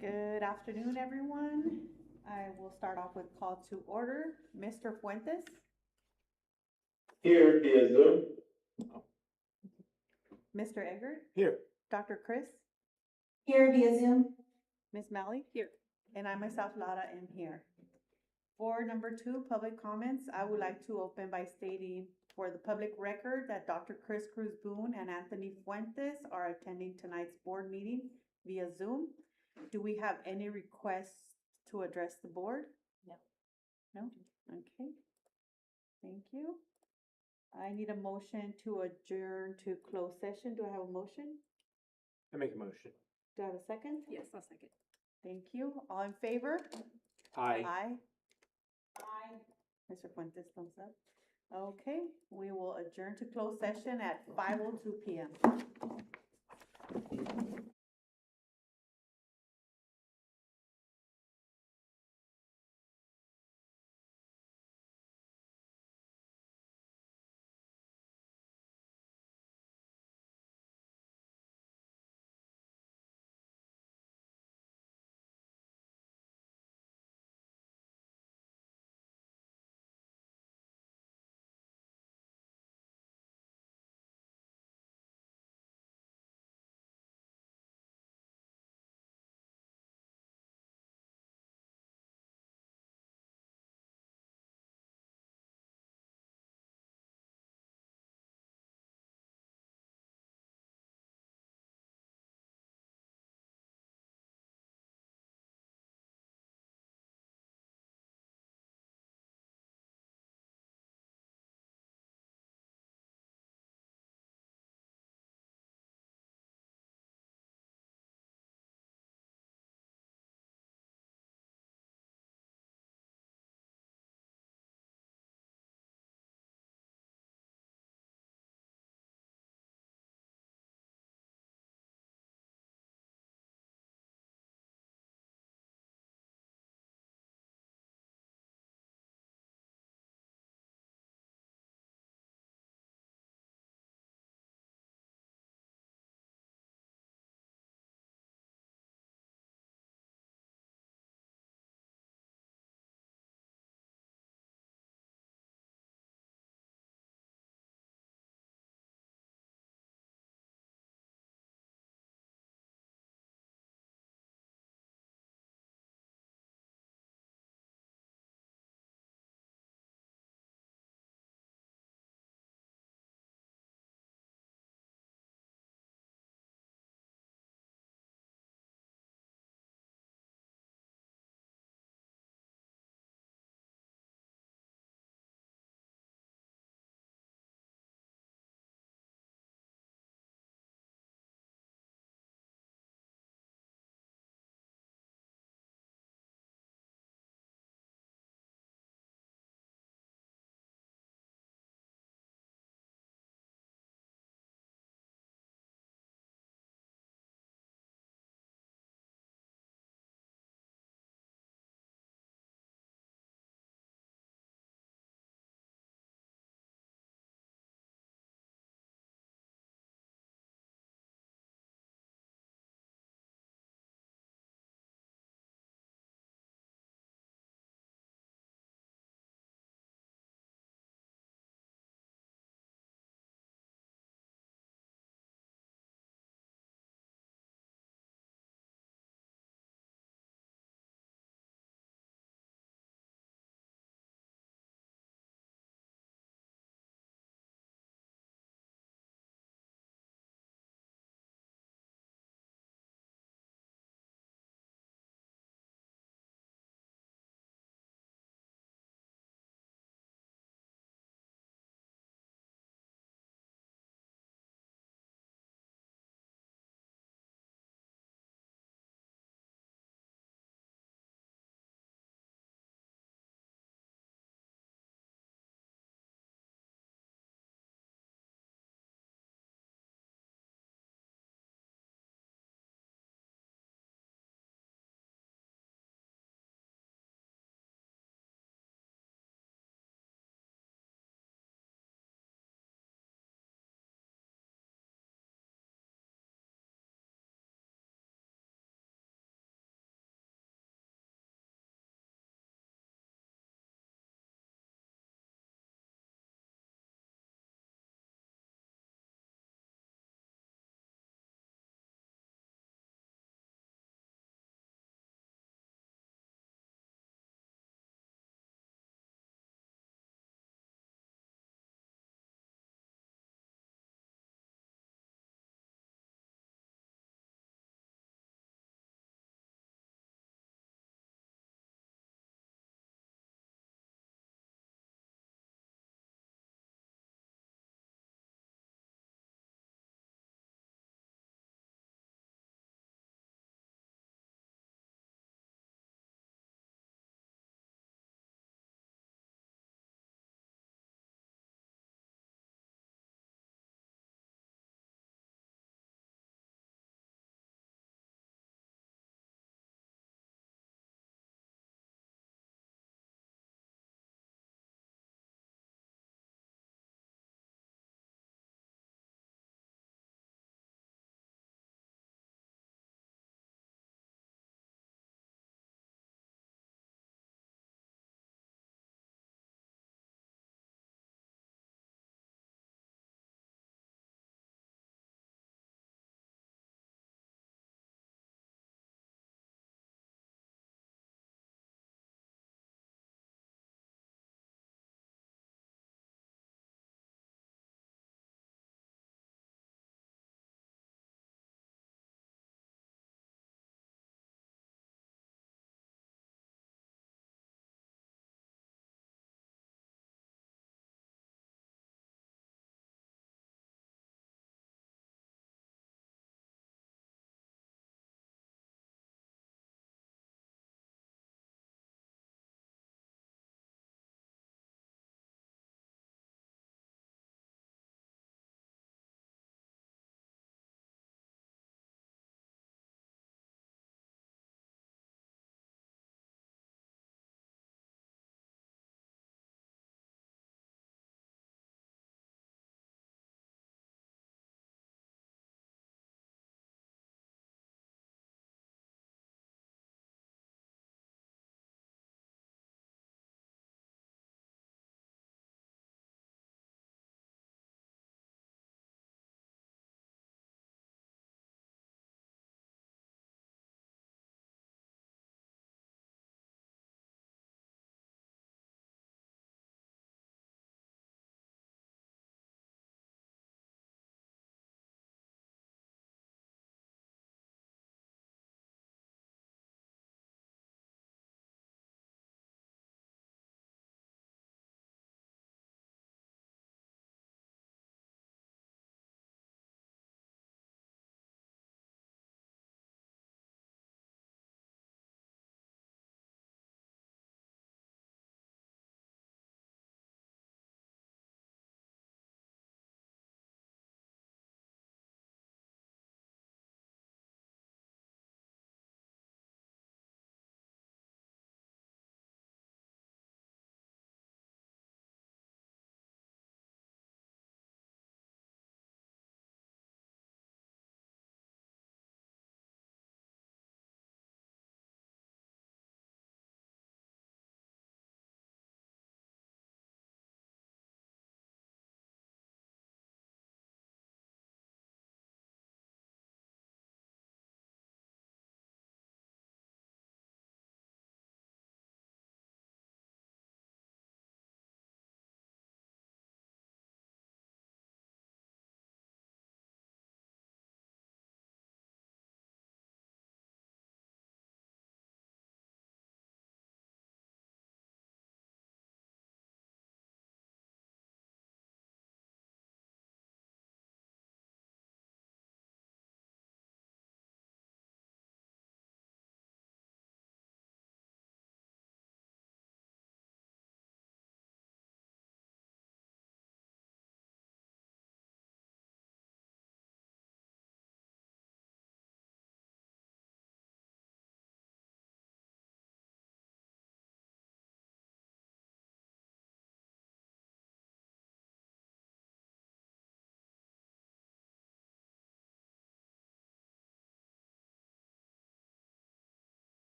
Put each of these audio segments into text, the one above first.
Good afternoon, everyone. I will start off with call to order. Mr. Fuentes, Here via Zoom. Mr. Eggert, Here. Dr. Chris, Here via Zoom. Ms. Malley, here, and I myself, Lara, am here. For number 2, public comments, I would like to open by stating for the public record that Dr. Chris Cruz Boone and Anthony Fuentes are attending tonight's board meeting via Zoom. Do we have any requests to address the board? No. No? Okay. Thank you. I need a motion to adjourn to closed session. Do I have a motion? I make a motion. Do I have a second? Yes, I'll second. Thank you. All in favor? Aye. Aye. Mr. Fuentes, thumbs up. Okay, we will adjourn to closed session at 5:02 PM.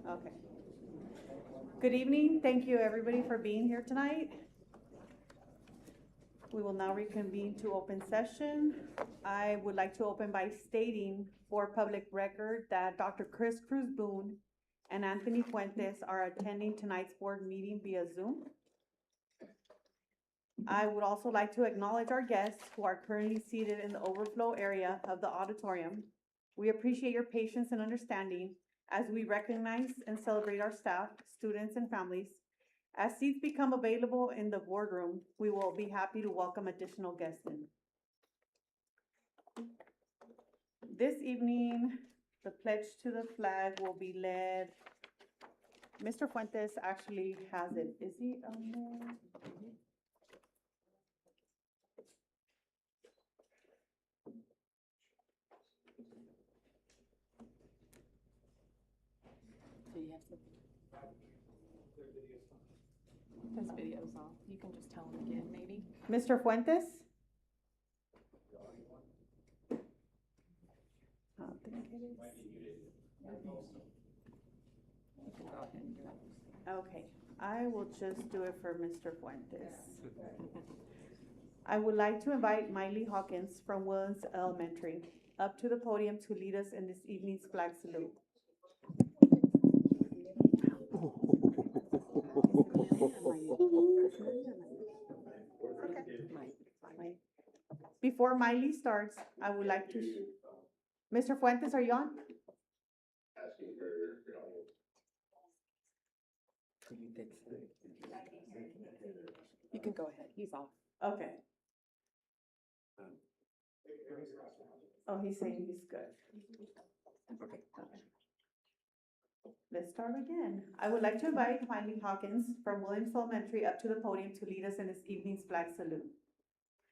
Okay. Good evening. Thank you, everybody, for being here tonight. We will now reconvene to open session. I would like to open by stating for public record that Dr. Chris Cruz Boone and Anthony Fuentes are attending tonight's board meeting via Zoom. I would also like to acknowledge our guests who are currently seated in the overflow area of the auditorium. We appreciate your patience and understanding as we recognize and celebrate our staff, students, and families. As seats become available in the boardroom, we will be happy to welcome additional guests in. This evening, the pledge to the flag will be led. Mr. Fuentes actually has it. Is he on there? Do you have to? His video's off. You can just tell him again, maybe. Mr. Fuentes? I don't think it is. You can go ahead and do it. Okay, I will just do it for Mr. Fuentes. I would like to invite Miley Hawkins from Williams Elementary up to the podium to lead us in this evening's flag salute. Before Miley starts, I would like to, Mr. Fuentes, are you on? You can go ahead. He's off. Okay. Oh, he's saying he's good. Okay. Let's start again. I would like to invite Miley Hawkins from Williams Elementary up to the podium to lead us in this evening's flag salute.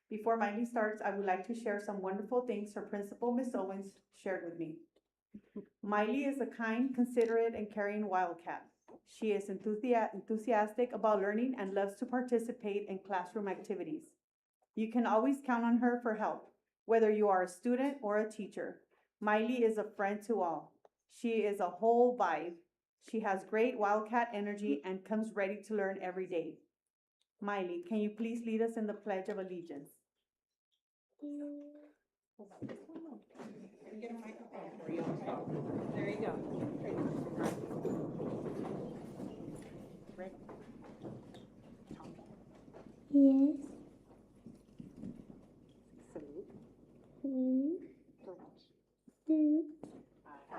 Before Miley starts, I would like to share some wonderful things her principal, Miss Owens, shared with me. Miley is a kind, considerate, and caring wildcat. She is enthusiastic about learning and loves to participate in classroom activities. You can always count on her for help, whether you are a student or a teacher. Miley is a friend to all. She is a whole vibe. She has great wildcat energy and comes ready to learn every day. Miley, can you please lead us in the Pledge of Allegiance? Get a microphone for you. There you go. Rick? Yes. Salute.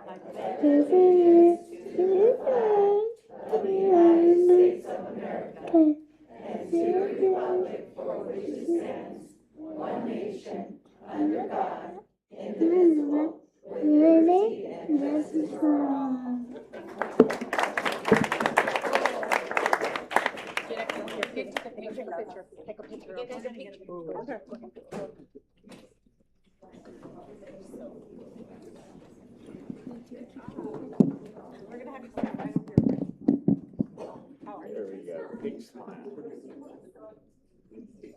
I pledge allegiance to the flag of the United States of America and to the republic for which it stands, one nation, under God, indivisible, with liberty and justice for all. Take a picture. Take a picture. Okay. We're gonna have you stand right over here. How are you? There we go. Big smile. Thank you.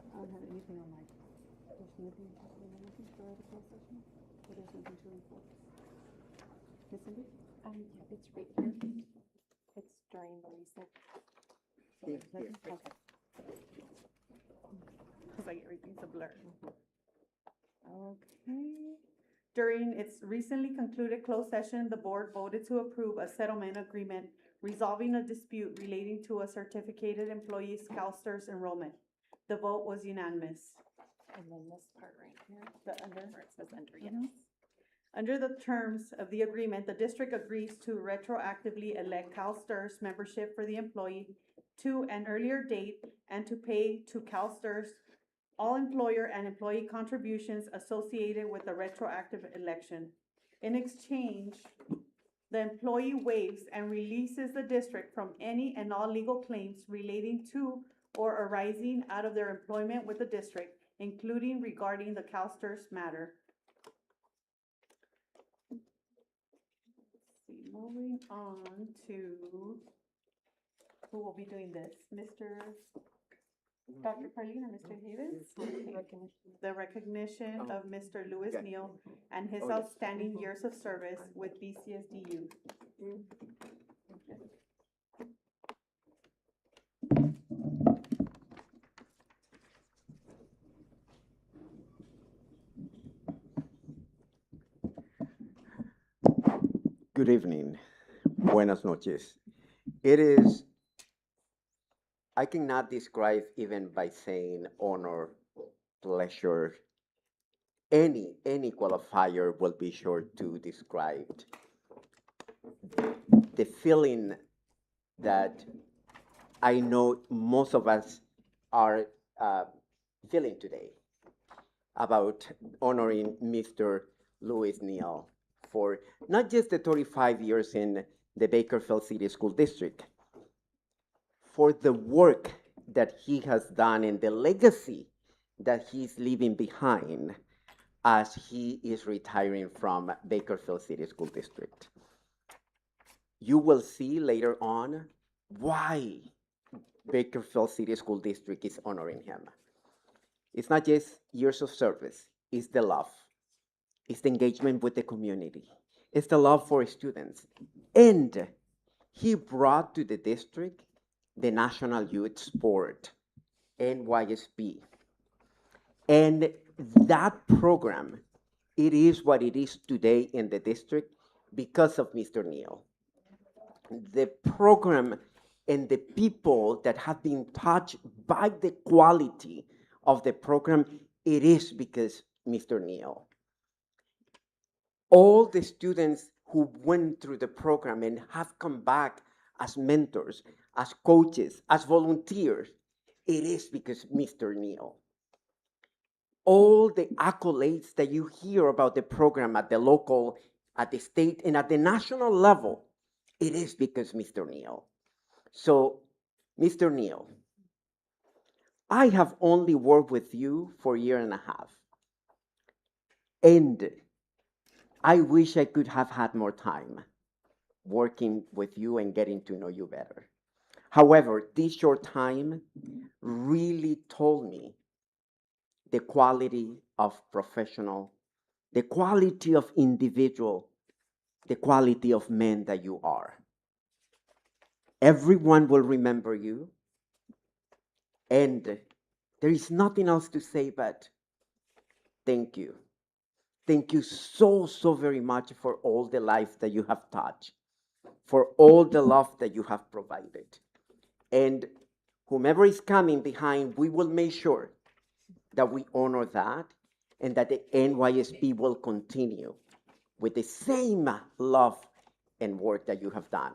I don't have anything on my, there's nothing for the closed session? Or there's nothing to report? Miss Cindy? Yeah, it's right here. It's during the recess. Okay. Cause like everything's a blur. Okay. During its recently concluded closed session, the board voted to approve a settlement agreement resolving a dispute relating to a certificated employee CalSTRS enrollment. The vote was unanimous. And then this part right here, The under. where it says under, yes. Under the terms of the agreement, the district agrees to retroactively elect CalSTRS membership for the employee to an earlier date and to pay to CalSTRS all employer and employee contributions associated with the retroactive election. In exchange, the employee waives and releases the district from any and all legal claims relating to or arising out of their employment with the district, including regarding the CalSTRS matter. Moving on to, who will be doing this? Dr. Carlene or Mr. Havens? The recognition of Mr. Louis Neal and his outstanding years of service with BCSD youth. Good evening. Buenas noches. It is, I cannot describe even by saying honor, pleasure, any qualifier will be short to describe the feeling that I know most of us are feeling today about honoring Mr. Louis Neal for not just the 35 years in the Bakersfield City School District, for the work that he has done and the legacy that he's leaving behind as he is retiring from Bakersfield City School District. You will see later on why Bakersfield City School District is honoring him. It's not just years of service, it's the love. It's the engagement with the community. It's the love for students. And he brought to the district the National Youth Sport, NYSP. And that program, it is what it is today in the district because of Mr. Neal. The program and the people that have been touched by the quality of the program, it is because Mr. Neal. All the students who went through the program and have come back as mentors, as coaches, as volunteers, it is because Mr. Neal. All the accolades that you hear about the program at the local, at the state, and at the national level, it is because Mr. Neal. So, Mr. Neal, I have only worked with you for a year and a half. And I wish I could have had more time working with you and getting to know you better. However, this short time really told me the quality of professional, the quality of individual, the quality of man that you are. Everyone will remember you, and there is nothing else to say but thank you. Thank you so very much for all the life that you have touched, for all the love that you have provided. And whomever is coming behind, we will make sure that we honor that and that the NYSP will continue with the same love and work that you have done.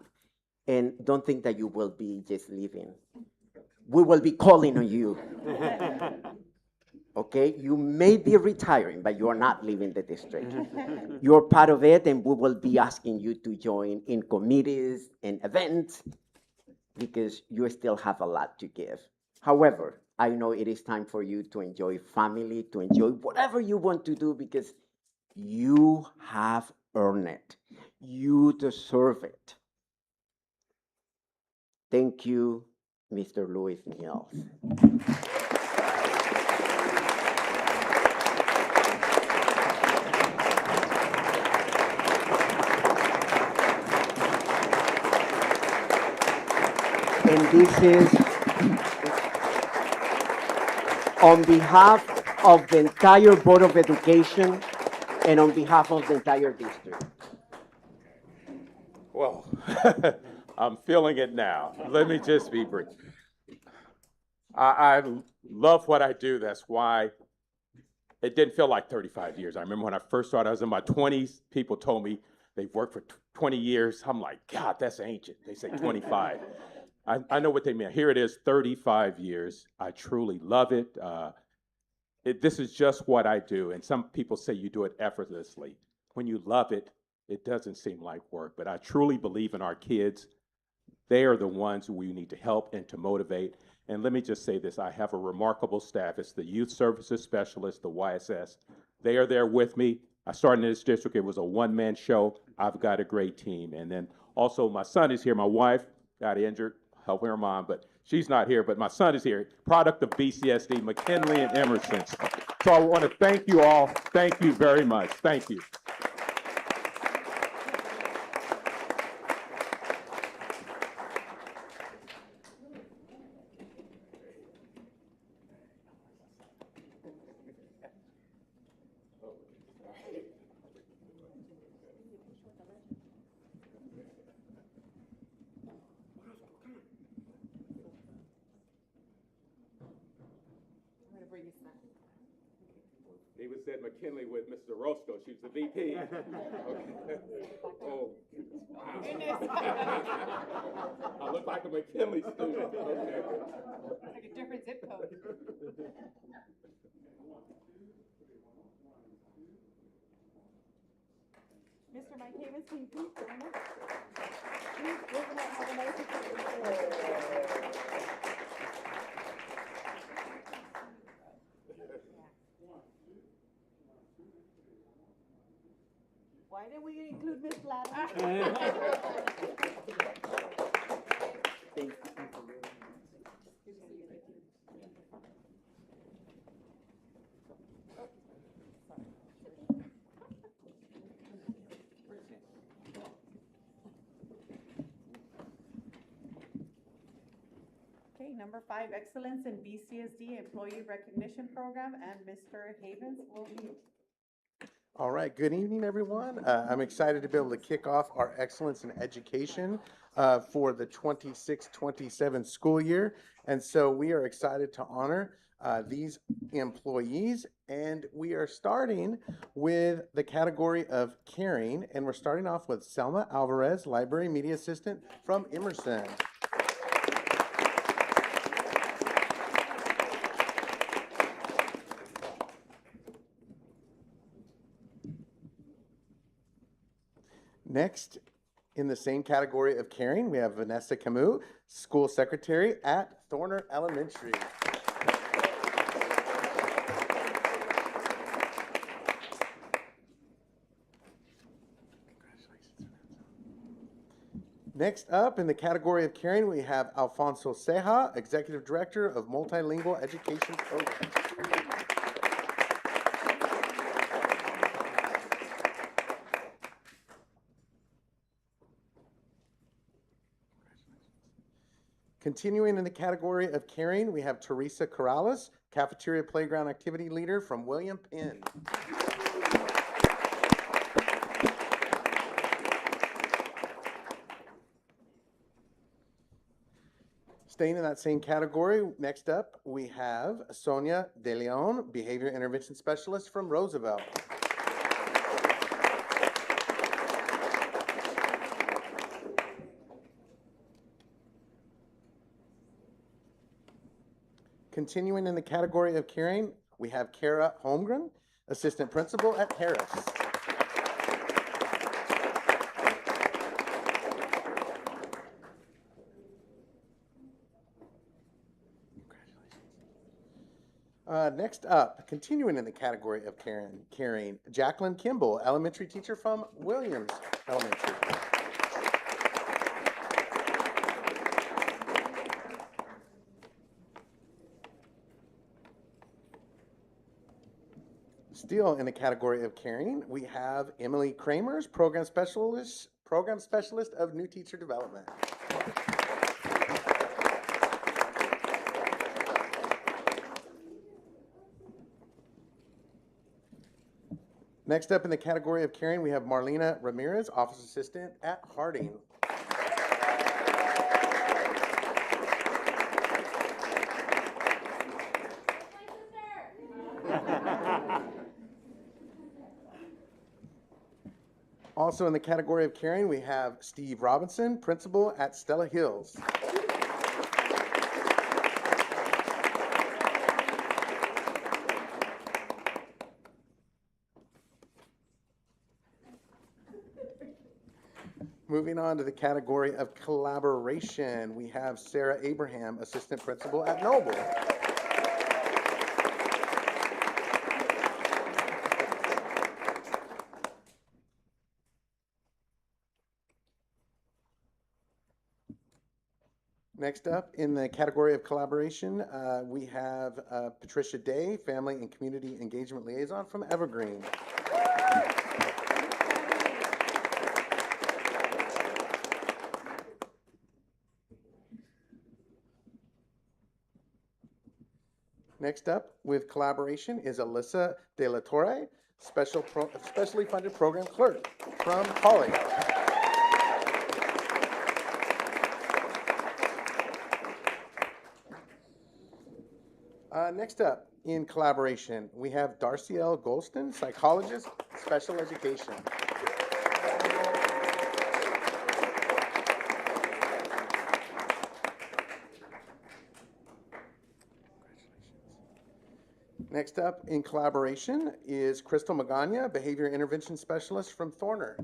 And don't think that you will be just leaving. We will be calling on you. Okay, you may be retiring, but you are not leaving the district. You're part of it, and we will be asking you to join in committees and events because you still have a lot to give. However, I know it is time for you to enjoy family, to enjoy whatever you want to do because you have earned it. You deserve it. Thank you, Mr. Louis Neal. And this is on behalf of the entire Board of Education and on behalf of the entire district. Well, I'm feeling it now. Let me just be brief. I love what I do. That's why it didn't feel like 35 years. I remember when I first started, I was in my 20s. People told me they've worked for 20 years. I'm like, God, that's ancient. They say 25. I know what they mean. Here it is, 35 years. I truly love it. This is just what I do. And some people say you do it effortlessly. When you love it, it doesn't seem like work. But I truly believe in our kids. They are the ones who we need to help and to motivate. And let me just say this, I have a remarkable staff. It's the Youth Services Specialist, the YSS. They are there with me. I started in this district, it was a one-man show. I've got a great team. And then also my son is here. My wife got injured, helping her mom, but she's not here. But my son is here, product of BCSD, McKinley and Emerson. So I want to thank you all. Thank you very much. Thank you. He was at McKinley with Mr. Roscoe. She was the VP. Okay. Oh, wow. I look like a McKinley student. Okay. Like a different zip code. Mr. Mike Havens, can you please join us? Please, we're gonna have another picture. Why didn't we include Miss Ladder? Okay, number 5, Excellence in BCSD Employee Recognition Program, and Mr. Havens will be. All right, good evening, everyone. I'm excited to be able to kick off our Excellence in Education for the 26-27 school year. And so we are excited to honor these employees, and we are starting with the category of caring, and we're starting off with Selma Alvarez, Library Media Assistant from Emerson. Next, in the same category of caring, we have Vanessa Camus, School Secretary at Thorner Elementary. Next up, in the category of caring, we have Alfonso Ceja, Executive Director of Multilingual Education Programs. Continuing in the category of caring, we have Teresa Corrales, Cafeteria Playground Activity Leader from William Penn. Staying in that same category, next up, we have Sonia De Leon, Behavior Intervention Specialist from Roosevelt. Continuing in the category of caring, we have Kara Holmgren, Assistant Principal at Harris. Next up, continuing in the category of caring, Jacqueline Kimball, Elementary Teacher from Williams Elementary. Still in the category of caring, we have Emily Kramers, Program Specialist of New Teacher Development. Next up in the category of caring, we have Marlena Ramirez, Office Assistant at Harding. Also in the category of caring, we have Steve Robinson, principal at Stella Hills. Moving on to the category of collaboration, we have Sarah Abraham, assistant principal at Noble. Next up, in the category of collaboration, we have Patricia Day, Family and Community Engagement Liaison from Evergreen. Next up, with collaboration, is Alyssa De La Torre, specially funded program clerk from Holly. Next up, in collaboration, we have Darcy L. Golston, psychologist, special education. Next up, in collaboration, is Crystal Magana, behavior intervention specialist from Thorner.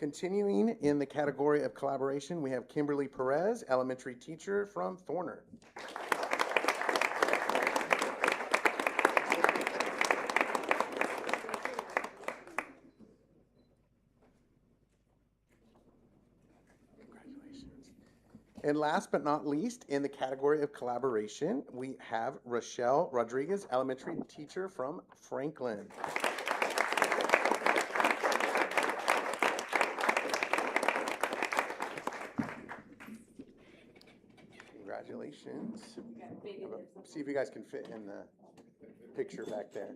Continuing in the category of collaboration, we have Kimberly Perez, elementary teacher from Thorner. And last but not least, in the category of collaboration, we have Rochelle Rodriguez, elementary teacher from Franklin. Congratulations. See if you guys can fit in the picture back there.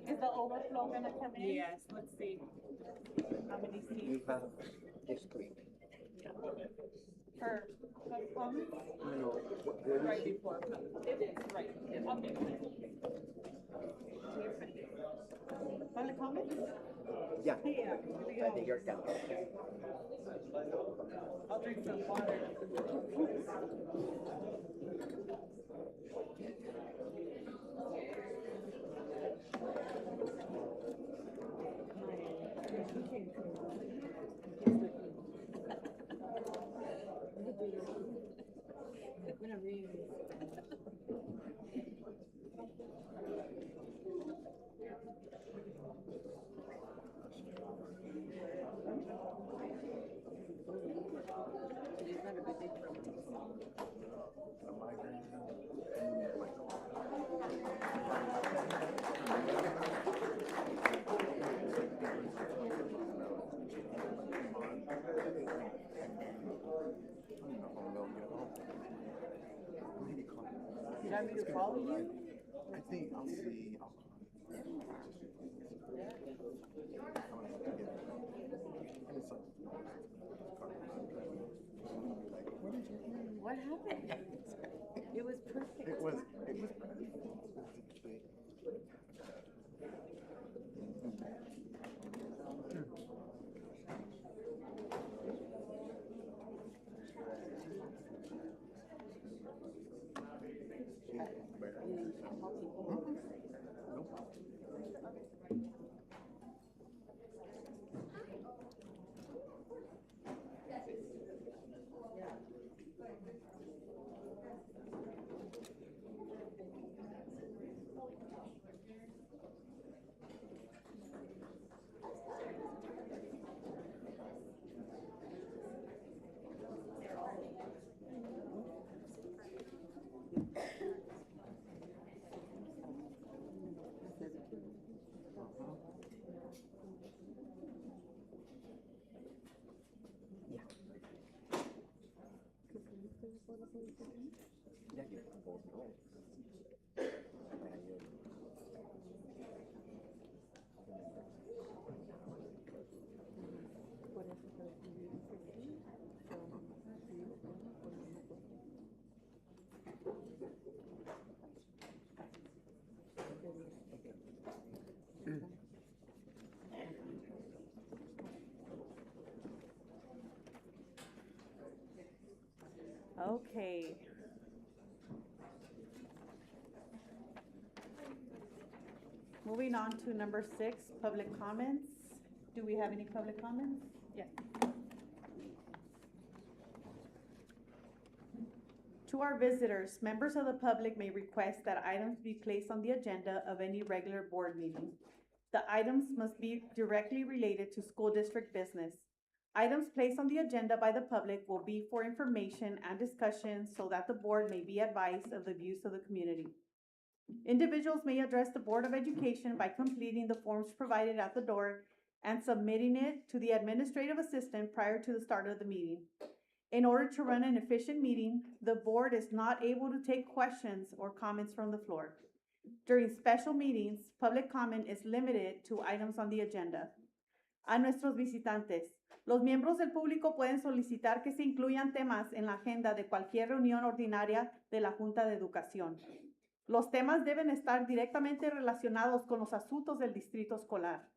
Is the overflow gonna come in? Yes, let's see. How many seats? You have this screen. For public comments? No, Right before. It is, right. Okay. Public comments? yeah, Yeah. I think you're down. I'll drink some water. You want me to follow you? I think I'll see. What happened? It was perfect. It was. Okay. Moving on to number 6, public comments. Do we have any public comments? Yes. To our visitors, members of the public may request that items be placed on the agenda of any regular board meeting. The items must be directly related to school district business. Items placed on the agenda by the public will be for information and discussion so that the board may be advised of the views of the community. Individuals may address the Board of Education by completing the forms provided at the door and submitting it to the administrative assistant prior to the start of the meeting. In order to run an efficient meeting, the board is not able to take questions or comments from the floor. During special meetings, public comment is limited to items on the agenda. A nuestros visitantes, los miembros del público pueden solicitar que se incluyan temas en la agenda de cualquier reunión ordinaria de la Junta de Educación. Los temas deben estar directamente relacionados con los asuntos del distrito escolar.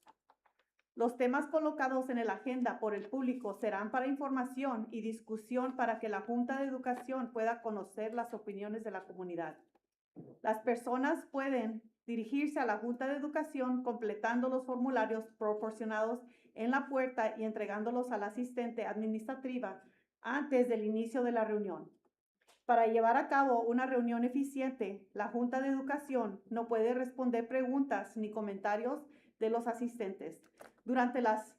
Los temas colocados en la agenda por el público serán para información y discusión para que la Junta de Educación pueda conocer las opiniones de la comunidad. Las personas pueden dirigirse a la Junta de Educación completando los formularios proporcionados en la puerta y entregándolos a la asistente administrativa antes del inicio de la reunión. Para llevar a cabo una reunión eficiente, la Junta de Educación no puede responder preguntas ni comentarios de los asistentes. Durante las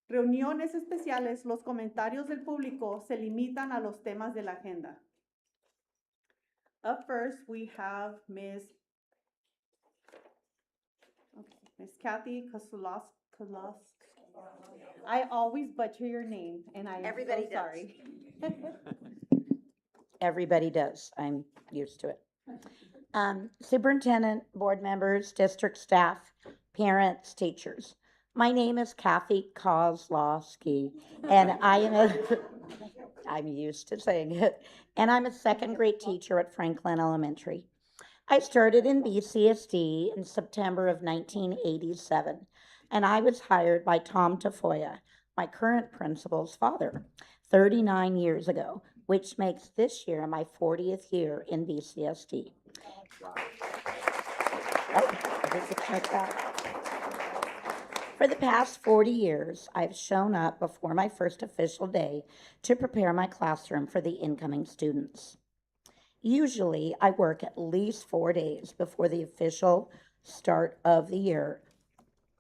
reuniones especiales, los comentarios del público se limitan a los temas de la agenda. Up first, we have Ms. Kathy Kosulos. I always butcher your name, and I am Everybody so does. sorry. Everybody does. I'm used to it. Superintendent, board members, district staff, parents, teachers. My name is Kathy Kozlowski, and I am I'm used to saying it, and I'm a second grade teacher at Franklin Elementary. I started in BCSD in September of 1987, and I was hired by Tom Tafoya, my current principal's father, 39 years ago, which makes this year my 40th year in BCSD. For the past 40 years, I've shown up before my first official day to prepare my classroom for the incoming students. Usually, I work at least 4 days before the official start of the year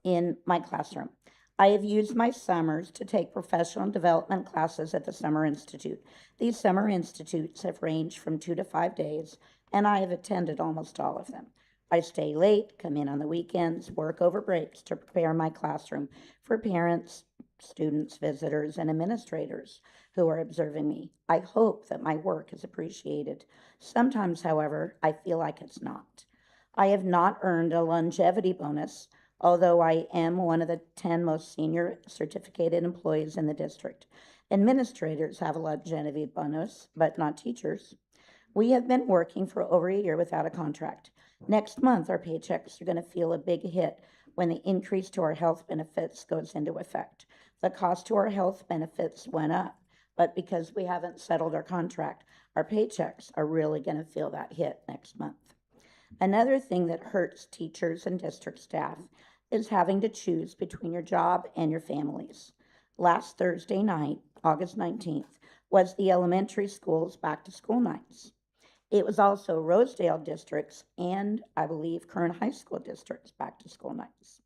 in my classroom. I have used my summers to take professional development classes at the Summer Institute. These summer institutes have ranged from 2 to 5 days, and I have attended almost all of them. I stay late, come in on the weekends, work over breaks to prepare my classroom for parents, students, visitors, and administrators who are observing me. I hope that my work is appreciated. Sometimes, however, I feel like it's not. I have not earned a longevity bonus, although I am one of the 10 most senior certificated employees in the district. Administrators have a longevity bonus, but not teachers. We have been working for over a year without a contract. Next month, our paychecks are going to feel a big hit when the increase to our health benefits goes into effect. The cost to our health benefits went up, but because we haven't settled our contract, our paychecks are really going to feel that hit next month. Another thing that hurts teachers and district staff is having to choose between your job and your families. Last Thursday night, August 19th, was the elementary school's back to school nights. It was also Rosedale District's and, I believe, Kern High School District's back to school nights.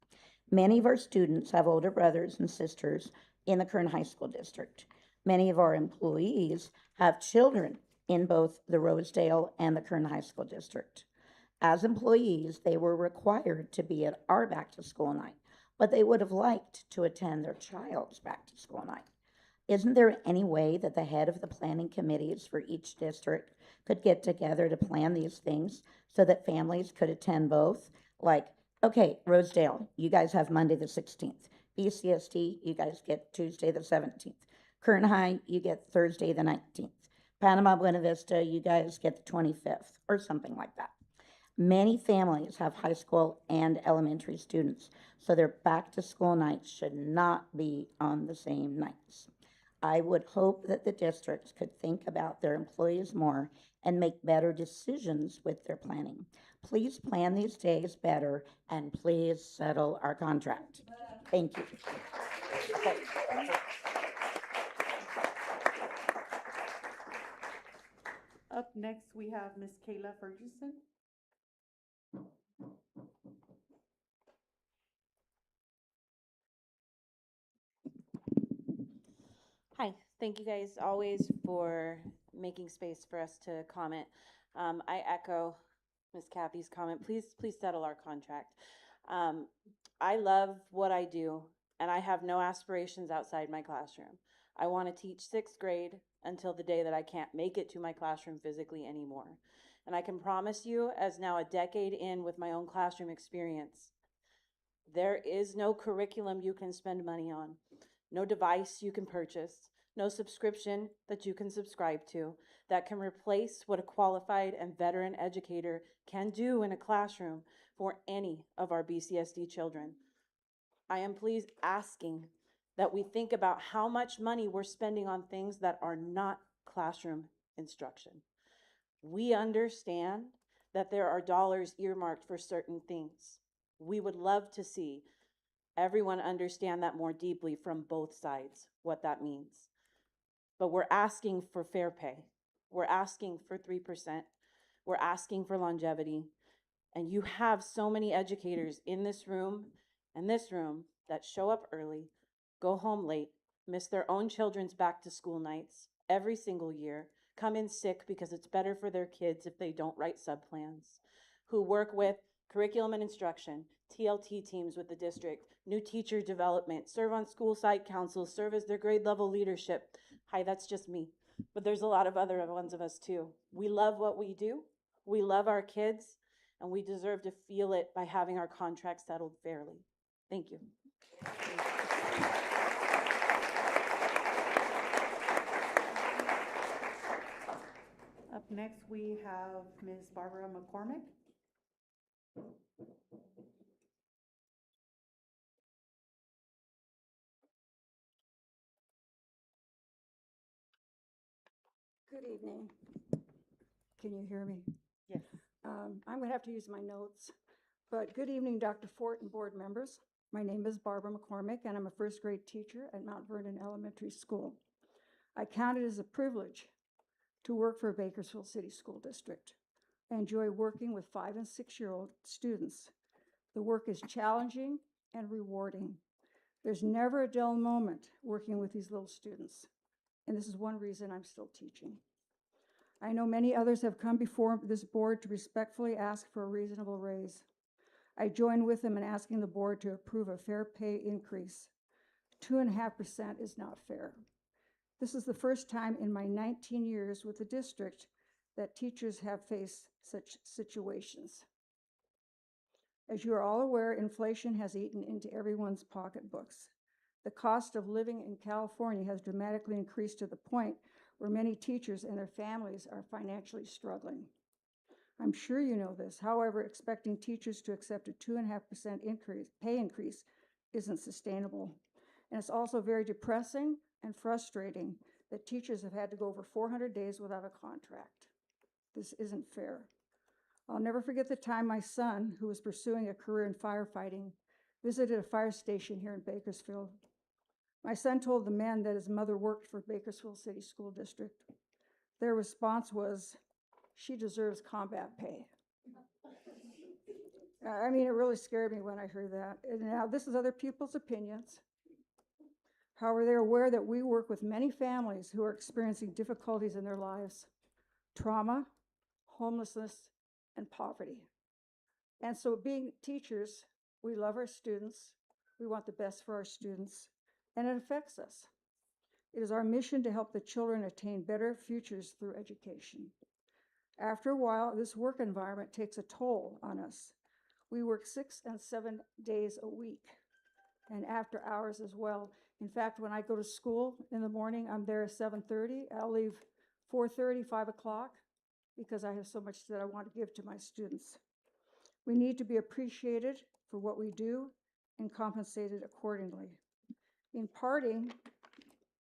Many of our students have older brothers and sisters in the Kern High School District. Many of our employees have children in both the Rosedale and the Kern High School District. As employees, they were required to be at our back to school night, but they would have liked to attend their child's back to school night. Isn't there any way that the head of the planning committees for each district could get together to plan these things so that families could attend both? Like, okay, Rosedale, you guys have Monday the 16th. BCSD, you guys get Tuesday the 17th. Kern High, you get Thursday the 19th. Panama Buena Vista, you guys get the 25th, or something like that. Many families have high school and elementary students, so their back to school nights should not be on the same nights. I would hope that the districts could think about their employees more and make better decisions with their planning. Please plan these days better and please settle our contract. Thank you. Up next, we have Miss Kayla Ferguson. Hi, thank you guys always for making space for us to comment. I echo Ms. Kathy's comment. Please settle our contract. I love what I do, and I have no aspirations outside my classroom. I want to teach sixth grade until the day that I can't make it to my classroom physically anymore. And I can promise you, as now a decade in with my own classroom experience, there is no curriculum you can spend money on, no device you can purchase, no subscription that you can subscribe to that can replace what a qualified and veteran educator can do in a classroom for any of our BCSD children. I am pleased asking that we think about how much money we're spending on things that are not classroom instruction. We understand that there are dollars earmarked for certain things. We would love to see everyone understand that more deeply from both sides, what that means. But we're asking for fair pay. We're asking for 3%. We're asking for longevity. And you have so many educators in this room and this room that show up early, go home late, miss their own children's back to school nights every single year, come in sick because it's better for their kids if they don't write subplans, who work with curriculum and instruction, TLT teams with the district, new teacher development, serve on school site councils, serve as their grade level leadership. Hi, that's just me. But there's a lot of other ones of us too. We love what we do. We love our kids, and we deserve to feel it by having our contract settled fairly. Thank you. Up next, we have Ms. Barbara McCormick. Good evening. Can you hear me? Yes. I'm going to have to use my notes. But good evening, Dr. Fort and board members. My name is Barbara McCormick, and I'm a first grade teacher at Mount Vernon Elementary School. I count it as a privilege to work for Bakersfield City School District. I enjoy working with 5- and 6-year-old students. The work is challenging and rewarding. There's never a dull moment working with these little students. And this is one reason I'm still teaching. I know many others have come before this board to respectfully ask for a reasonable raise. I join with them in asking the board to approve a fair pay increase. 2.5% is not fair. This is the first time in my 19 years with the district that teachers have faced such situations. As you are all aware, inflation has eaten into everyone's pocketbooks. The cost of living in California has dramatically increased to the point where many teachers and their families are financially struggling. I'm sure you know this. However, expecting teachers to accept a 2.5% pay increase isn't sustainable. And it's also very depressing and frustrating that teachers have had to go over 400 days without a contract. This isn't fair. I'll never forget the time my son, who was pursuing a career in firefighting, visited a fire station here in Bakersfield. My son told the men that his mother worked for Bakersfield City School District. Their response was, "She deserves combat pay." I mean, it really scared me when I heard that. And now this is other people's opinions. However, they're aware that we work with many families who are experiencing difficulties in their lives, trauma, homelessness, and poverty. And so being teachers, we love our students, we want the best for our students, and it affects us. It is our mission to help the children attain better futures through education. After a while, this work environment takes a toll on us. We work 6 and 7 days a week, and after hours as well. In fact, when I go to school in the morning, I'm there at 7:30. I'll leave 4:30, 5 o'clock, because I have so much that I want to give to my students. We need to be appreciated for what we do and compensated accordingly. In parting,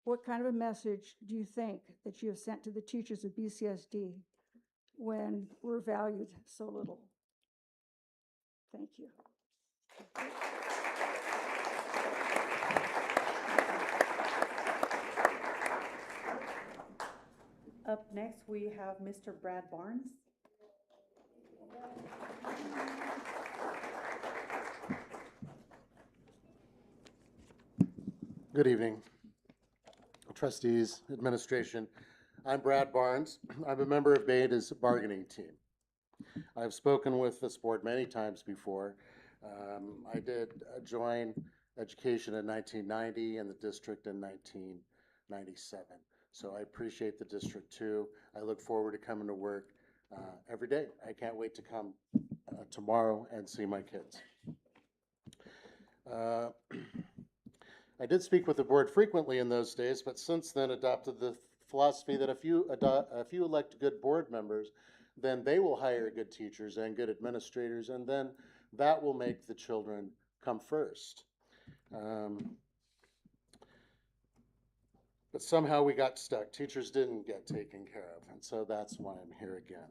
what kind of a message do you think that you have sent to the teachers of BCSD when we're valued so little? Thank you. Up next, we have Mr. Brad Barnes. Good evening, trustees, administration. I'm Brad Barnes. I'm a member of Beta's bargaining team. I've spoken with this board many times before. I did join education in 1990 and the district in 1997. So I appreciate the district too. I look forward to coming to work every day. I can't wait to come tomorrow and see my kids. I did speak with the board frequently in those days, but since then adopted the philosophy that if you elect good board members, then they will hire good teachers and good administrators, and then that will make the children come first. But somehow we got stuck. Teachers didn't get taken care of, and so that's why I'm here again.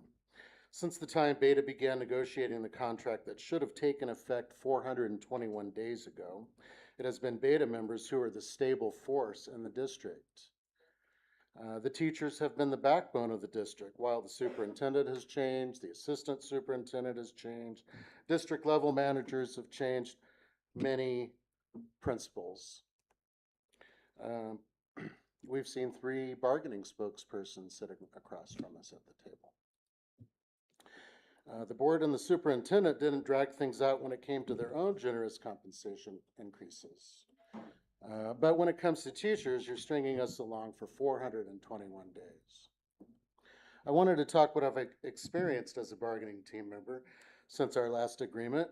Since the time Beta began negotiating the contract that should have taken effect 421 days ago, it has been Beta members who are the stable force in the district. The teachers have been the backbone of the district. While the superintendent has changed, the assistant superintendent has changed, district level managers have changed, many principals. We've seen 3 bargaining spokespersons sitting across from us at the table. The board and the superintendent didn't drag things out when it came to their own generous compensation increases. But when it comes to teachers, you're stringing us along for 421 days. I wanted to talk what I've experienced as a bargaining team member since our last agreement.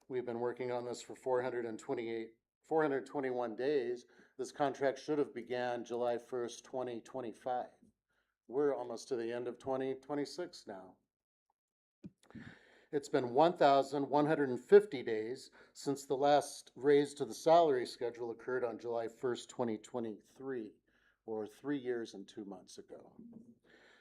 We've been working on this for 421 days. This contract should have began July 1st, 2025. We're almost to the end of 2026 now. It's been 1,150 days since the last raise to the salary schedule occurred on July 1st, 2023, or 3 years and 2 months ago.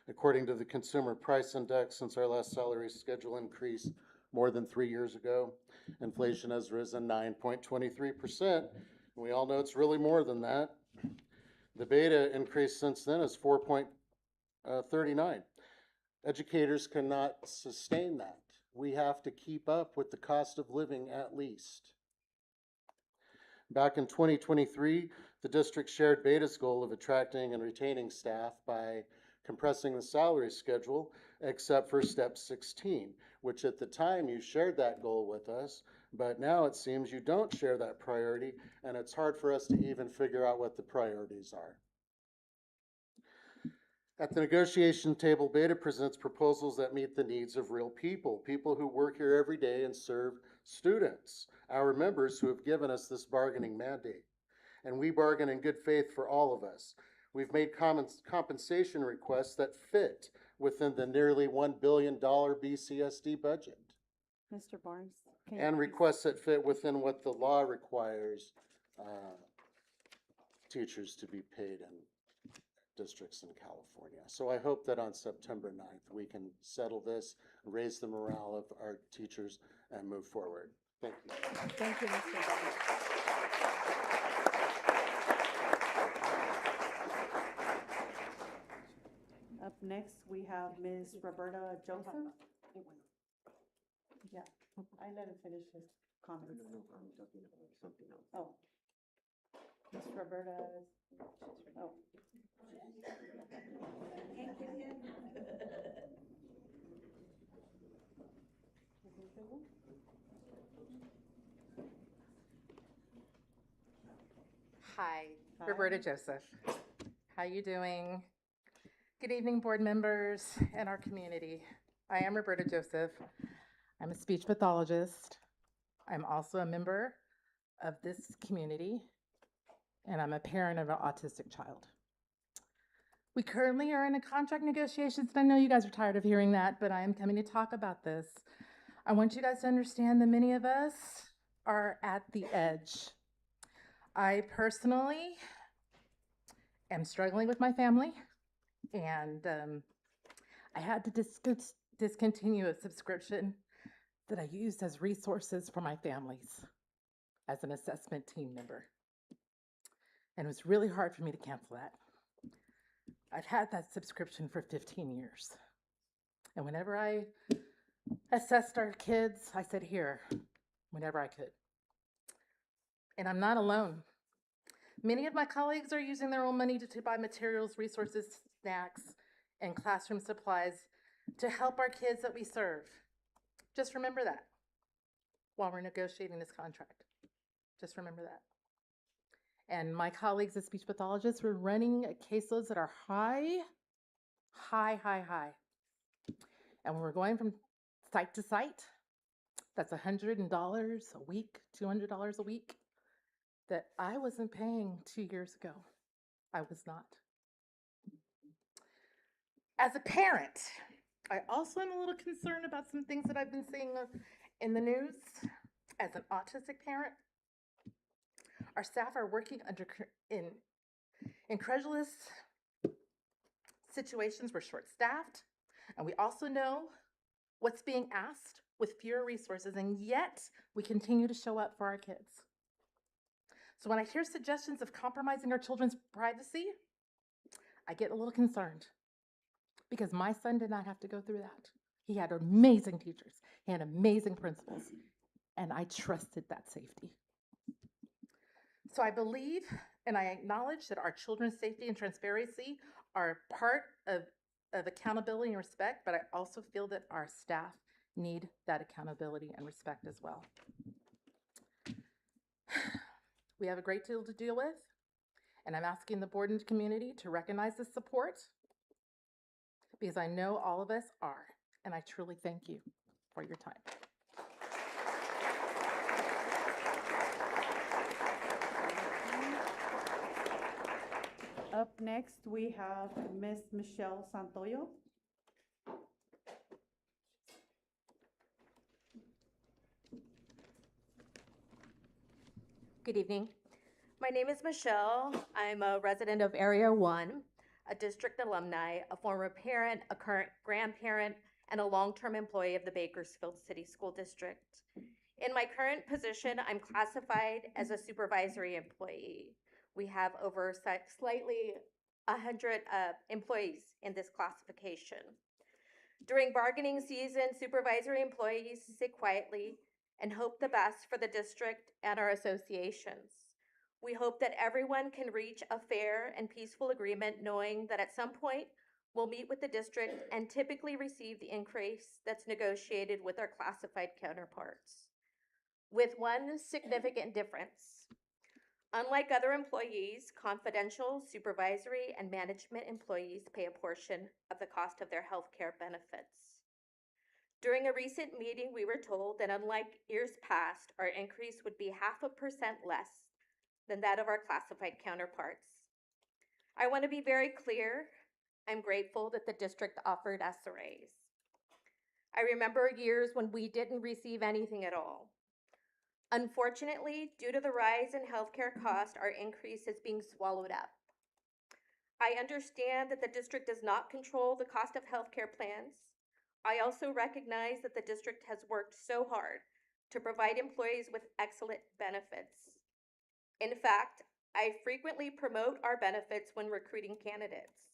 According to the Consumer Price Index, since our last salary schedule increase more than 3 years ago, inflation has risen 9.23%. We all know it's really more than that. The beta increase since then is 4.39. Educators cannot sustain that. We have to keep up with the cost of living at least. Back in 2023, the district's shared Beta's goal of attracting and retaining staff by compressing the salary schedule, except for step 16, which at the time you shared that goal with us, but now it seems you don't share that priority, and it's hard for us to even figure out what the priorities are. At the negotiation table, Beta presents proposals that meet the needs of real people, people who work here every day and serve students, our members who have given us this bargaining mandate. And we bargain in good faith for all of us. We've made compensation requests that fit within the nearly $1 billion BCSD budget, Mr. Barnes? Can and requests that fit within what the law requires teachers to be paid in districts in California. So I hope that on September 9th, we can settle this, raise the morale of our teachers, and move forward. Thank you. Thank you, Mr. Barnes. Up next, we have Ms. Roberta Joseph. Yeah, I let him finish his comments. Oh. Ms. Roberta, oh. Hi, Hi. Roberta Joseph. How you doing? Good evening, board members and our community. I am Roberta Joseph. I'm a speech pathologist. I'm also a member of this community, and I'm a parent of an autistic child. We currently are in a contract negotiations, and I know you guys are tired of hearing that, but I am coming to talk about this. I want you guys to understand that many of us are at the edge. I personally am struggling with my family, and I had to discontinue a subscription that I used as resources for my families as an assessment team member. And it was really hard for me to cancel that. I've had that subscription for 15 years. And whenever I assessed our kids, I said, here, whenever I could. And I'm not alone. Many of my colleagues are using their own money to buy materials, resources, snacks, and classroom supplies to help our kids that we serve. Just remember that while we're negotiating this contract. Just remember that. And my colleagues as speech pathologists were running caseloads that are high. And when we're going from site to site, that's $100 a week, $200 a week that I wasn't paying 2 years ago. I was not. As a parent, I also am a little concerned about some things that I've been seeing in the news. As an autistic parent, our staff are working in incredulous situations. We're short-staffed, and we also know what's being asked with fewer resources, and yet we continue to show up for our kids. So when I hear suggestions of compromising our children's privacy, I get a little concerned because my son did not have to go through that. He had amazing teachers, he had amazing principals, and I trusted that safety. So I believe and I acknowledge that our children's safety and transparency are part of accountability and respect, but I also feel that our staff need that accountability and respect as well. We have a great deal to deal with, and I'm asking the board and community to recognize this support because I know all of us are, and I truly thank you for your time. Up next, we have Miss Michelle Santoyo. Good evening. My name is Michelle. I'm a resident of Area 1, a district alumni, a former parent, a current grandparent, and a long-term employee of the Bakersfield City School District. In my current position, I'm classified as a supervisory employee. We have over slightly 100 employees in this classification. During bargaining season, supervisory employees sit quietly and hope the best for the district and our associations. We hope that everyone can reach a fair and peaceful agreement, knowing that at some point we'll meet with the district and typically receive the increase that's negotiated with our classified counterparts. With one significant difference. Unlike other employees, confidential, supervisory, and management employees pay a portion of the cost of their health care benefits. During a recent meeting, we were told that unlike years past, our increase would be 0.5% less than that of our classified counterparts. I want to be very clear. I'm grateful that the district offered us a raise. I remember years when we didn't receive anything at all. Unfortunately, due to the rise in healthcare costs, our increase is being swallowed up. I understand that the district does not control the cost of healthcare plans. I also recognize that the district has worked so hard to provide employees with excellent benefits. In fact, I frequently promote our benefits when recruiting candidates.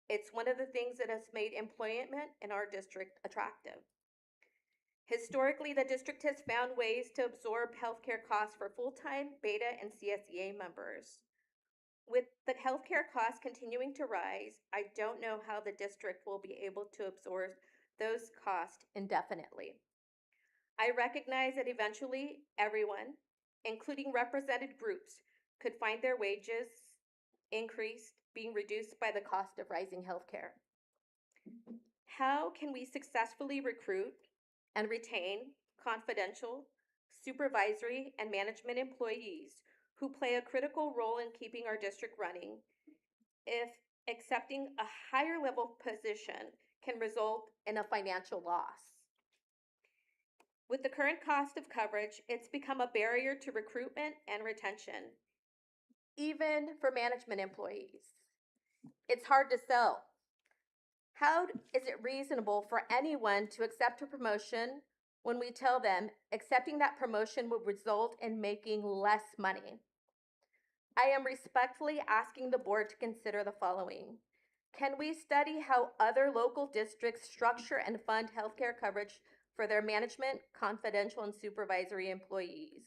It's one of the things that has made employment in our district attractive. Historically, the district has found ways to absorb healthcare costs for full-time Beta and CSEA members. With the healthcare costs continuing to rise, I don't know how the district will be able to absorb those costs indefinitely. I recognize that eventually everyone, including represented groups, could find their wages increased, being reduced by the cost of rising healthcare. How can we successfully recruit and retain confidential, supervisory, and management employees who play a critical role in keeping our district running if accepting a higher level position can result in a financial loss? With the current cost of coverage, it's become a barrier to recruitment and retention, even for management employees. It's hard to sell. How is it reasonable for anyone to accept a promotion when we tell them accepting that promotion would result in making less money? I am respectfully asking the board to consider the following. Can we study how other local districts structure and fund healthcare coverage for their management, confidential, and supervisory employees?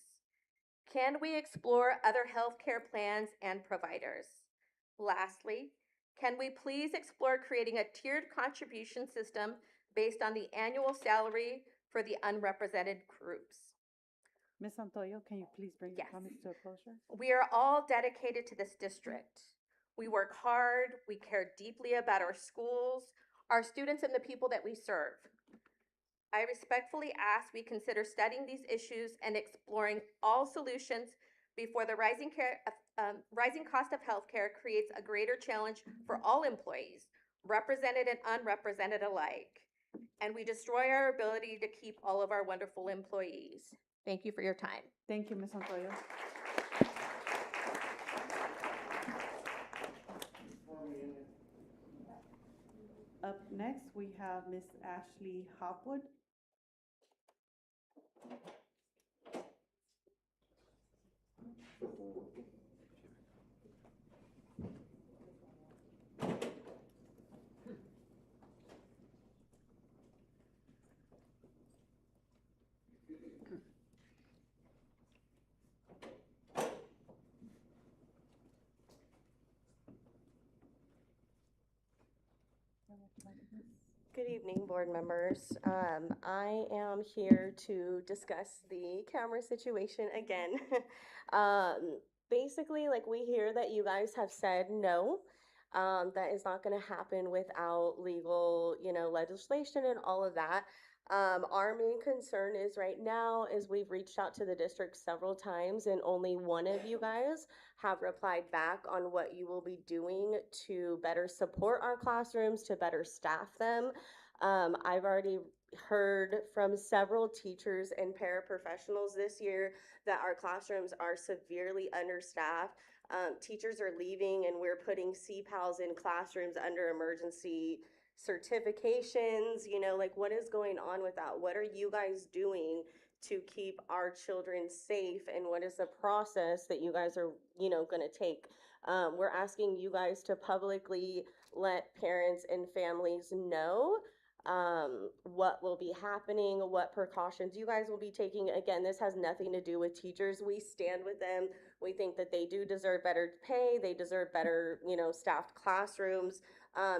Can we explore other healthcare plans and providers? Lastly, can we please explore creating a tiered contribution system based on the annual salary for the unrepresented groups? Ms. Santoyo, can you please bring your Yes. comments to a closure? We are all dedicated to this district. We work hard, we care deeply about our schools, our students, and the people that we serve. I respectfully ask we consider studying these issues and exploring all solutions before the rising cost of healthcare creates a greater challenge for all employees, represented and unrepresented alike, and we destroy our ability to keep all of our wonderful employees. Thank you for your time. Thank you, Ms. Santoyo. Up next, we have Ms. Ashley Hopwood. Good evening, board members. I am here to discuss the camera situation again. Basically, like, we hear that you guys have said no, that is not going to happen without legal, legislation and all of that. Our main concern is right now is we've reached out to the district several times and only one of you guys have replied back on what you will be doing to better support our classrooms, to better staff them. I've already heard from several teachers and paraprofessionals this year that our classrooms are severely understaffed. Teachers are leaving and we're putting CPALs in classrooms under emergency certifications, like, what is going on with that? What are you guys doing to keep our children safe, and what is the process that you guys are, going to take? We're asking you guys to publicly let parents and families know what will be happening, what precautions you guys will be taking. Again, this has nothing to do with teachers. We stand with them. We think that they do deserve better pay. They deserve better, staffed classrooms.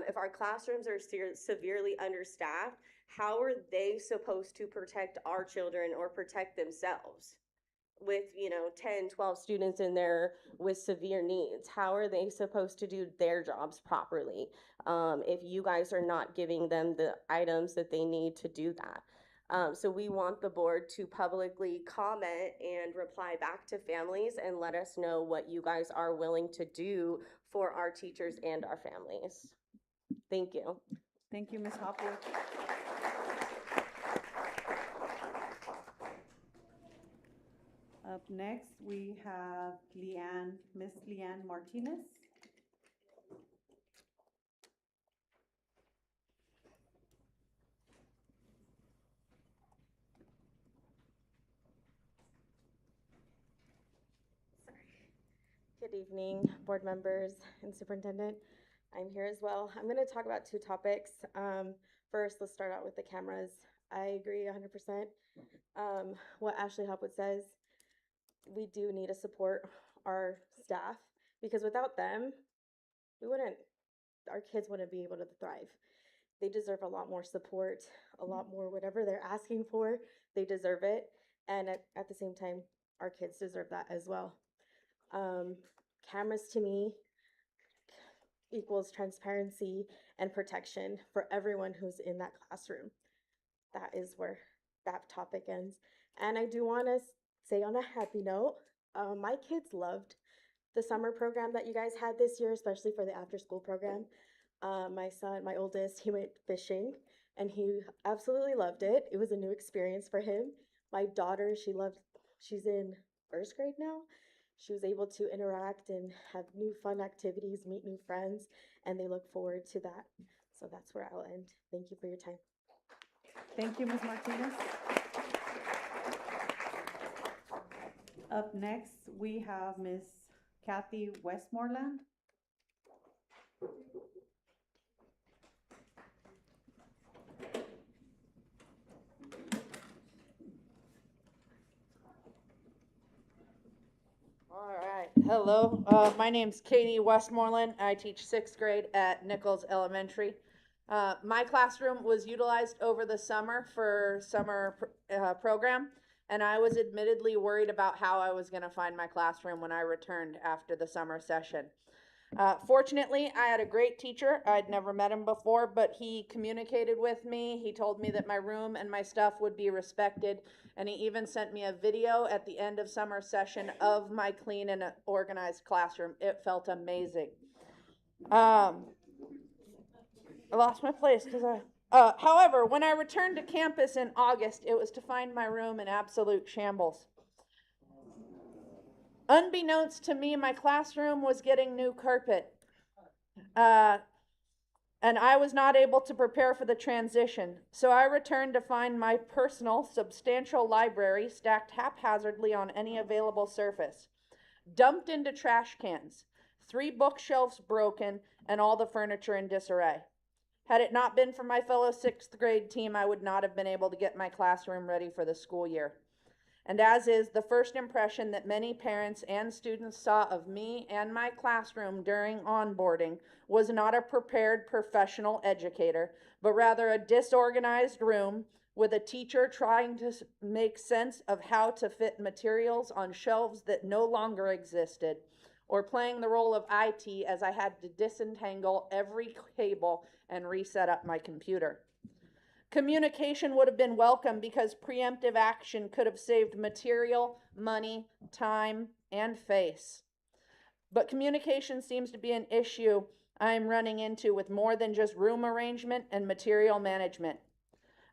If our classrooms are severely understaffed, how are they supposed to protect our children or protect themselves? With 10, 12 students in there with severe needs, how are they supposed to do their jobs properly if you guys are not giving them the items that they need to do that? So we want the board to publicly comment and reply back to families and let us know what you guys are willing to do for our teachers and our families. Thank you. Thank you, Ms. Hopwood. Up next, we have Miss Leanne Martinez. Good evening, board members and superintendent. I'm here as well. I'm going to talk about two topics. First, let's start out with the cameras. I agree 100%. What Ashley Hopwood says, we do need to support our staff because without them, our kids wouldn't be able to thrive. They deserve a lot more support, a lot more whatever they're asking for, they deserve it. And at the same time, our kids deserve that as well. Cameras to me equals transparency and protection for everyone who's in that classroom. That is where that topic ends. And I do want to say on a happy note, my kids loved the summer program that you guys had this year, especially for the after school program. My son, my oldest, he went fishing and he absolutely loved it. It was a new experience for him. My daughter, she's in first grade now. She was able to interact and have new fun activities, meet new friends, and they look forward to that. So that's where I'll end. Thank you for your time. Thank you, Ms. Martinez. Up next, we have Ms. Kathy Westmoreland. All right. Hello. My name's Katie Westmoreland. I teach 6th grade at Nichols Elementary. My classroom was utilized over the summer for summer program, and I was admittedly worried about how I was going to find my classroom when I returned after the summer session. Fortunately, I had a great teacher. I'd never met him before, but he communicated with me. He told me that my room and my stuff would be respected, and he even sent me a video at the end of summer session of my clean and organized classroom. It felt amazing. I lost my place because however, when I returned to campus in August, it was to find my room in absolute shambles. Unbeknownst to me, my classroom was getting new carpet. And I was not able to prepare for the transition. So I returned to find my personal, substantial library stacked haphazardly on any available surface, dumped into trash cans, 3 bookshelves broken, and all the furniture in disarray. Had it not been for my fellow 6th grade team, I would not have been able to get my classroom ready for the school year. And as is the first impression that many parents and students saw of me and my classroom during onboarding was not a prepared professional educator, but rather a disorganized room with a teacher trying to make sense of how to fit materials on shelves that no longer existed, or playing the role of IT as I had to disentangle every cable and reset up my computer. Communication would have been welcome because preemptive action could have saved material, money, time, and face. But communication seems to be an issue I'm running into with more than just room arrangement and material management.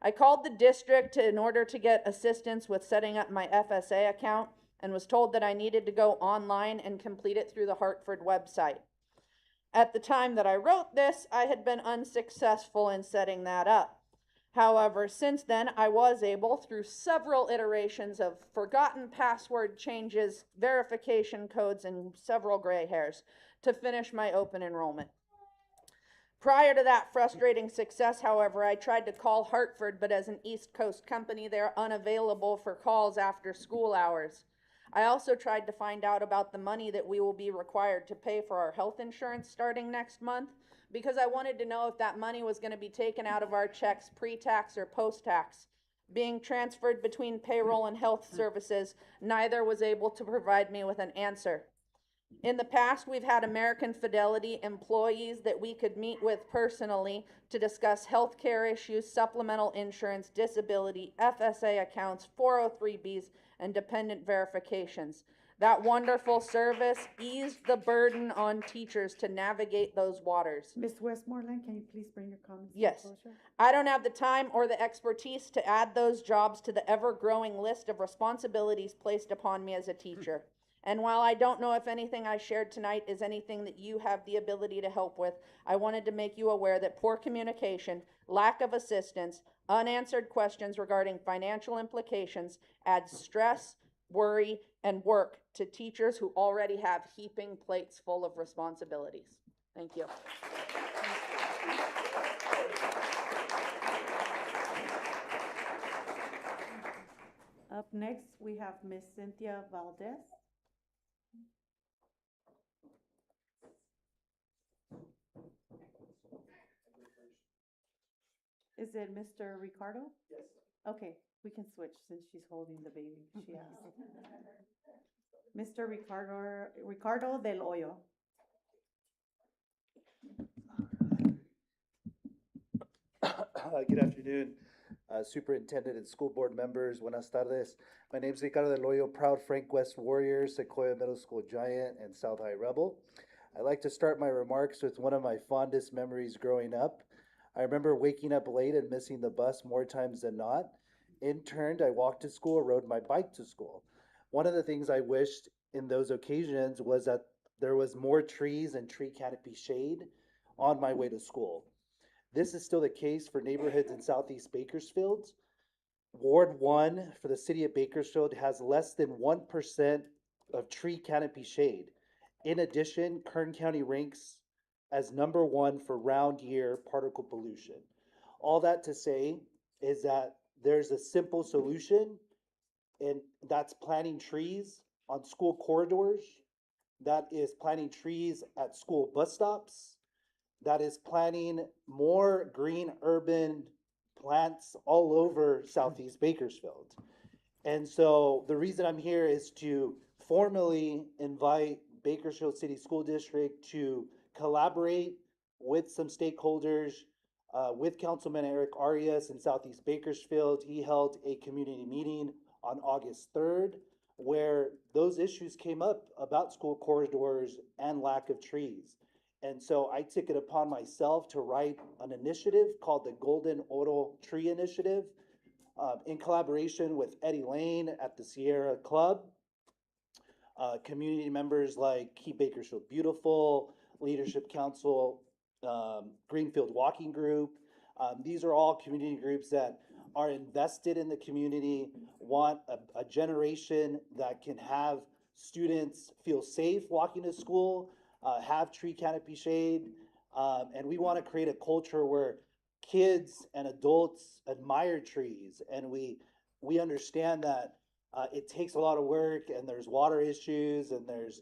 I called the district in order to get assistance with setting up my FSA account and was told that I needed to go online and complete it through the Hartford website. At the time that I wrote this, I had been unsuccessful in setting that up. However, since then, I was able, through several iterations of forgotten password changes, verification codes, and several gray hairs, to finish my open enrollment. Prior to that frustrating success, however, I tried to call Hartford, but as an East Coast company, they're unavailable for calls after school hours. I also tried to find out about the money that we will be required to pay for our health insurance starting next month, because I wanted to know if that money was going to be taken out of our checks pre-tax or post-tax. Being transferred between payroll and health services, neither was able to provide me with an answer. In the past, we've had American Fidelity employees that we could meet with personally to discuss healthcare issues, supplemental insurance, disability, FSA accounts, 403Bs, and dependent verifications. That wonderful service eased the burden on teachers to navigate those waters. Ms. Westmoreland, can you please bring your comments to Yes. closure? I don't have the time or the expertise to add those jobs to the ever-growing list of responsibilities placed upon me as a teacher. And while I don't know if anything I shared tonight is anything that you have the ability to help with, I wanted to make you aware that poor communication, lack of assistance, unanswered questions regarding financial implications adds stress, worry, and work to teachers who already have heaping plates full of responsibilities. Thank you. Up next, we have Miss Cynthia Valdez. Is it Mr. Ricardo? Yes. Okay, we can switch since she's holding the baby. She asked. Mr. Ricardo del Hoyo. Good afternoon, Superintendent and school board members. Buenas tardes. My name is Ricardo Del Hoyo, proud Frank West Warrior, Sequoia Middle School Giant, and South High Rebel. I'd like to start my remarks with one of my fondest memories growing up. I remember waking up late and missing the bus more times than not. Interned, I walked to school, rode my bike to school. One of the things I wished in those occasions was that there was more trees and tree canopy shade on my way to school. This is still the case for neighborhoods in Southeast Bakersfield. Ward 1 for the city of Bakersfield has less than 1% of tree canopy shade. In addition, Kern County ranks as #1 for round year particle pollution. All that to say is that there's a simple solution, and that's planting trees on school corridors. That is planting trees at school bus stops. That is planting more green urban plants all over Southeast Bakersfield. And so the reason I'm here is to formally invite Bakersfield City School District to collaborate with some stakeholders, with Councilman Eric Arias in Southeast Bakersfield. He held a community meeting on August 3rd where those issues came up about school corridors and lack of trees. And so I took it upon myself to write an initiative called the Golden Oro Tree Initiative, in collaboration with Eddie Lane at the Sierra Club, community members like Keep Bakersfield Beautiful, Leadership Council, Greenfield Walking Group. These are all community groups that are invested in the community, want a generation that can have students feel safe walking to school, have tree canopy shade, and we want to create a culture where kids and adults admire trees, and we understand that it takes a lot of work, and there's water issues, and there's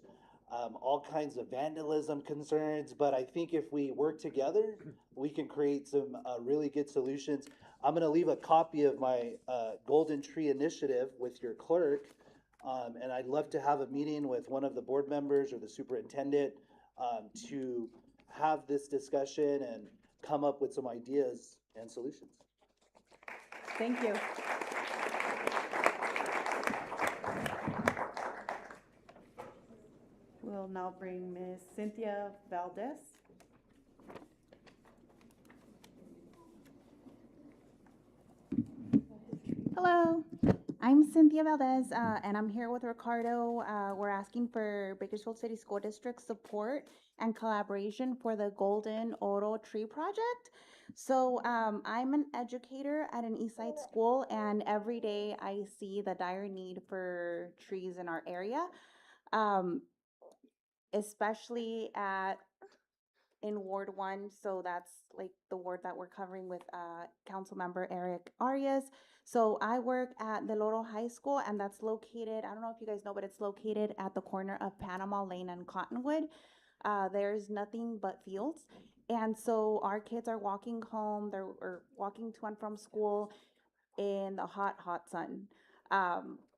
all kinds of vandalism concerns. But I think if we work together, we can create some really good solutions. I'm going to leave a copy of my Golden Tree Initiative with your clerk, and I'd love to have a meeting with one of the board members or the superintendent to have this discussion and come up with some ideas and solutions. Thank you. We'll now bring Ms. Cynthia Valdez. Hello, I'm Cynthia Valdez, and I'm here with Ricardo. We're asking for Bakersfield City School District support and collaboration for the Golden Oro Tree Project. So I'm an educator at an Eastside school, and every day I see the dire need for trees in our area, especially at in Ward 1, so that's like the ward that we're covering with Councilmember Eric Arias. So I work at the Loro High School, and that's located, I don't know if you guys know, but it's located at the corner of Panama Lane and Cottonwood. There's nothing but fields. And so our kids are walking home, or walking to and from school in the hot, hot sun.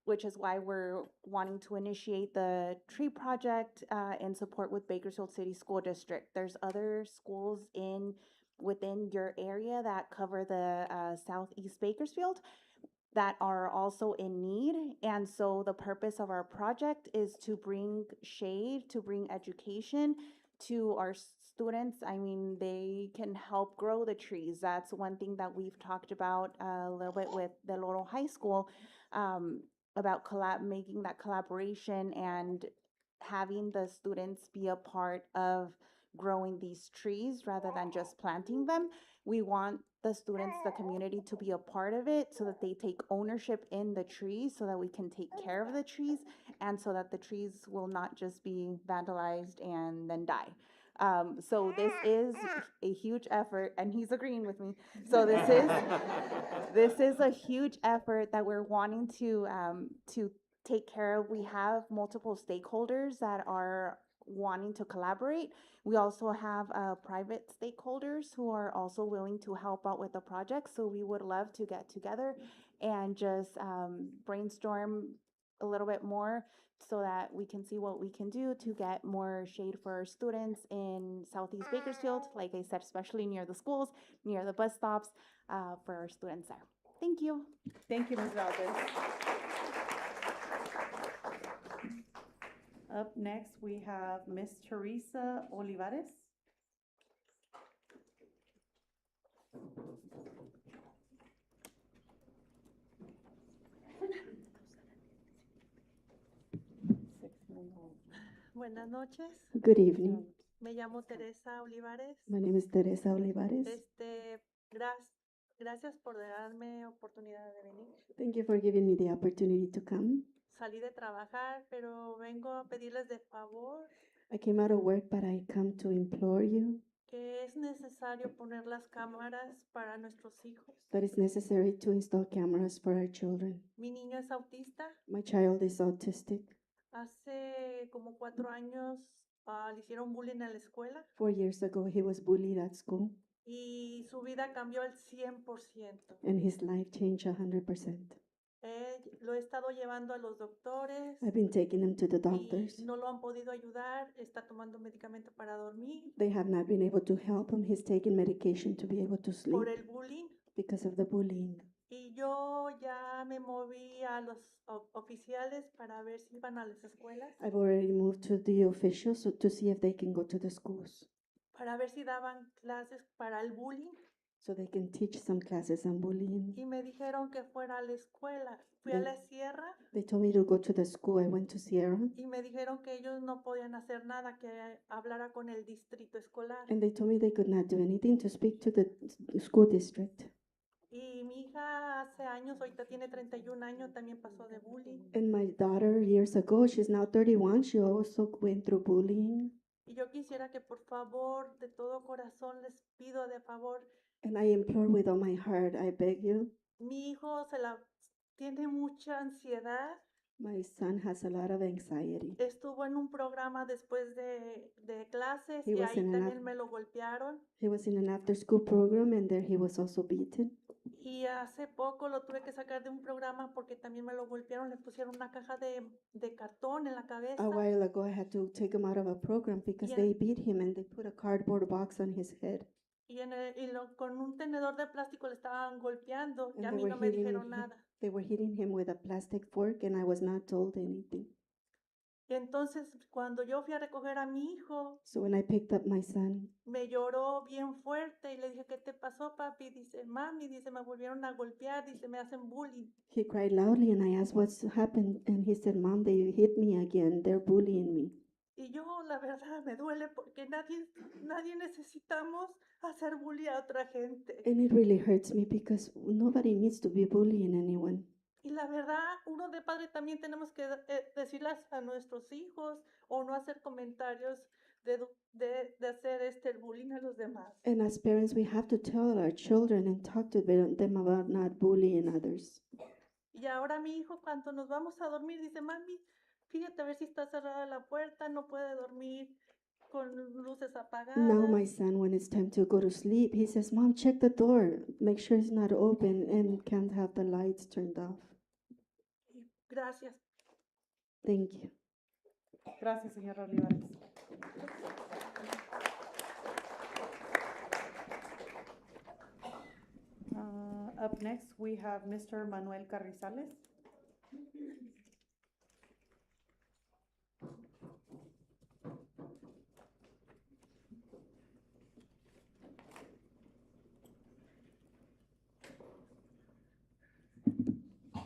Which is why we're wanting to initiate the tree project in support with Bakersfield City School District. There's other schools within your area that cover the Southeast Bakersfield that are also in need. And so the purpose of our project is to bring shade, to bring education to our students. I mean, they can help grow the trees. That's one thing that we've talked about a little bit with the Loro High School, about making that collaboration and having the students be a part of growing these trees rather than just planting them. We want the students, the community, to be a part of it so that they take ownership in the trees, so that we can take care of the trees, and so that the trees will not just be vandalized and then die. So this is a huge effort, and he's agreeing with me. So this is a huge effort that we're wanting to take care of. We have multiple stakeholders that are wanting to collaborate. We also have private stakeholders who are also willing to help out with the project. So we would love to get together and just brainstorm a little bit more so that we can see what we can do to get more shade for our students in Southeast Bakersfield, like I said, especially near the schools, near the bus stops, for our students there. Thank you. Thank you, Ms. Valdez. Up next, we have Miss Teresa Olivares. Buenas noches. Good evening. Me llamo Teresa Olivares. My name is Teresa Olivares. Gracias por darme oportunidad de venir. Thank you for giving me the opportunity to come. Salí de trabajar, pero vengo a pedirles de favor I came out of work, but I come to implore you que es necesario poner las cámaras para nuestros hijos. that it's necessary to install cameras for our children. Mi niño es autista. My child is autistic. Hace como 4 años le hicieron bullying en la escuela 4 years ago, he was bullied at school, y su vida cambió al 100%. and his life changed 100%. Lo he estado llevando a los doctores I've been taking him to the doctors. y no lo han podido ayudar. Está tomando medicamento para dormir They have not been able to help him. He's taking medication to be able to sleep por el bullying. because of the bullying. Y yo ya me moví a los oficiales para ver si iban a las escuelas, I've already moved to the officials to see if they can go to the schools para ver si daban clases para el bullying. so they can teach some classes on bullying. Y me dijeron que fuera a la escuela. Fui a la sierra They told me to go to the school. I went to Sierra, y me dijeron que ellos no podían hacer nada, que hablara con el distrito escolar. and they told me they could not do anything to speak to the school district. Y mi hija hace años, ahorita tiene 31 años, también pasó de bullying. And my daughter, years ago, she's now 31, she also went through bullying. Y yo quisiera que por favor, de todo corazón, les pido de favor, And I implore with all my heart, I beg you. mi hijo tiene mucha ansiedad. My son has a lot of anxiety. Estuvo en un programa después de clases He y was ahí in an también af- me lo golpearon. He was in an after-school program, and there he was also beaten. Y hace poco lo tuve que sacar de un programa porque también me lo golpearon, le pusieron una caja de cartón en la cabeza. A while ago, I had to take him out of a program because Yeah. they beat him and they put a cardboard box on his head. Y, con un tenedor de plástico le estaban golpeando y And a they mí were no me hitting dijeron him. nada. They were hitting him with a plastic fork, and I was not told anything. Y entonces cuando yo fui a recoger a mi hijo, So when I picked up my son, me lloró bien fuerte y le dije, ¿qué te pasó, papi? Dice, mami, dice, me volvieron a golpear, dice, me hacen bullying. he cried loudly, and I asked what's happened, and he said, "Mom, they hit me again. They're bullying me." Y yo, la verdad, me duele porque nadie necesitamos hacer bullying a otra gente. And it really hurts me because nobody needs to be bullying anyone. Y la verdad, uno de padre también tenemos que decirles a nuestros hijos o no hacer comentarios de hacer el bullying a los demás. And as parents, we have to tell our children and talk to them about not bullying others. Y ahora mi hijo cuando nos vamos a dormir dice, mami, fíjate a ver si está cerrada la puerta, no puede dormir con luces apagadas. Now my son, when it's time to go to sleep, he says, Mom, check the door. Make sure it's not open and can't have the lights turned off. Gracias. Thank you. Gracias, señora Olivares. Up next, we have Mr. Manuel Carrizales.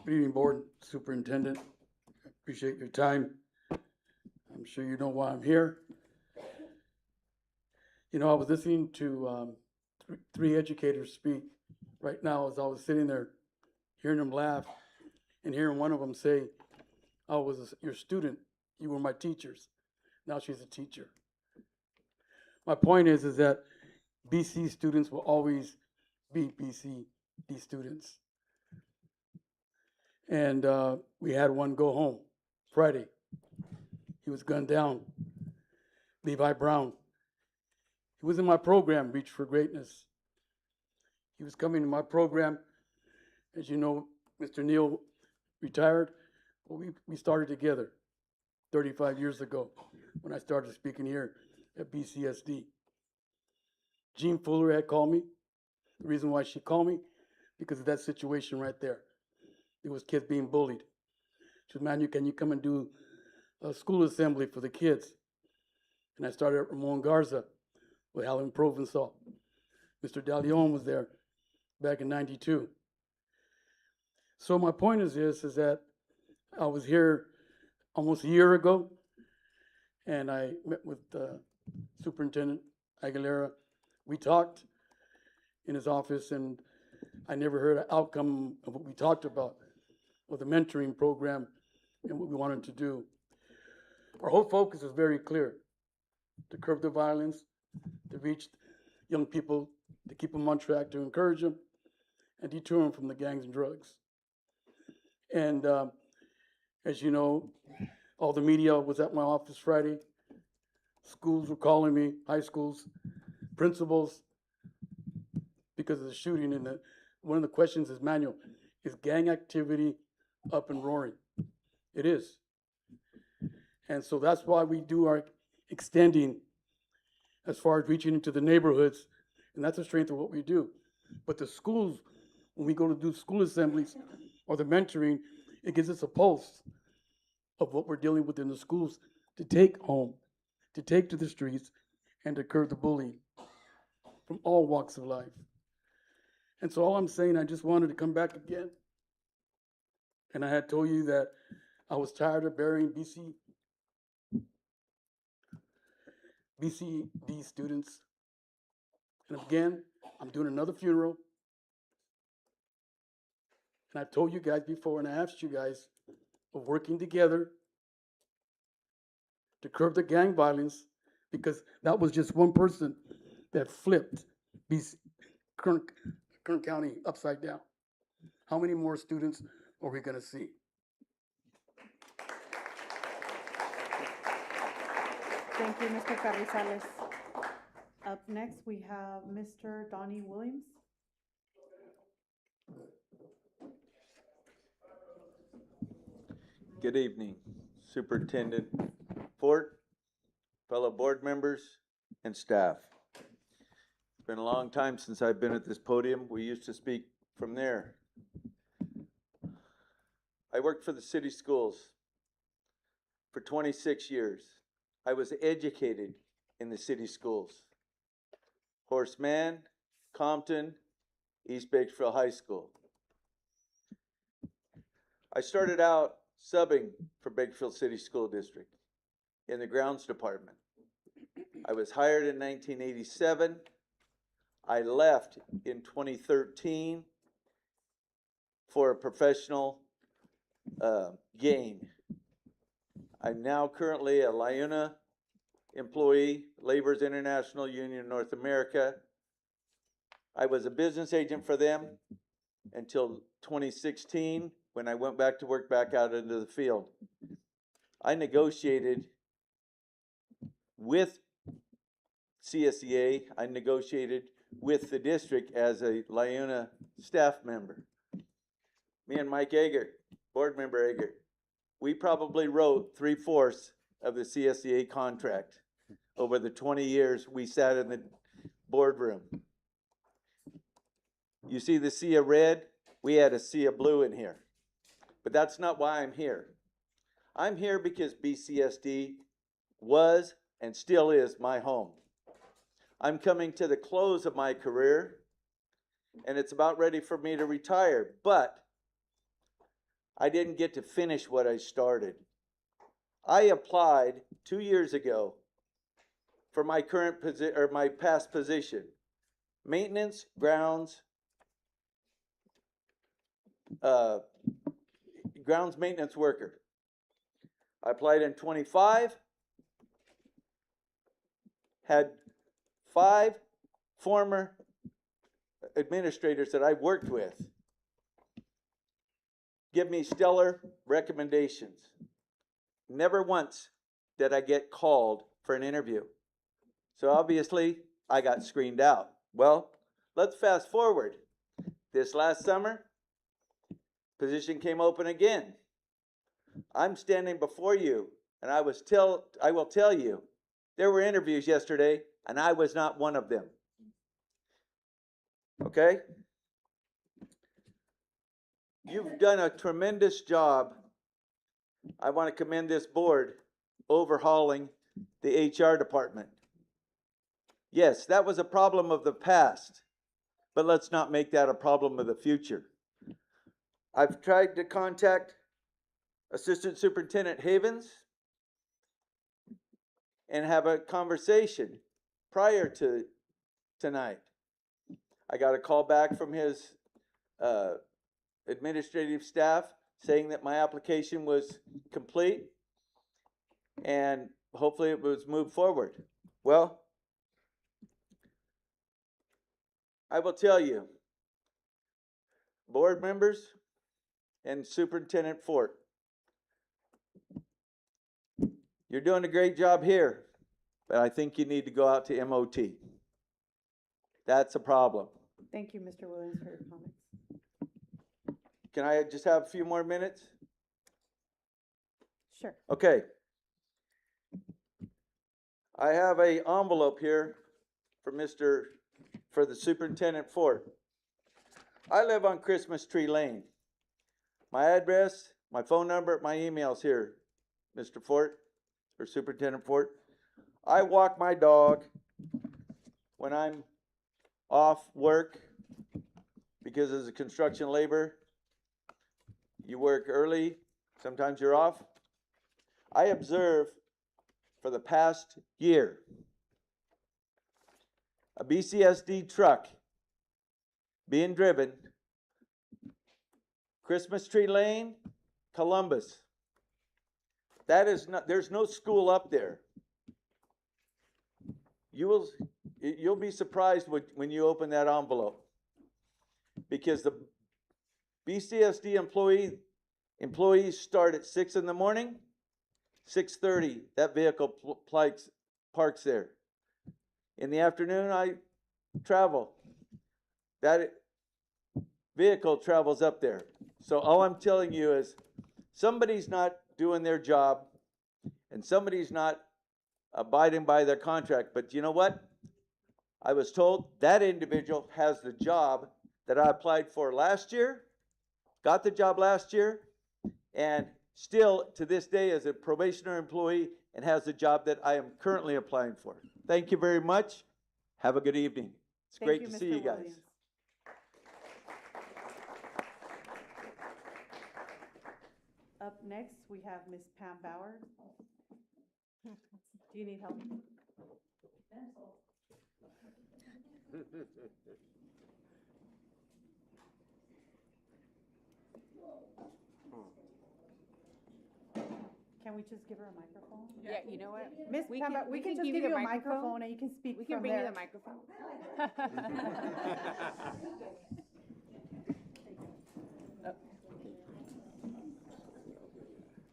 Good evening, Board Superintendent. Appreciate your time. I'm sure you know why I'm here. You know, I was listening to three educators speak right now as I was sitting there, hearing them laugh and hearing one of them say, I was your student, you were my teachers. Now she's a teacher. My point is that BC students will always be BCD students. And we had one go home Friday. He was gunned down. Levi Brown. He was in my program, Reach for Greatness. He was coming to my program. As you know, Mr. Neal retired. Well, we started together 35 years ago when I started speaking here at BCSD. Jean Fuller had called me. The reason why she called me, because of that situation right there. There was kids being bullied. She said, Manu, can you come and do a school assembly for the kids? And I started at Ramon Garza with Helen Provençal. Mr. DeLeon was there back in '92. So my point is that I was here almost a year ago, and I met with Superintendent Aguilera. We talked in his office, and I never heard an outcome of what we talked about with the mentoring program and what we wanted to do. Our whole focus is very clear: to curb the violence, to reach young people, to keep them on track, to encourage them, and deter them from the gangs and drugs. And as you know, all the media was at my office Friday. Schools were calling me, high schools, principals, because of the shooting. And one of the questions is, Manuel, is gang activity up and roaring? It is. And so that's why we do our extending as far as reaching into the neighborhoods. And that's the strength of what we do. But the schools, when we go to do school assemblies or the mentoring, it gives us a pulse of what we're dealing with in the schools to take home, to take to the streets, and to curb the bullying from all walks of life. And so all I'm saying, I just wanted to come back again. And I had told you that I was tired of burying BCD students. And again, I'm doing another funeral. And I told you guys before, and I asked you guys of working together to curb the gang violence, because that was just one person that flipped Kern County upside down. How many more students are we going to see? Thank you, Mr. Carrizales. Up next, we have Mr. Donnie Williams. Good evening, Superintendent Fort, fellow board members, and staff. It's been a long time since I've been at this podium. We used to speak from there. I worked for the city schools for 26 years. I was educated in the city schools. Horace Mann, Compton, East Bakersfield High School. I started out subbing for Bakersfield City School District in the grounds department. I was hired in 1987. I left in 2013 for a professional gain. I'm now currently a LIUNA employee, Laborers International Union of North America. I was a business agent for them until 2016 when I went back to work back out into the field. I negotiated with CSEA, I negotiated with the district as a LIUNA staff member. Me and Mike Eggert, board member Eggert, we probably wrote 3/4 of the CSEA contract over the 20 years we sat in the boardroom. You see the sea of red? We had a sea of blue in here. But that's not why I'm here. I'm here because BCSD was and still is my home. I'm coming to the close of my career, and it's about ready for me to retire, but I didn't get to finish what I started. I applied 2 years ago for my current position, or my past position, maintenance, grounds maintenance worker. I applied in 25, had 5 former administrators that I've worked with give me stellar recommendations. Never once did I get called for an interview. So obviously, I got screened out. Well, let's fast forward. This last summer, position came open again. I'm standing before you, and I will tell you, there were interviews yesterday, and I was not one of them. Okay? You've done a tremendous job. I want to commend this board overhauling the HR department. Yes, that was a problem of the past, but let's not make that a problem of the future. I've tried to contact Assistant Superintendent Havens and have a conversation prior to tonight. I got a call back from his administrative staff saying that my application was complete and hopefully it was moved forward. Well, I will tell you, board members and Superintendent Fort, you're doing a great job here, but I think you need to go out to MOT. That's a problem. Thank you, Mr. Williams, for your comments. Can I just have a few more minutes? Sure. Okay. I have an envelope here for the Superintendent Fort. I live on Christmas Tree Lane. My address, my phone number, my email's here, Mr. Fort, or Superintendent Fort. I walk my dog when I'm off work because as a construction labor, you work early, sometimes you're off. I observe for the past year a BCSD truck being driven Christmas Tree Lane, Columbus. That is not, there's no school up there. You'll be surprised when you open that envelope, because the BCSD employees start at 6 in the morning, 6:30, that vehicle parks there. In the afternoon, I travel. That vehicle travels up there. So all I'm telling you is somebody's not doing their job and somebody's not abiding by their contract. But you know what? I was told that individual has the job that I applied for last year, got the job last year, and still to this day is a probationary employee and has the job that I am currently applying for. Thank you very much. Have a good evening. It's great to see you guys. Up next, we have Miss Pam Bauer. Do you need help? Can we just give her a microphone? Yeah, you know what? Miss We Pamba, can- we we can can just give give you you the a microphone microphone. and you can speak We from can bring you there. the microphone.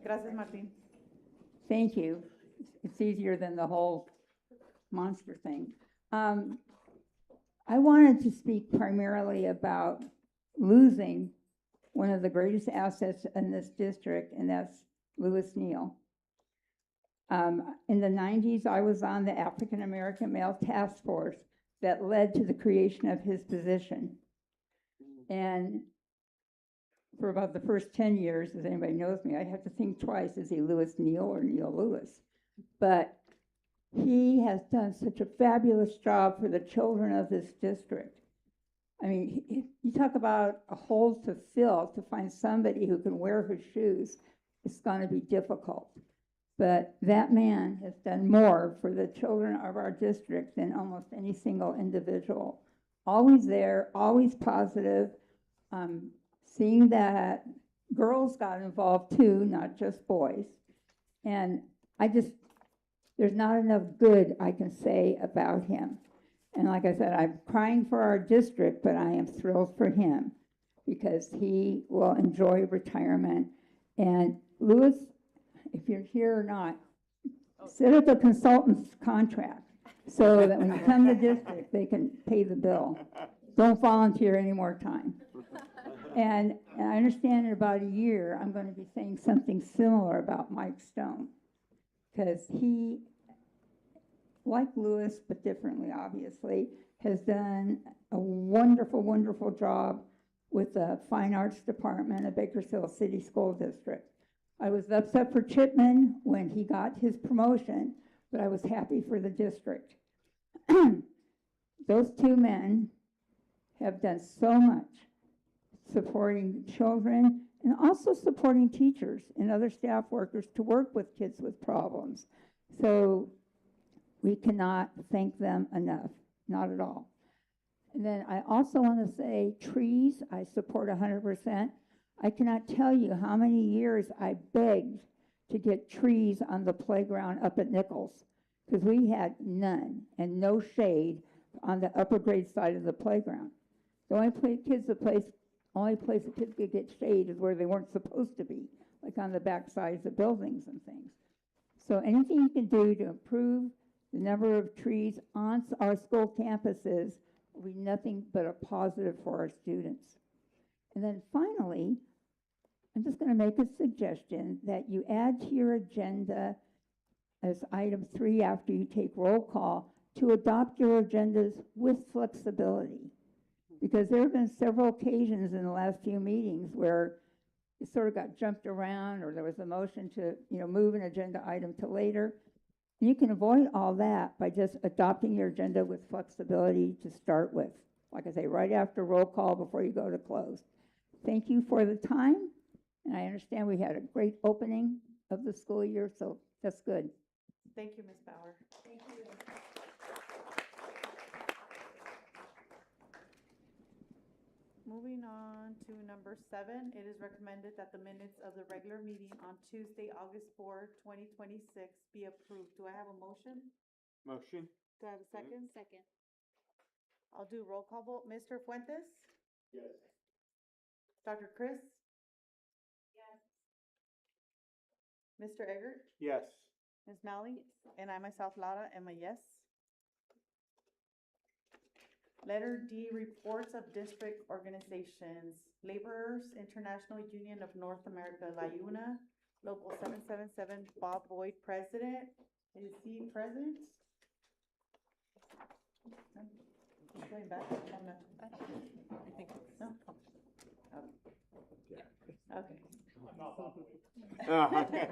Gracias, Martín. Thank you. It's easier than the whole monster thing. I wanted to speak primarily about losing one of the greatest assets in this district, and that's Lewis Neal. In the 90s, I was on the African American Male Task Force that led to the creation of his position. And for about the first 10 years, as anybody knows me, I have to think twice, is he Lewis Neal or Neal Lewis? But he has done such a fabulous job for the children of this district. I mean, you talk about a hole to fill to find somebody who can wear his shoes. It's going to be difficult. But that man has done more for the children of our district than almost any single individual. Always there, always positive. Seeing that girls got involved too, not just boys. And there's not enough good I can say about him. And like I said, I'm crying for our district, but I am thrilled for him because he will enjoy retirement. And Lewis, if you're here or not, sit at the consultant's contract so that when you come to district, they can pay the bill. Don't volunteer any more time. And I understand in about a year, I'm going to be saying something similar about Mike Stone because he, like Lewis, but differently, obviously, has done a wonderful, wonderful job with the Fine Arts Department of Bakersfield City School District. I was upset for Chipman when he got his promotion, but I was happy for the district. Those two men have done so much supporting children and also supporting teachers and other staff workers to work with kids with problems. So we cannot thank them enough, not at all. And then I also want to say trees, I support 100%. I cannot tell you how many years I begged to get trees on the playground up at Nichols because we had none and no shade on the upper grade side of the playground. The only place the kids could get shade is where they weren't supposed to be, like on the back sides of buildings and things. So anything you can do to improve the number of trees on our school campuses will be nothing but a positive for our students. And then finally, I'm just going to make a suggestion that you add to your agenda as item 3 after you take roll call to adopt your agendas with flexibility. Because there have been several occasions in the last few meetings where it sort of got jumped around or there was a motion to move an agenda item to later. And you can avoid all that by just adopting your agenda with flexibility to start with. Like I say, right after roll call before you go to close. Thank you for the time. And I understand we had a great opening of the school year, so that's good. Thank you, Ms. Bauer. Thank you. Moving on to number 7, it is recommended that the minutes of the regular meeting on Tuesday, August 4, 2026 be approved. Do I have a motion? Motion. Do I have a second? Second. I'll do roll call vote. Mr. Fuentes? Yes. Dr. Chris? Yes. Mr. Eggert? Yes. Ms. Malley? And I myself, Laura, am a yes. Letter D, reports of district organizations. Laborers International Union of North America, LIUNA, Local 777, Bob Boyd, President. Is he present? He's going back. Oh, no. I think No? Okay.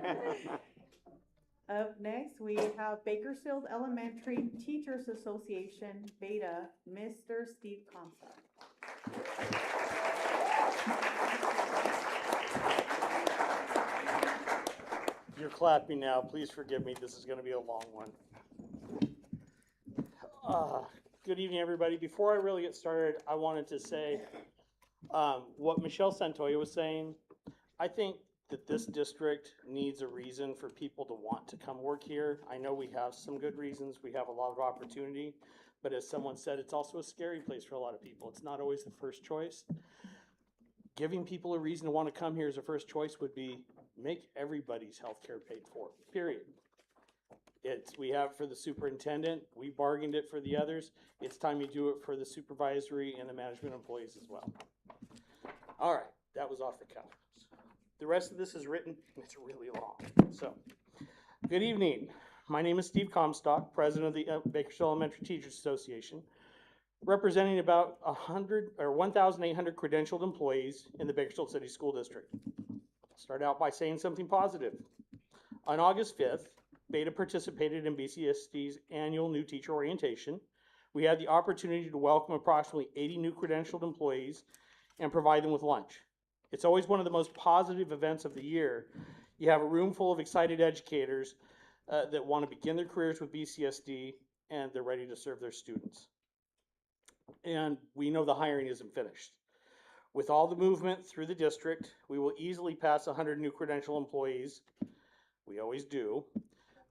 Up next, we have Bakersfield Elementary Teachers Association, Beta, Mr. Steve Comstock. You're clapping now. Please forgive me. This is going to be a long one. Good evening, everybody. Before I really get started, I wanted to say what Michelle Santoya was saying. I think that this district needs a reason for people to want to come work here. I know we have some good reasons. We have a lot of opportunity, but as someone said, it's also a scary place for a lot of people. It's not always the first choice. Giving people a reason to want to come here as a first choice would be make everybody's healthcare paid for, period. We have it for the superintendent, we bargained it for the others. It's time you do it for the supervisory and the management employees as well. All right, that was off the cuff. The rest of this is written, and it's really long. So, good evening. My name is Steve Comstock, president of the Bakersfield Elementary Teachers Association, representing about 1,800 credentialed employees in the Bakersfield City School District. I'll start out by saying something positive. On August 5th, Beta participated in BCSD's annual new teacher orientation. We had the opportunity to welcome approximately 80 new credentialed employees and provide them with lunch. It's always one of the most positive events of the year. You have a room full of excited educators that want to begin their careers with BCSD, and they're ready to serve their students. And we know the hiring isn't finished. With all the movement through the district, we will easily pass 100 new credential employees. We always do.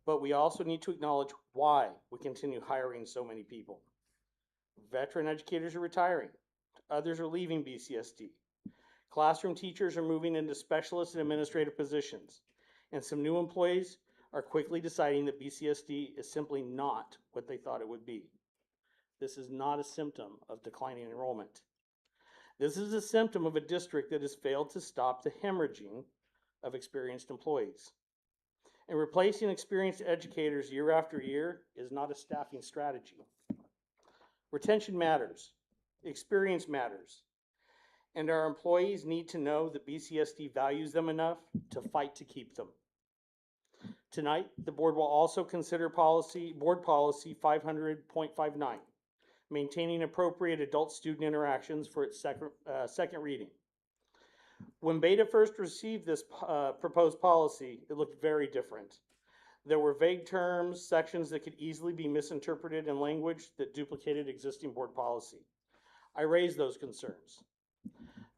But we also need to acknowledge why we continue hiring so many people. Veteran educators are retiring. Others are leaving BCSD. Classroom teachers are moving into specialist and administrative positions. And some new employees are quickly deciding that BCSD is simply not what they thought it would be. This is not a symptom of declining enrollment. This is a symptom of a district that has failed to stop the hemorrhaging of experienced employees. And replacing experienced educators year after year is not a staffing strategy. Retention matters. Experience matters. And our employees need to know that BCSD values them enough to fight to keep them. Tonight, the board will also consider board policy 500.59, maintaining appropriate adult-student interactions for its second reading. When Beta first received this proposed policy, it looked very different. There were vague terms, sections that could easily be misinterpreted, and language that duplicated existing board policy. I raised those concerns.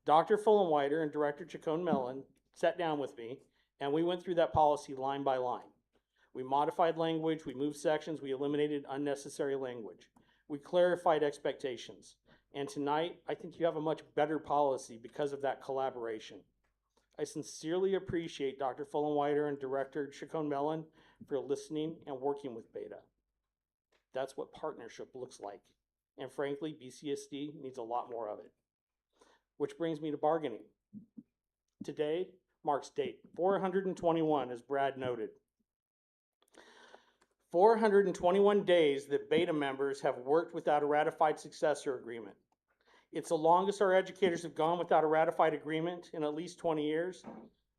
Dr. Fullenwider and Director Chacon Mellon sat down with me, and we went through that policy line by line. We modified language, we moved sections, we eliminated unnecessary language. We clarified expectations. And tonight, I think you have a much better policy because of that collaboration. I sincerely appreciate Dr. Fullenwider and Director Chacon Mellon for listening and working with Beta. That's what partnership looks like. And frankly, BCSD needs a lot more of it. Which brings me to bargaining. Today marks date 421, as Brad noted. 421 days that Beta members have worked without a ratified successor agreement. It's the longest our educators have gone without a ratified agreement in at least 20 years.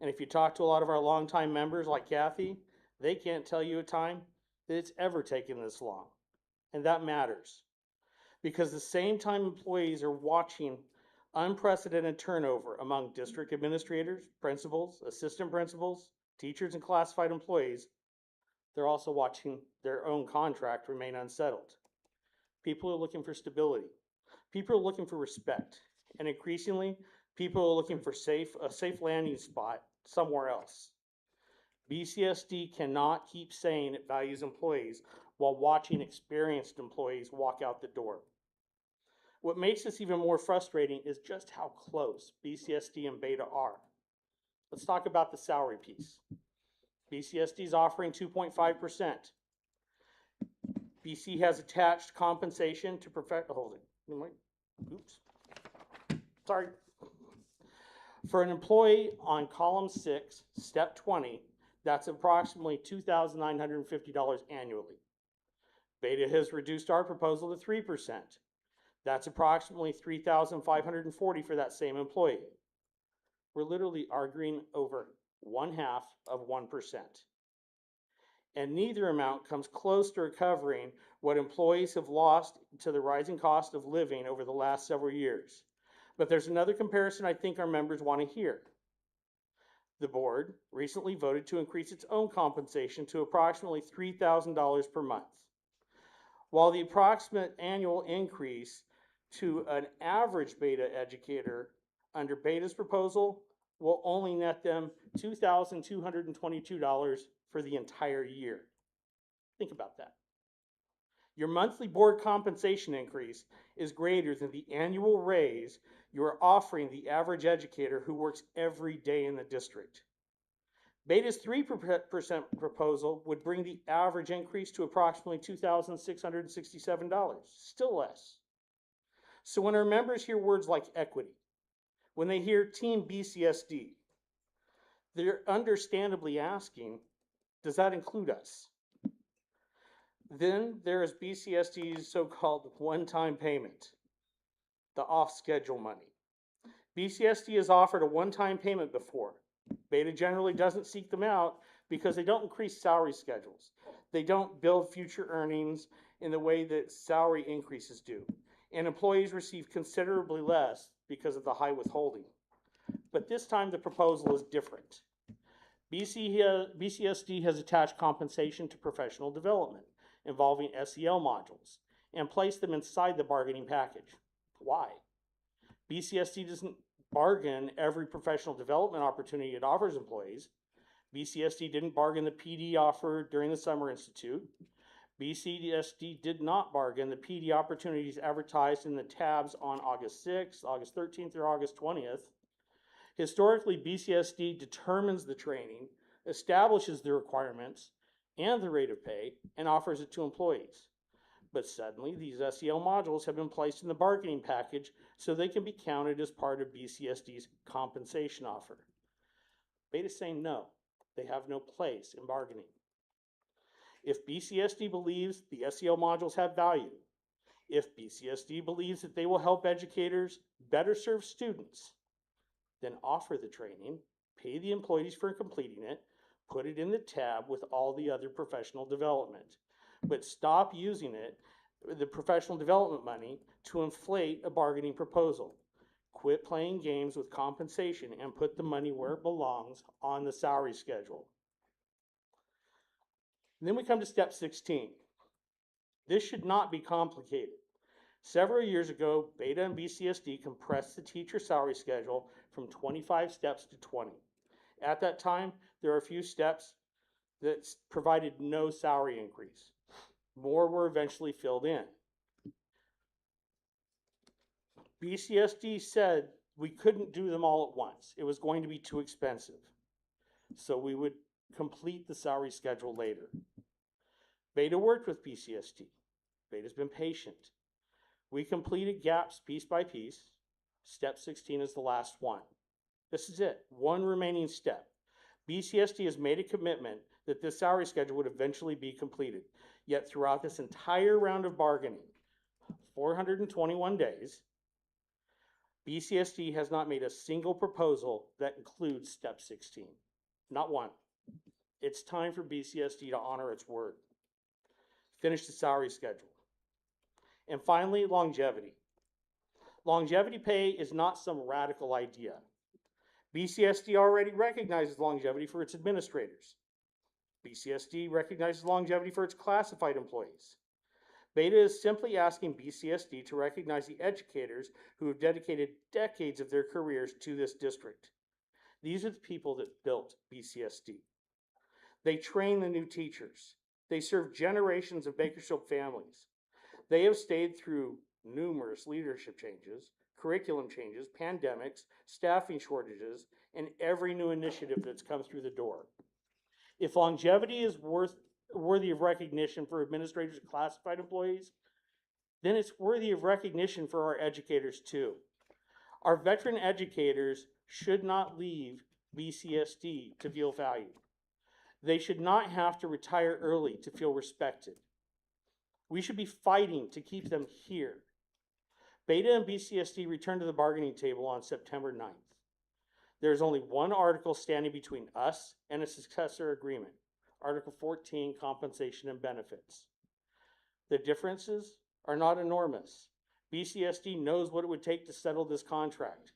And if you talk to a lot of our longtime members like Kathy, they can't tell you a time that it's ever taken this long. And that matters. Because the same time employees are watching unprecedented turnover among district administrators, principals, assistant principals, teachers, and classified employees, they're also watching their own contract remain unsettled. People are looking for stability. People are looking for respect. And increasingly, people are looking for a safe landing spot somewhere else. BCSD cannot keep saying it values employees while watching experienced employees walk out the door. What makes this even more frustrating is just how close BCSD and Beta are. Let's talk about the salary piece. BCSD is offering 2.5%. BC has attached compensation to Sorry. For an employee on column 6, step 20, that's approximately $2,950 annually. Beta has reduced our proposal to 3%. That's approximately $3,540 for that same employee. We're literally arguing over 1/2 of 1%. And neither amount comes close to recovering what employees have lost to the rising cost of living over the last several years. But there's another comparison I think our members want to hear. The board recently voted to increase its own compensation to approximately $3,000 per month. While the approximate annual increase to an average Beta educator under Beta's proposal will only net them $2,222 for the entire year. Think about that. Your monthly board compensation increase is greater than the annual raise you are offering the average educator who works every day in the district. Beta's 3% proposal would bring the average increase to approximately $2,667, still less. So when our members hear words like equity, when they hear Team BCSD, they're understandably asking, does that include us? Then there is BCSD's so-called one-time payment, the off-schedule money. BCSD has offered a one-time payment before. Beta generally doesn't seek them out because they don't increase salary schedules. They don't build future earnings in the way that salary increases do. And employees receive considerably less because of the high withholding. But this time the proposal is different. BCSD has attached compensation to professional development involving SEL modules and placed them inside the bargaining package. Why? BCSD doesn't bargain every professional development opportunity it offers employees. BCSD didn't bargain the PD offer during the Summer Institute. BCSD did not bargain the PD opportunities advertised in the tabs on August 6th, August 13th, or August 20th. Historically, BCSD determines the training, establishes the requirements and the rate of pay, and offers it to employees. But suddenly, these SEL modules have been placed in the bargaining package so they can be counted as part of BCSD's compensation offer. Beta's saying no, they have no place in bargaining. If BCSD believes the SEL modules have value, if BCSD believes that they will help educators better serve students, then offer the training, pay the employees for completing it, put it in the tab with all the other professional development. But stop using it, the professional development money, to inflate a bargaining proposal. Quit playing games with compensation and put the money where it belongs on the salary schedule. And then we come to step 16. This should not be complicated. Several years ago, Beta and BCSD compressed the teacher salary schedule from 25 steps to 20. At that time, there were a few steps that provided no salary increase. More were eventually filled in. BCSD said we couldn't do them all at once. It was going to be too expensive. So we would complete the salary schedule later. Beta worked with BCSD. Beta's been patient. We completed gaps piece by piece. Step 16 is the last one. This is it, one remaining step. BCSD has made a commitment that this salary schedule would eventually be completed. Yet throughout this entire round of bargaining, 421 days, BCSD has not made a single proposal that includes step 16. Not one. It's time for BCSD to honor its word. Finish the salary schedule. And finally, longevity. Longevity pay is not some radical idea. BCSD already recognizes longevity for its administrators. BCSD recognizes longevity for its classified employees. Beta is simply asking BCSD to recognize the educators who have dedicated decades of their careers to this district. These are the people that built BCSD. They train the new teachers. They serve generations of Bakersfield families. They have stayed through numerous leadership changes, curriculum changes, pandemics, staffing shortages, and every new initiative that's come through the door. If longevity is worthy of recognition for administrators and classified employees, then it's worthy of recognition for our educators too. Our veteran educators should not leave BCSD to feel valued. They should not have to retire early to feel respected. We should be fighting to keep them here. Beta and BCSD return to the bargaining table on September 9th. There is only one article standing between us and a successor agreement, Article 14, Compensation and Benefits. The differences are not enormous. BCSD knows what it would take to settle this contract.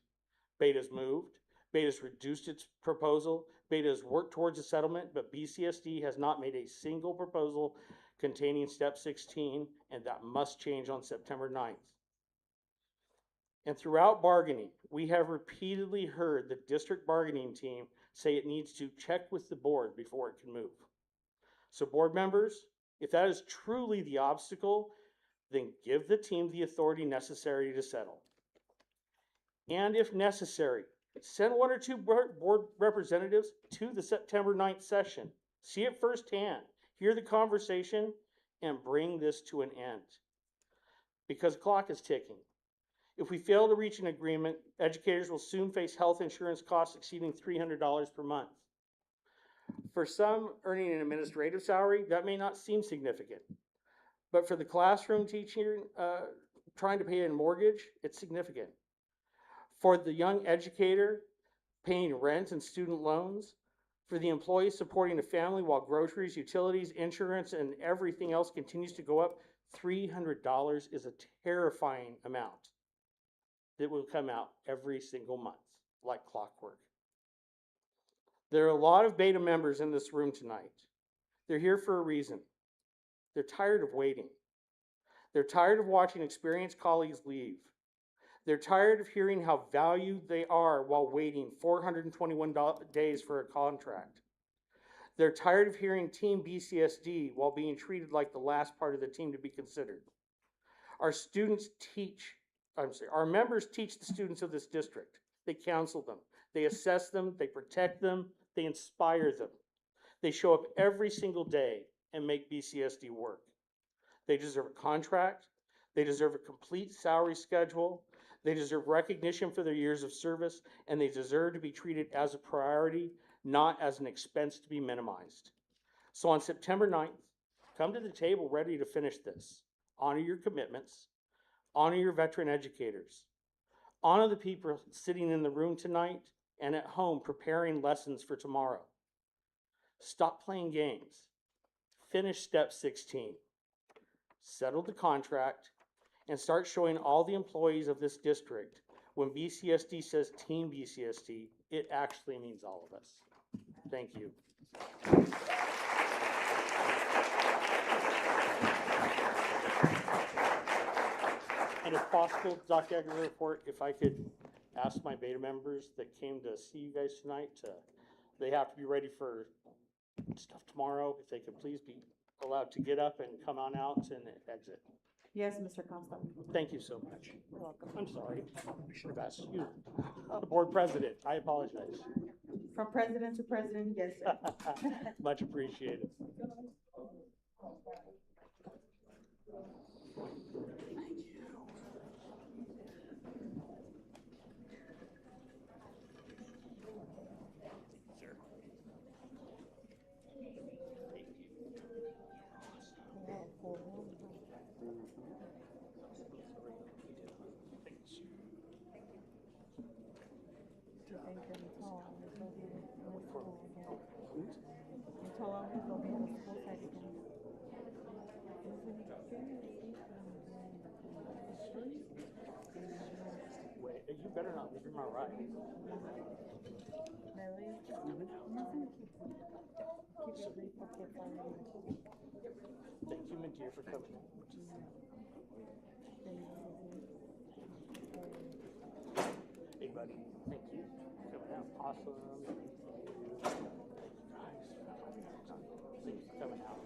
Beta's moved, Beta's reduced its proposal, Beta has worked towards a settlement, but BCSD has not made a single proposal containing step 16, and that must change on September 9th. And throughout bargaining, we have repeatedly heard the district bargaining team say it needs to check with the board before it can move. So board members, if that is truly the obstacle, then give the team the authority necessary to settle. And if necessary, send one or two board representatives to the September 9th session. See it firsthand, hear the conversation, and bring this to an end. Because the clock is ticking. If we fail to reach an agreement, educators will soon face health insurance costs exceeding $300 per month. For some earning an administrative salary, that may not seem significant. But for the classroom teacher trying to pay a mortgage, it's significant. For the young educator paying rent and student loans, for the employee supporting a family while groceries, utilities, insurance, and everything else continues to go up, $300 is a terrifying amount that will come out every single month, like clockwork. There are a lot of beta members in this room tonight. They're here for a reason. They're tired of waiting. They're tired of watching experienced colleagues leave. They're tired of hearing how valued they are while waiting 421 days for a contract. They're tired of hearing Team BCSD while being treated like the last part of the team to be considered. Our members teach the students of this district. They counsel them, they assess them, they protect them, they inspire them. They show up every single day and make BCSD work. They deserve a contract. They deserve a complete salary schedule. They deserve recognition for their years of service, and they deserve to be treated as a priority, not as an expense to be minimized. So on September 9th, come to the table ready to finish this. Honor your commitments. Honor your veteran educators. Honor the people sitting in the room tonight and at home preparing lessons for tomorrow. Stop playing games. Finish step 16. Settle the contract and start showing all the employees of this district when BCSD says Team BCSD, it actually means all of us. Thank you. And if possible, Dr. Aguirre report, if I could ask my beta members that came to see you guys tonight, they have to be ready for stuff tomorrow. If they could please be allowed to get up and come on out and exit. Yes, Mr. Comstock. Thank you so much. You're welcome. I'm sorry. I should have asked you. The board president, I apologize. From president to president, yes, sir. Much appreciated. Wait, you better not leave him out right. Thank you, Mintier, for coming. Hey, buddy. Thank you for coming out. Awesome. Thanks for coming out.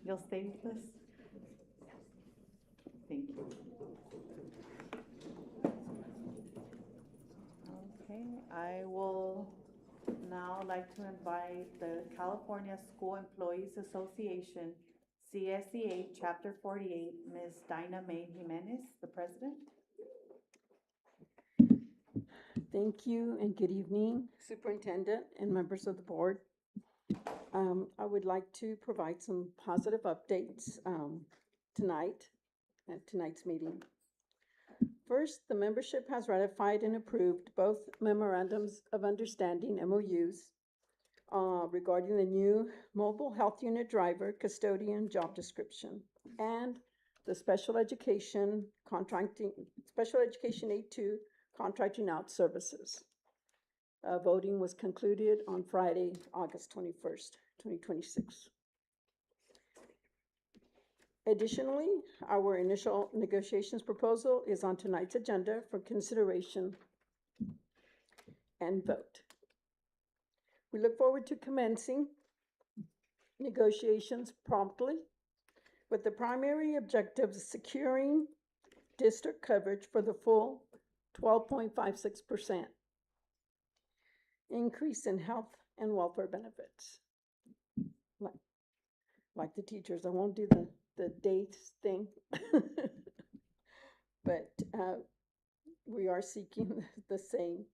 You'll stay with us? Thank you. Okay, I will now like to invite the California School Employees Association, CSEA Chapter 48, Ms. Dinah May Jimenez, the president. Thank you and good evening, Superintendent and members of the board. I would like to provide some positive updates tonight at tonight's meeting. First, the membership has ratified and approved both memorandums of understanding, MOUs, regarding the new mobile health unit driver custodian job description and the special education special education aid to contracting out services. Voting was concluded on Friday, August 21st, 2026. Additionally, our initial negotiations proposal is on tonight's agenda for consideration and vote. We look forward to commencing negotiations promptly with the primary objective of securing district coverage for the full 12.56% increase in health and welfare benefits. Like the teachers, I won't do the dates thing, but we are seeking the same.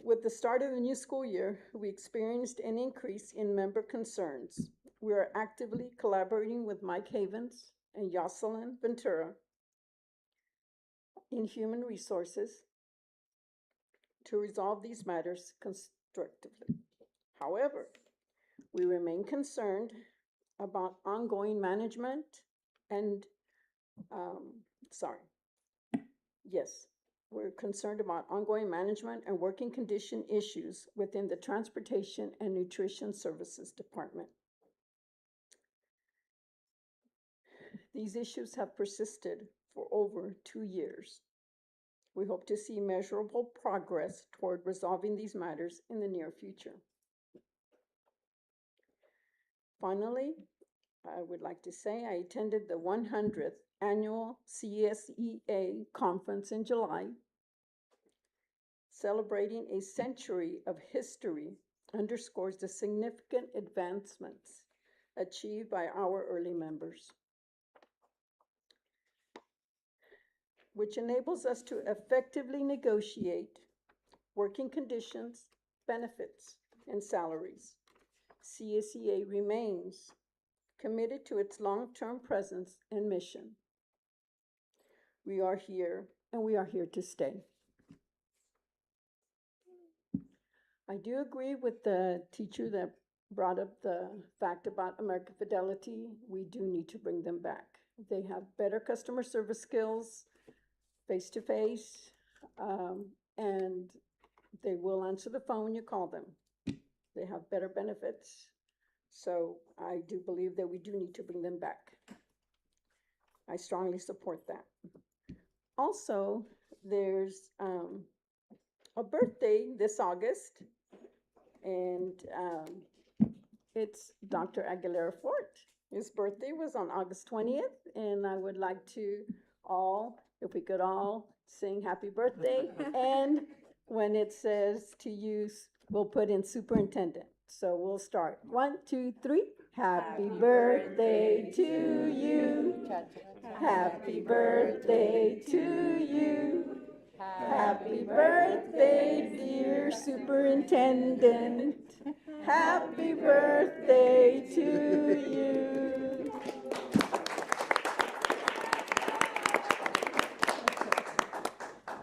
With the start of the new school year, we experienced an increase in member concerns. We are actively collaborating with Mike Havens and Jocelyn Ventura in Human Resources to resolve these matters constructively. However, we remain concerned about ongoing management and, we're concerned about ongoing management and working condition issues within the Transportation and Nutrition Services Department. These issues have persisted for over 2 years. We hope to see measurable progress toward resolving these matters in the near future. Finally, I would like to say I attended the 100th annual CSEA conference in July. Celebrating a century of history underscores the significant advancements achieved by our early members, which enables us to effectively negotiate working conditions, benefits, and salaries. CSEA remains committed to its long-term presence and mission. We are here, and we are here to stay. I do agree with the teacher that brought up the fact about American Fidelity. We do need to bring them back. They have better customer service skills, face-to-face, and they will answer the phone when you call them. They have better benefits. So I do believe that we do need to bring them back. I strongly support that. Also, there's a birthday this August, and it's Dr. Aguilera Fort. His birthday was on August 20th, and I would like to if we could all sing happy birthday. And when it says to use, we'll put in superintendent. So we'll start. 1, 2, 3. Happy birthday to you. Happy birthday to you. Happy birthday, dear superintendent. Happy birthday to you.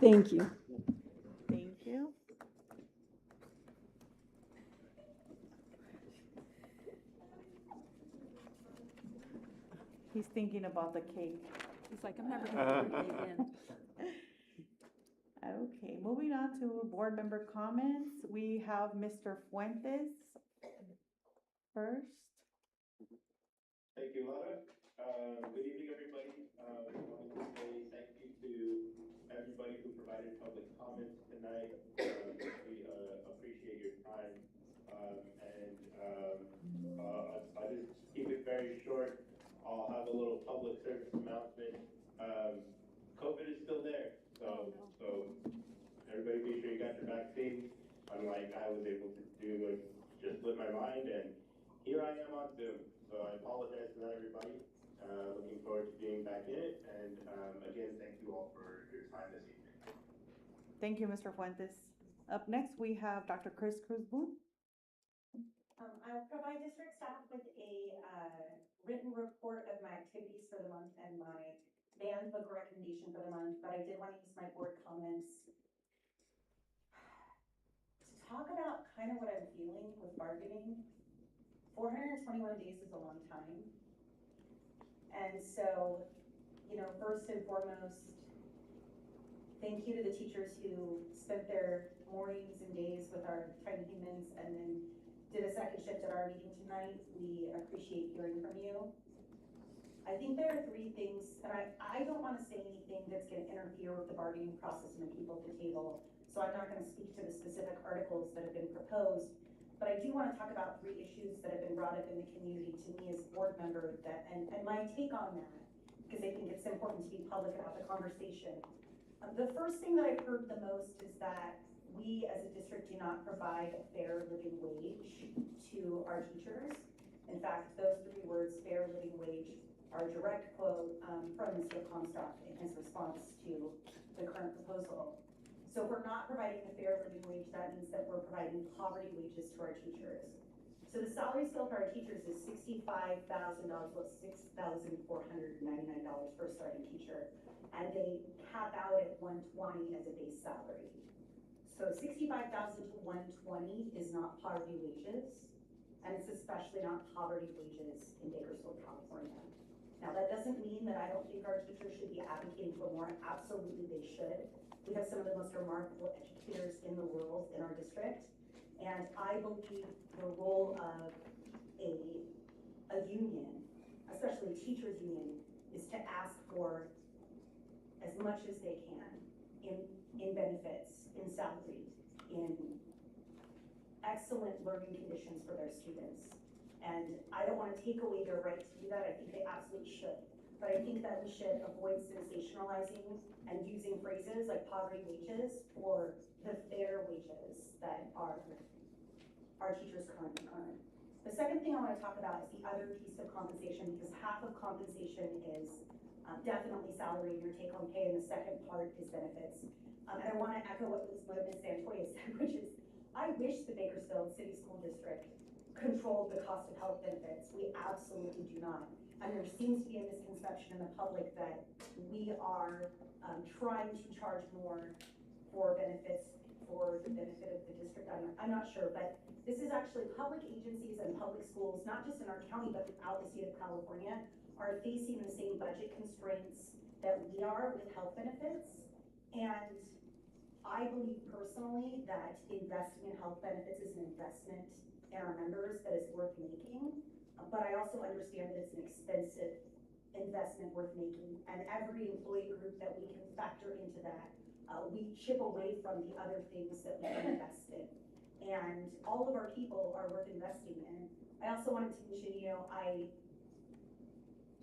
Thank you. Thank you. He's thinking about the cake. He's like, I'm never gonna have a birthday again. Okay, moving on to board member comments. We have Mr. Fuentes first. Thank you, Laura. Good evening, everybody. I wanted to say thank you to everybody who provided public comments tonight. We appreciate your time. I'll just keep it very short. I'll have a little public service announcement. COVID is still there, so everybody be sure you got your vaccine. Unlike I was able to do, it just slipped my mind, and here I am on Zoom. So I apologize for that, everybody. Looking forward to being back in it, and again, thank you all for your time this evening. Thank you, Mr. Fuentes. Up next, we have Dr. Chris Cruz-Boone. I'll provide district staff with a written report of my activities for the month and my band book recommendation for the month, but I did want to use my board comments to talk about kind of what I'm feeling with bargaining. 421 days is a long time. And so, first and foremost, thank you to the teachers who spent their mornings and days with our tiny humans and then did a second shift at our meeting tonight. We appreciate hearing from you. I think there are three things, and I don't want to say anything that's going to interfere with the bargaining process and the people at the table, so I'm not going to speak to the specific articles that have been proposed, but I do want to talk about three issues that have been brought up in the community to me as a board member and my take on that, because I think it's important to be public about the conversation. The first thing that I've heard the most is that we as a district do not provide a fair living wage to our teachers. In fact, those three words, fair living wage, are a direct quote from Mr. Comstock in his response to the current proposal. So if we're not providing a fair living wage, that means that we're providing poverty wages to our teachers. So the salary scale for our teachers is $65,000, well, $6,499 for a starting teacher. And they cap out at $120 as a base salary. So $65,000 to $120 is not poverty wages, and it's especially not poverty wages in Bakersfield, California. Now, that doesn't mean that I don't think our teachers should be advocating for more. Absolutely, they should. We have some of the most remarkable educators in the world in our district, and I believe the role of a union, especially a teachers union, is to ask for as much as they can in benefits, in salary, in excellent learning conditions for their students. And I don't want to take away their right to do that. I think they absolutely should. But I think that we should avoid sensationalizing and using phrases like poverty wages for the fair wages that our teachers currently earn. The second thing I want to talk about is the other piece of compensation, because half of compensation is definitely salary and your take-home pay, and the second part is benefits. And I want to echo what Ms. Santoya said, which is, I wish the Bakersfield City School District controlled the cost of health benefits. We absolutely do not. And there seems to be a misconception in the public that we are trying to charge more for benefits for the benefit of the district. I'm not sure, but this is actually public agencies and public schools, not just in our county, but throughout the state of California, are facing the same budget constraints that we are with health benefits. And I believe personally that investing in health benefits is an investment in our members that is worth making. But I also understand that it's an expensive investment worth making. And every employee group that we can factor into that, we chip away from the other things that we can invest in. And all of our people are worth investing in. I also wanted to mention,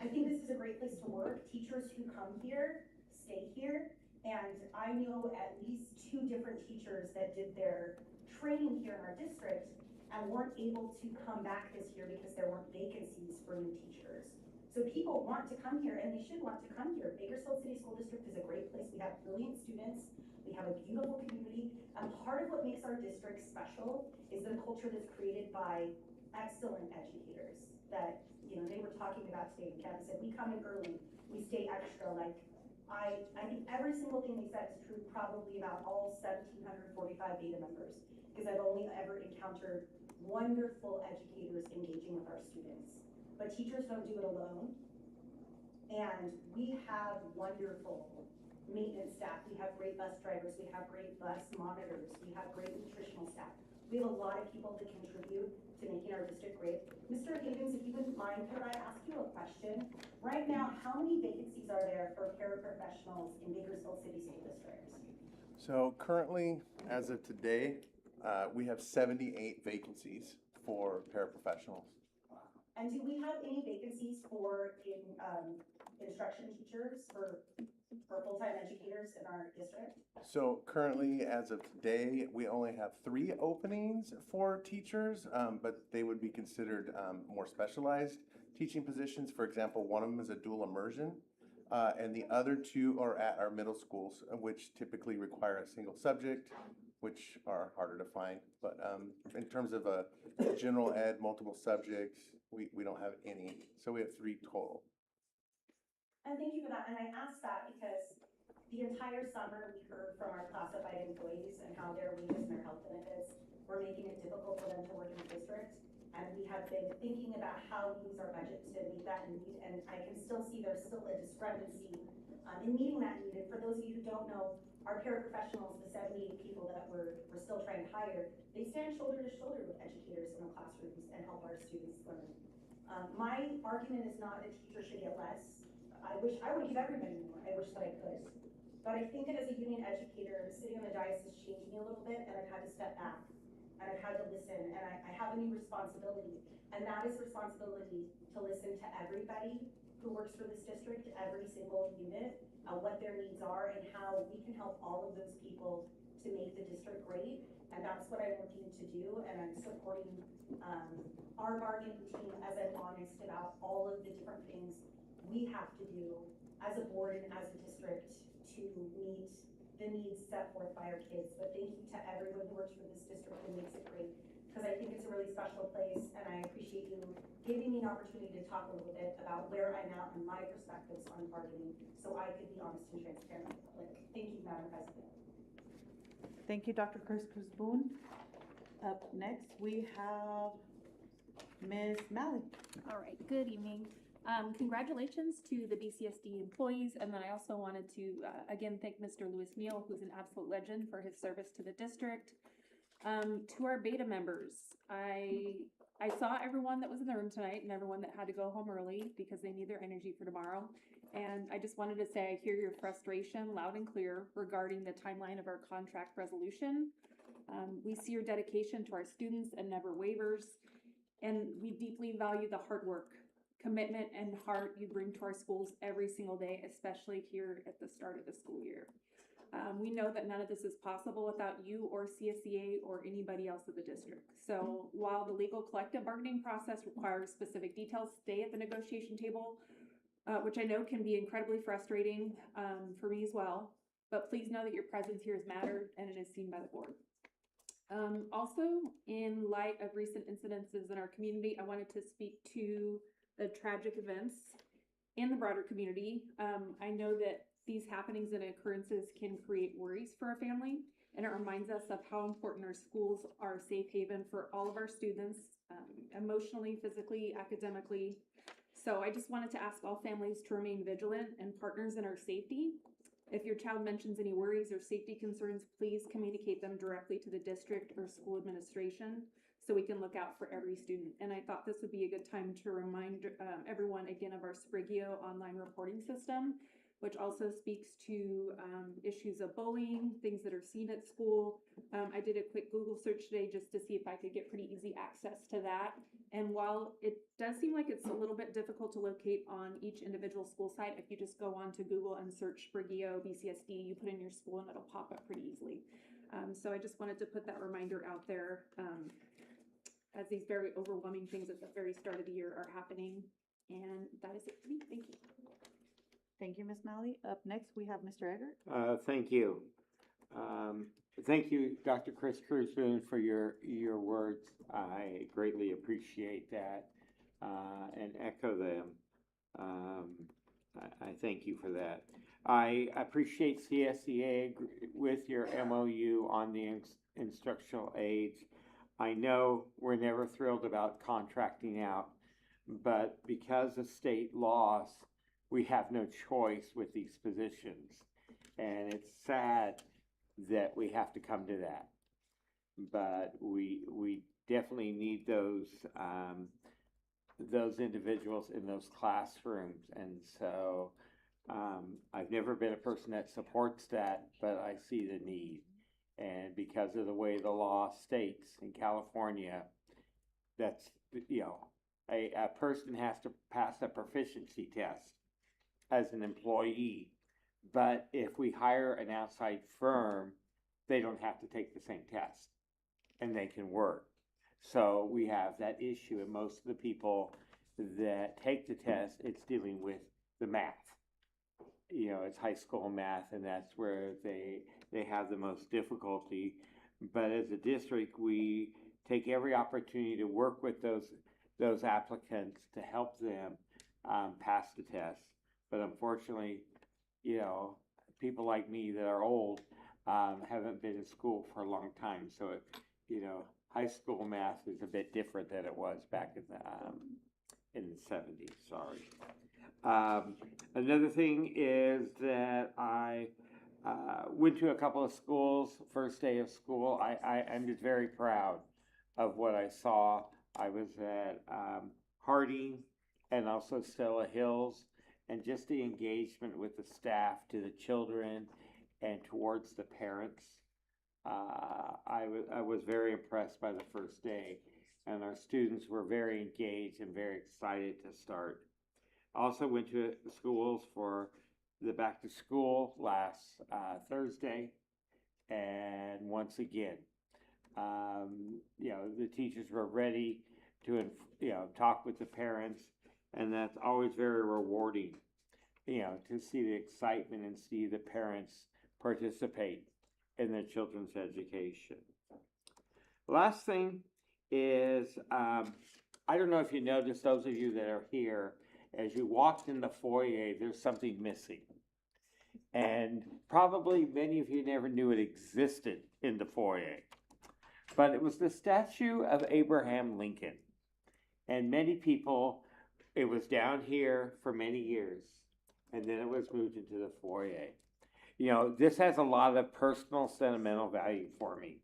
I think this is a great place to work. Teachers who come here, stay here. And I know at least 2 different teachers that did their training here in our district and weren't able to come back this year because there weren't vacancies for new teachers. So people want to come here, and they should want to come here. Bakersfield City School District is a great place. We have brilliant students. We have a beautiful community. And part of what makes our district special is the culture that's created by excellent educators that, they were talking about today in campus. And we come in early, we stay extra. Like, I think every single thing they said is true probably about all 1,745 beta members, because I've only ever encountered wonderful educators engaging with our students. But teachers don't do it alone. And we have wonderful maintenance staff. We have great bus drivers. We have great bus monitors. We have great nutritional staff. We have a lot of people that contribute to making our district great. Mr. Higgins, if you wouldn't mind, could I ask you a question? Right now, how many vacancies are there for paraprofessionals in Bakersfield City School District? So currently, as of today, we have 78 vacancies for paraprofessionals. And do we have any vacancies for instruction teachers, for full-time educators in our district? So currently, as of today, we only have 3 openings for teachers, but they would be considered more specialized teaching positions. For example, one of them is a dual immersion, and the other 2 are at our middle schools, which typically require a single subject, which are harder to find. But in terms of a general ed, multiple subjects, we don't have any. So we have 3 total. And thank you for that. And I asked that because the entire summer we heard from our classified employees and how their wages and their health benefits were making it difficult for them to work in the district. And we have been thinking about how we use our budget to meet that need, and I can still see there's still a discrepancy in meeting that need. And for those of you who don't know, our paraprofessionals, the 78 people that we're still trying to hire, they stand shoulder to shoulder with educators in the classrooms and help our students learn. My argument is not that teachers should get less. I wish I would give everybody more. I wish that I could. But I think that as a union educator, sitting on the dais is changing me a little bit, and I've had to step back, and I've had to listen, and I have a new responsibility, and that is responsibility to listen to everybody who works for this district, every single unit, what their needs are, and how we can help all of those people to make the district great. And that's what I'm looking to do, and I'm supporting our bargaining team as I'm honest about all of the different things we have to do as a board and as a district to meet the needs set forth by our kids. But thank you to everyone who works for this district and makes it great, because I think it's a really special place, and I appreciate you giving me an opportunity to talk a little bit about where I'm at and my perspectives on bargaining, so I could be honest and transparent with the public. Thank you, Madam President. Thank you, Dr. Chris Cruz Boone. Up next, we have Ms. Malley. All right, good evening. Congratulations to the BCSD employees, and then I also wanted to again thank Mr. Louis Neal, who's an absolute legend, for his service to the district. To our beta members, I saw everyone that was in the room tonight and everyone that had to go home early because they need their energy for tomorrow. And I just wanted to say I hear your frustration loud and clear regarding the timeline of our contract resolution. We see your dedication to our students and never wavers, and we deeply value the hard work, commitment, and heart you bring to our schools every single day, especially here at the start of the school year. We know that none of this is possible without you or CSEA or anybody else at the district. So while the legal collective bargaining process requires specific details, stay at the negotiation table, which I know can be incredibly frustrating for me as well. But please know that your presence here is mattered and it is seen by the board. Also, in light of recent incidences in our community, I wanted to speak to the tragic events in the broader community. I know that these happenings and occurrences can create worries for a family, and it reminds us of how important our schools are a safe haven for all of our students, emotionally, physically, academically. So I just wanted to ask all families to remain vigilant and partners in our safety. If your child mentions any worries or safety concerns, please communicate them directly to the district or school administration so we can look out for every student. And I thought this would be a good time to remind everyone again of our Sprigio online reporting system, which also speaks to issues of bullying, things that are seen at school. I did a quick Google search today just to see if I could get pretty easy access to that. And while it does seem like it's a little bit difficult to locate on each individual school site, if you just go on to Google and search Sprigio BCSD, you put in your school and it'll pop up pretty easily. So I just wanted to put that reminder out there as these very overwhelming things at the very start of the year are happening. And that is it for me. Thank you. Thank you, Ms. Malley. Up next, we have Mr. Eggert. Thank you. Thank you, Dr. Chris Cruz Boone, for your words. I greatly appreciate that and echo them. I thank you for that. I appreciate CSEA with your MOU on the instructional aides. I know we're never thrilled about contracting out, but because of state laws, we have no choice with these positions. And it's sad that we have to come to that. But we definitely need those individuals in those classrooms. And so I've never been a person that supports that, but I see the need. And because of the way the law states in California, that's, you know, a person has to pass a proficiency test as an employee. But if we hire an outside firm, they don't have to take the same test and they can work. So we have that issue, and most of the people that take the test, it's dealing with the math. You know, it's high school math, and that's where they have the most difficulty. But as a district, we take every opportunity to work with those applicants to help them pass the test. But unfortunately, you know, people like me that are old haven't been in school for a long time. So, you know, high school math is a bit different than it was back in the 70s, sorry. Another thing is that I went to a couple of schools, first day of school. I'm just very proud of what I saw. I was at Harding and also Stella Hills, and just the engagement with the staff to the children and towards the parents. I was very impressed by the first day, and our students were very engaged and very excited to start. Also went to schools for the back to school last Thursday, and once again, the teachers were ready to talk with the parents, and that's always very rewarding, to see the excitement and see the parents participate in their children's education. Last thing is, I don't know if you noticed, those of you that are here, as you walked in the foyer, there's something missing. And probably many of you never knew it existed in the foyer. But it was the statue of Abraham Lincoln. And many people, it was down here for many years, and then it was moved into the foyer. This has a lot of personal, sentimental value for me.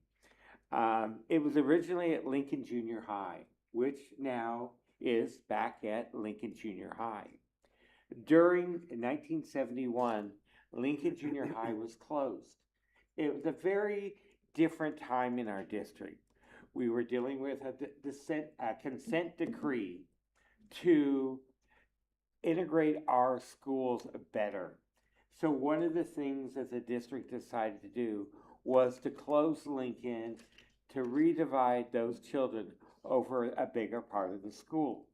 It was originally at Lincoln Junior High, which now is back at Lincoln Junior High. During 1971, Lincoln Junior High was closed. It was a very different time in our district. We were dealing with a consent decree to integrate our schools better. So one of the things that the district decided to do was to close Lincoln, to redivide those children over a bigger part of the school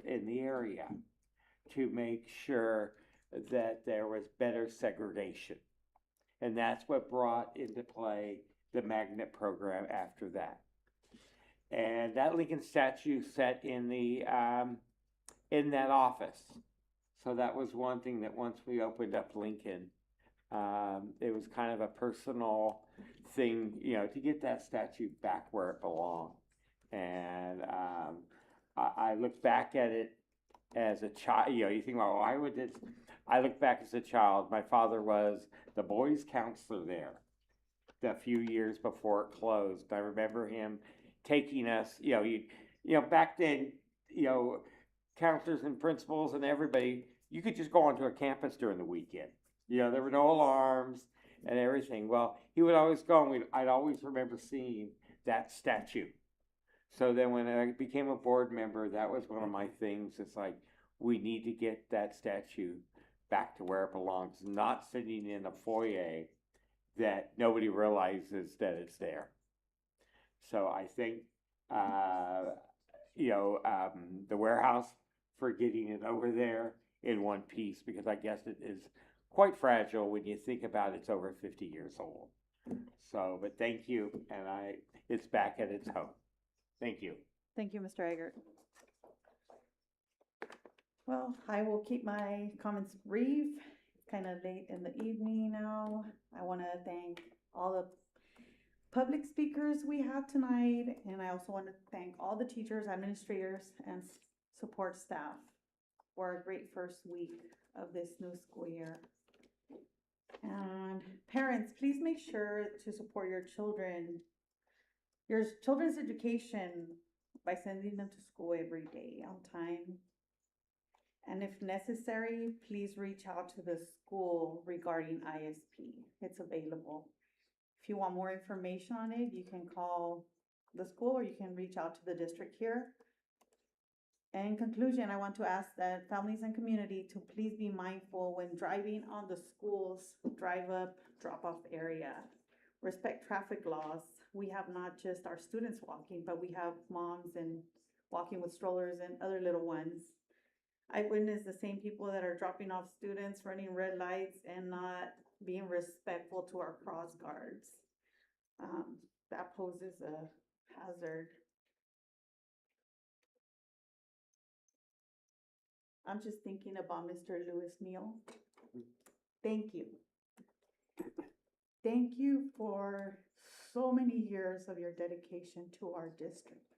in the area, to make sure that there was better segregation. And that's what brought into play the magnet program after that. And that Lincoln statue sat in that office. So that was one thing that once we opened up Lincoln, it was kind of a personal thing, to get that statue back where it belonged. And I look back at it as a child. You think, well, why would this? I look back as a child. My father was the boys' counselor there a few years before it closed. I remember him taking us, back then, counselors and principals and everybody, you could just go onto a campus during the weekend. There were no alarms and everything. Well, he would always go, and I'd always remember seeing that statue. So then when I became a board member, that was one of my things. It's like, we need to get that statue back to where it belongs, not sitting in a foyer that nobody realizes that it's there. So I think, the warehouse for getting it over there in one piece, because I guess it is quite fragile when you think about it's over 50 years old. So, but thank you, and it's back at its home. Thank you. Thank you, Mr. Eggert. Well, I will keep my comments brief. It's kind of late in the evening now. I want to thank all the public speakers we had tonight, and I also want to thank all the teachers, administrators, and support staff for a great first week of this new school year. And parents, please make sure to support your children's education by sending them to school every day on time. And if necessary, please reach out to the school regarding ISP. It's available. If you want more information on it, you can call the school or you can reach out to the district here. And in conclusion, I want to ask that families and community to please be mindful when driving on the school's drive-up, drop-off area. Respect traffic laws. We have not just our students walking, but we have moms and walking with strollers and other little ones. I witnessed the same people that are dropping off students, running red lights, and not being respectful to our cross guards. That poses a hazard. I'm just thinking about Mr. Lewis Neal. Thank you. Thank you for so many years of your dedication to our district,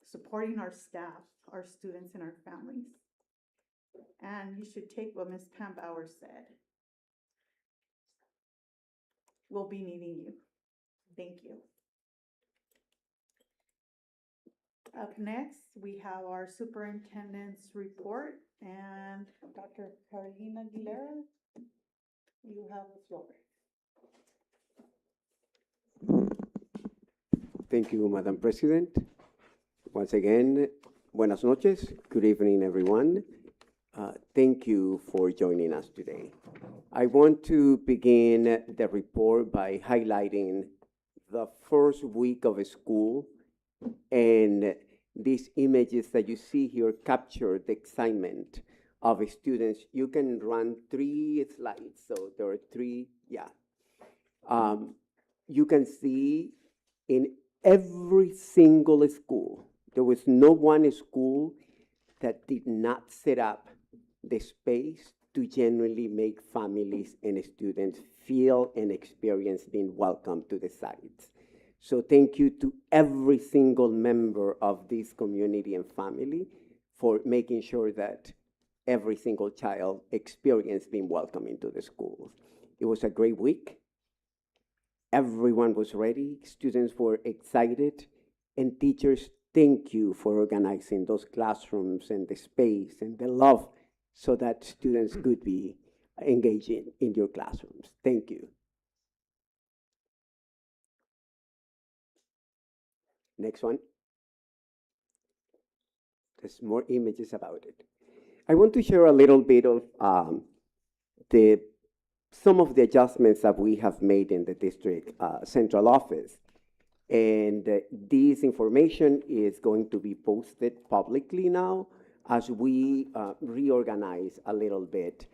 supporting our staff, our students, and our families. And you should take what Ms. Pam Bauer said. We'll be needing you. Thank you. Up next, we have our superintendent's report, and Dr. Carolina Aguilera, you have the floor. Thank you, Madam President. Once again, buenas noches. Good evening, everyone. Thank you for joining us today. I want to begin the report by highlighting the first week of school, and these images that you see here capture the excitement of students. You can run 3 slides, so there are 3, yeah. You can see in every single school, there was no one school that did not set up the space to genuinely make families and students feel and experience being welcome to the sites. So thank you to every single member of this community and family for making sure that every single child experienced being welcome into the schools. It was a great week. Everyone was ready, students were excited, and teachers, thank you for organizing those classrooms and the space and the love so that students could be engaging in your classrooms. Thank you. Next one. There's more images about it. I want to share a little bit of some of the adjustments that we have made in the district central office. And this information is going to be posted publicly now as we reorganize a little bit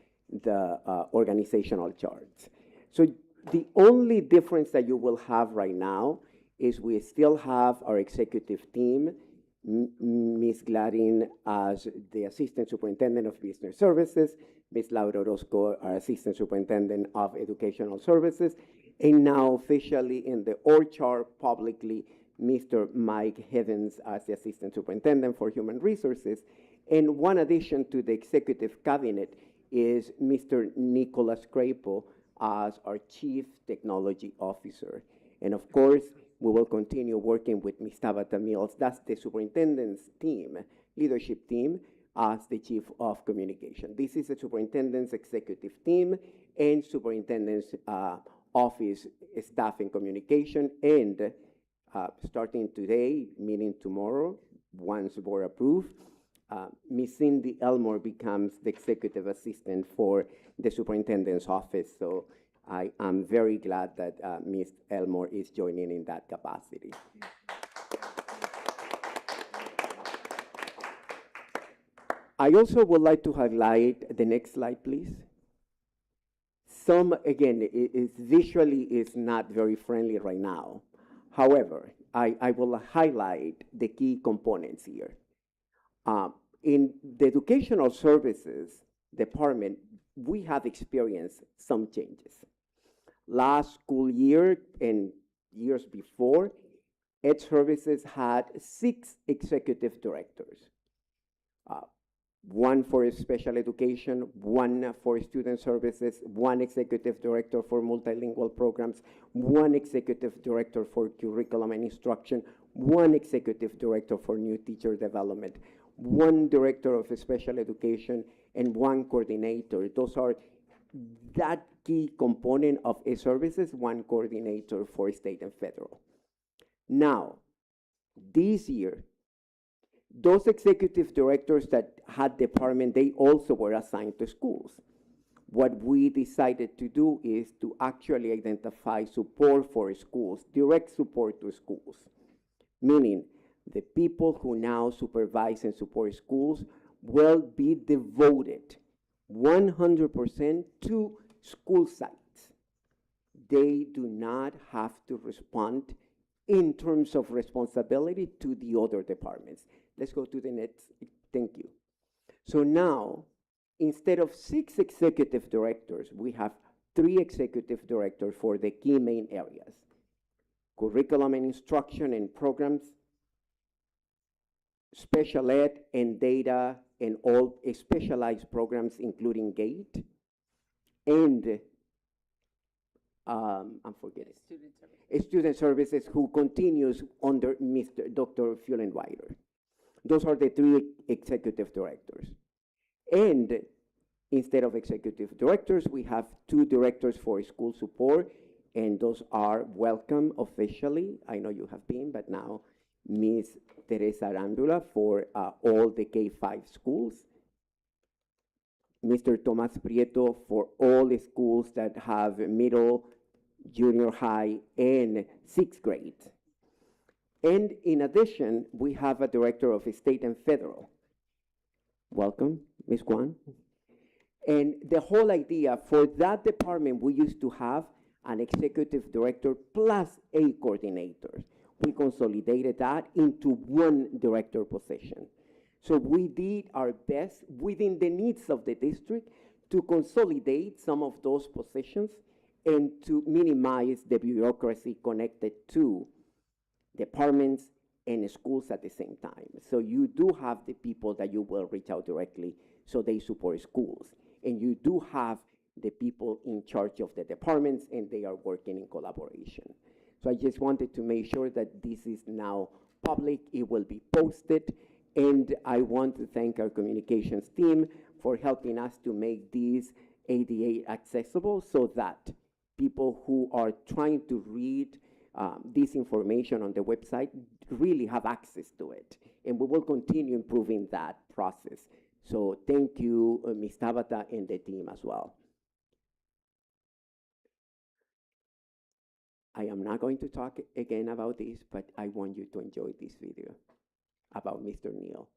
the organizational charts. So the only difference that you will have right now is we still have our executive team, Ms. Gladin as the Assistant Superintendent of Business Services, Ms. Laura Orozco, our Assistant Superintendent of Educational Services, and now officially in the org chart publicly, Mr. Mike Heavens as the Assistant Superintendent for Human Resources. And one addition to the Executive Cabinet is Mr. Nicholas Crapo as our Chief Technology Officer. And of course, we will continue working with Ms. Tabitha Mills, that's the superintendent's team, leadership team, as the Chief of Communication. This is the superintendent's executive team and superintendent's office staff and communication. And starting today, meaning tomorrow, once board approved, Ms. Cindy Elmore becomes the executive assistant for the superintendent's office. So I am very glad that Ms. Elmore is joining in that capacity. I also would like to highlight the next slide, please. Some, again, visually is not very friendly right now. However, I will highlight the key components here. In the educational services department, we have experienced some changes. Last school year and years before, Ed Services had 6 executive directors. 1 for special education, 1 for student services, 1 executive director for multilingual programs, 1 executive director for curriculum and instruction, 1 executive director for new teacher development, 1 director of special education, and 1 coordinator. Those are that key component of services, 1 coordinator for state and federal. Now, this year, those executive directors that had department, they also were assigned to schools. What we decided to do is to actually identify support for schools, direct support to schools, meaning the people who now supervise and support schools will be devoted 100% to school sites. They do not have to respond in terms of responsibility to the other departments. Let's go to the next. Thank you. So now, instead of 6 executive directors, we have 3 executive directors for the key main areas: curriculum and instruction and programs, special ed and data and all specialized programs, including GATE, and I'm forgetting. Student services who continues under Dr. Fuhlenweider. Those are the three executive directors. And instead of executive directors, we have two directors for school support, and those are welcome officially. I know you have been, but now Ms. Teresa Arandula for all the K-5 schools, Mr. Tomas Prieto for all the schools that have middle, junior high, and sixth grade. And in addition, we have a director of state and federal. Welcome, Ms. Kwan. And the whole idea for that department, we used to have an executive director plus 8 coordinators. We consolidated that into one director position. So we did our best within the needs of the district to consolidate some of those positions and to minimize the bureaucracy connected to departments and schools at the same time. So you do have the people that you will reach out directly so they support schools. And you do have the people in charge of the departments and they are working in collaboration. So I just wanted to make sure that this is now public, it will be posted, and I want to thank our communications team for helping us to make these ADA accessible so that people who are trying to read this information on the website really have access to it. And we will continue improving that process. So thank you, Ms. Tabata and the team as well. I am not going to talk again about this, but I want you to enjoy this video about Mr. Neal.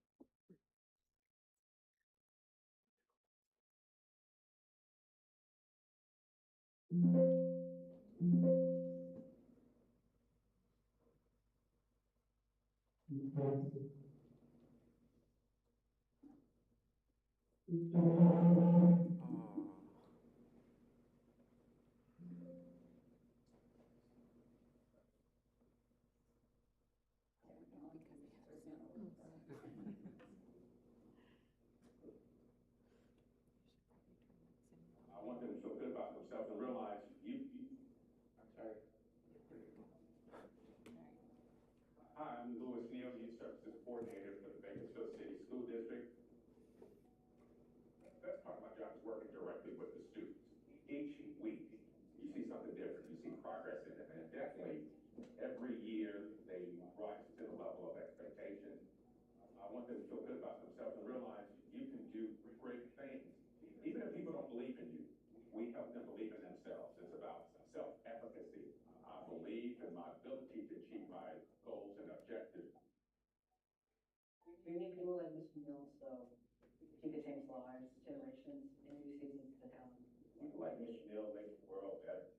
I want them to feel good about themselves and realize I'm sorry. Hi, I'm Louis Neal, Youth Services Coordinator for the Bakersfield City School District. The best part of my job is working directly with the students. Each week, you see something different. You see progress in them. And definitely, every year, they rise to the level of expectation. I want them to feel good about themselves and realize you can do great things. Even if people don't believe in you, we help them believe in themselves. It's about self-efficacy. I believe in my ability to achieve my goals and objectives. We need people like Mr. Mills, so he could change lives, generations, and new seasons to come. People like Mr. Neal make the world better.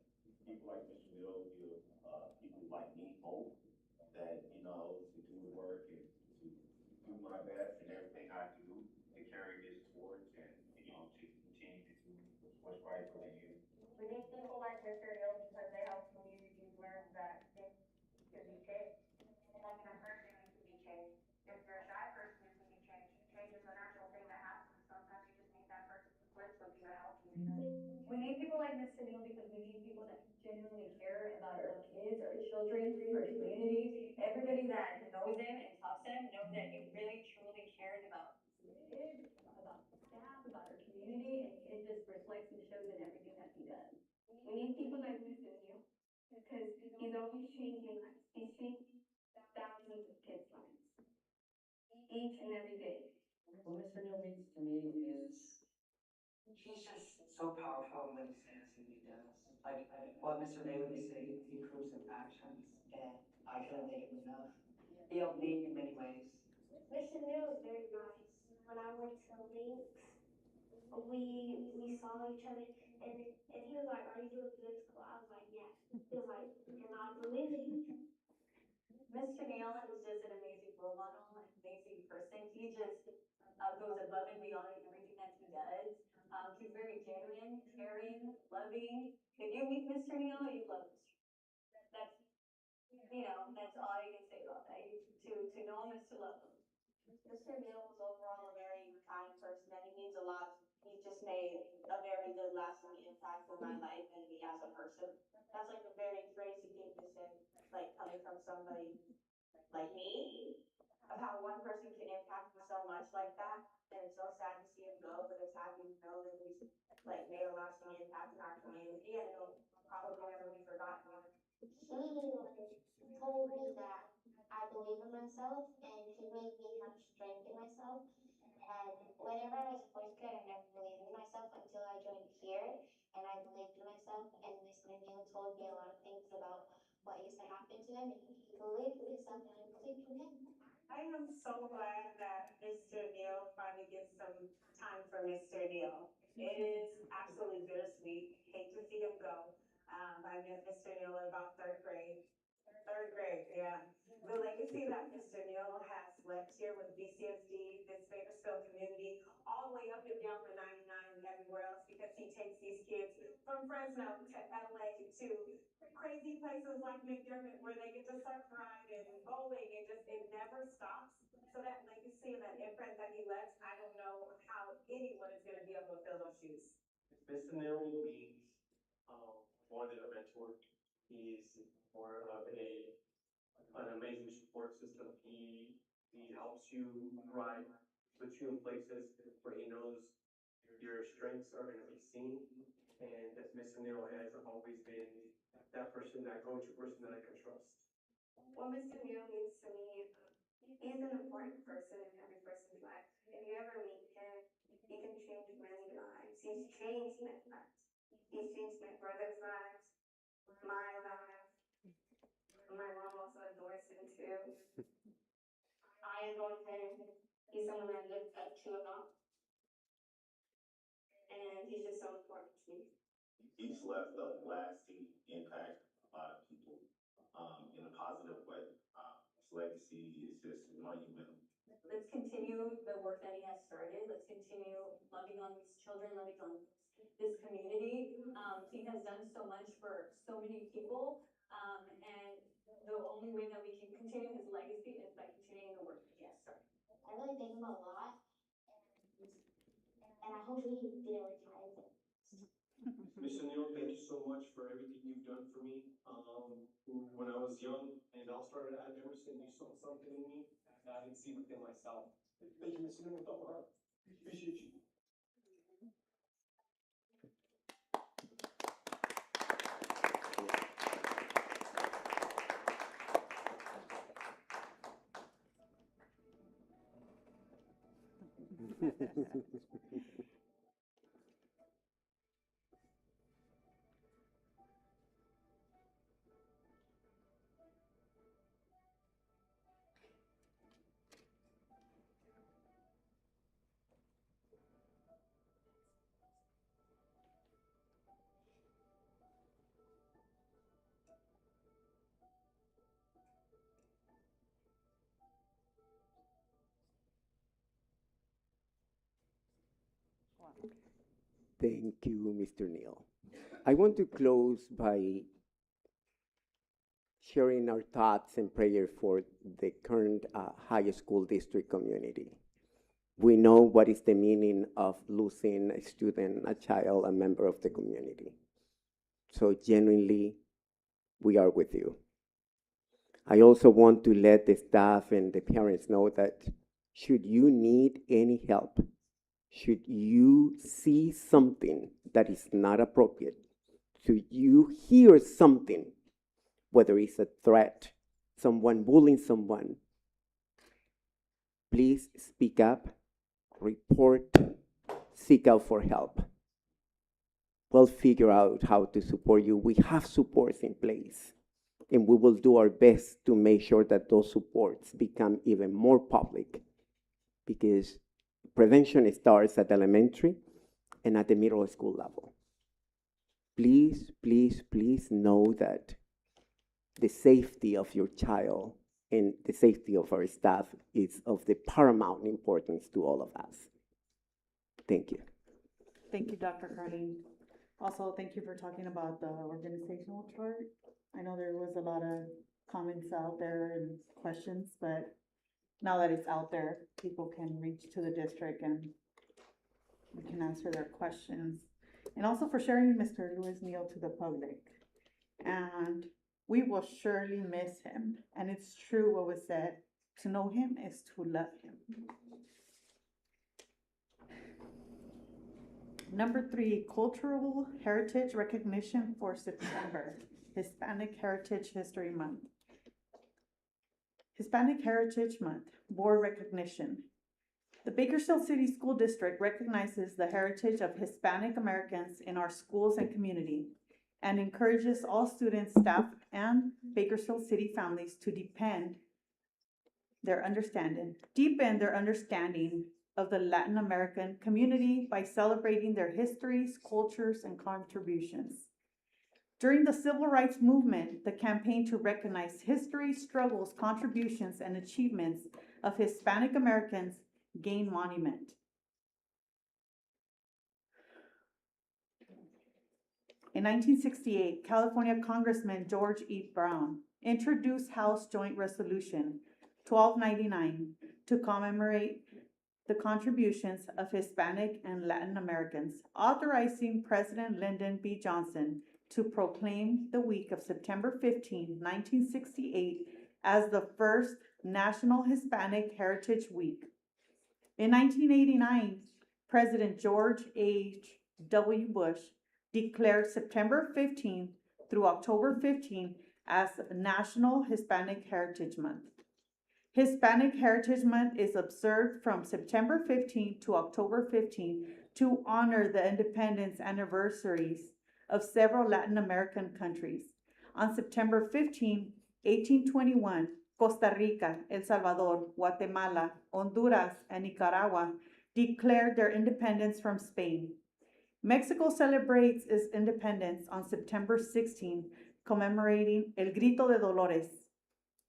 People like Mr. Neal give people like me hope that, to do the work and to do my best in everything I do to carry this torch and, to continue to do what's right for the youth. We need people like Mr. Neal because they help communities learn that things can be changed. Like in a person, you can be changed. If you're a shy person, you can be changed. Change is a natural thing that happens. Sometimes you just need that person to flip something to help you. We need people like Mr. Neal because we need people that genuinely care about our kids, our children, our community. Everybody that knows him and talks to him knows that he really truly cares about kids, about staff, about our community, and it just reflects and shows in everything that he does. We need people like Mr. Neal because he's always changing lives. He's changing thousands of kids' lives each and every day. What Mr. Neal means to me is he's just so powerful in what he says and he does. Like what Mr. Bailey was saying, he proves in actions, and I couldn't thank him enough. He helped me in many ways. Mr. Neal is very nice. When I went to Links, we saw each other and he was like, "Are you doing good at school?" I was like, "Yeah." He was like, "And I believe in you." Mr. Neal is just an amazing role model, an amazing person. He just goes above and beyond in everything that he does. He's very genuine, caring, loving. If you meet Mr. Neal, you love Mr. Neal. That's that's all you can say about that. To know him is to love him. Mr. Neal was overall a very kind person, and he means a lot. He's just made a very good lasting impact in my life and me as a person. That's like a very crazy thing to say, like coming from somebody like me, of how one person can impact me so much like that. And it's so sad to see him go, but it's happy to know that he's like made a lasting impact in our community, and it'll probably never be forgotten. He told me that I believe in myself, and he made me have strength in myself. And whenever I was a fourth grade, I never believed in myself until I joined here, and I believed in myself. And Mr. Neal told me a lot of things about what used to happen to him, and he believed in himself, and I believed in him. I am so glad that Mr. Neal finally gets some time for Mr. Neal. It is absolutely bittersweet. Hate to see him go. I met Mr. Neal in about third grade. Third grade, yeah. The legacy that Mr. Neal has left here with BCSD, this Bakersfield community, all the way up and down the 99 and everywhere else, because he takes these kids from Fresno to LA to crazy places like McDermott where they get to surf ride and bowling, and just it never stops. So that legacy and that imprint that he left, I don't know how anyone is going to be able to fill those shoes. Mr. Neal means more than a mentor. He's more of an amazing support system. He helps you thrive, puts you in places where he knows your strengths are going to be seen. And Mr. Neal has always been that person, that go-to person that I can trust. What Mr. Neal means to me, he's an important person in every person's life. If you ever meet him, he can change many lives. He's changed many lives. He's changed my brother's lives, my life. My mom also adores him too. I adore him. He's someone I look up to a lot. And he's just so important to me. He's left a lasting impact on a lot of people in a positive way. His legacy is just monumental. Let's continue the work that he has started. Let's continue loving on these children, loving on this community. He has done so much for so many people. And the only way that we can continue his legacy is by continuing the work that he has started. I really thank him a lot. And I hope he didn't retire. Mr. Neal, thank you so much for everything you've done for me. When I was young and all started at Emerson, you saw something in me that I didn't see within myself. Thank you, Mr. Neal, with all my heart. Appreciate you. Thank you, Mr. Neal. I want to close by sharing our thoughts and prayer for the current high school district community. We know what is the meaning of losing a student, a child, a member of the community. So genuinely, we are with you. I also want to let the staff and the parents know that should you need any help, should you see something that is not appropriate, should you hear something, whether it's a threat, someone bullying someone, please speak up, report, seek out for help. We'll figure out how to support you. We have supports in place, and we will do our best to make sure that those supports become even more public, because prevention starts at elementary and at the middle school level. Please, please, please know that the safety of your child and the safety of our staff is of the paramount importance to all of us. Thank you. Thank you, Dr. Carlin. Also, thank you for talking about the organizational chart. I know there was a lot of comments out there and questions, but now that it's out there, people can reach to the district and we can answer their questions. And also for sharing Mr. Lewis Neal to the public. And we will surely miss him. And it's true what was said, to know him is to love him. Number 3, cultural heritage recognition for September, Hispanic Heritage History Month. Hispanic Heritage Month, board recognition. The Bakersfield City School District recognizes the heritage of Hispanic Americans in our schools and community and encourages all students, staff, and Bakersfield City families to deepen their understanding of the Latin American community by celebrating their histories, cultures, and contributions. During the Civil Rights Movement, the campaign to recognize history, struggles, contributions, and achievements of Hispanic Americans gained monument. In 1968, California Congressman George E. Brown introduced House Joint Resolution 1299 to commemorate the contributions of Hispanic and Latin Americans, authorizing President Lyndon B. Johnson to proclaim the week of September 15, 1968 as the first National Hispanic Heritage Week. In 1989, President George H.W. Bush declared September 15 through October 15 as National Hispanic Heritage Month. Hispanic Heritage Month is observed from September 15 to October 15 to honor the independence anniversaries of several Latin American countries. On September 15, 1821, Costa Rica, El Salvador, Guatemala, Honduras, and Nicaragua declared their independence from Spain. Mexico celebrates its independence on September 16, commemorating El Grito de Dolores,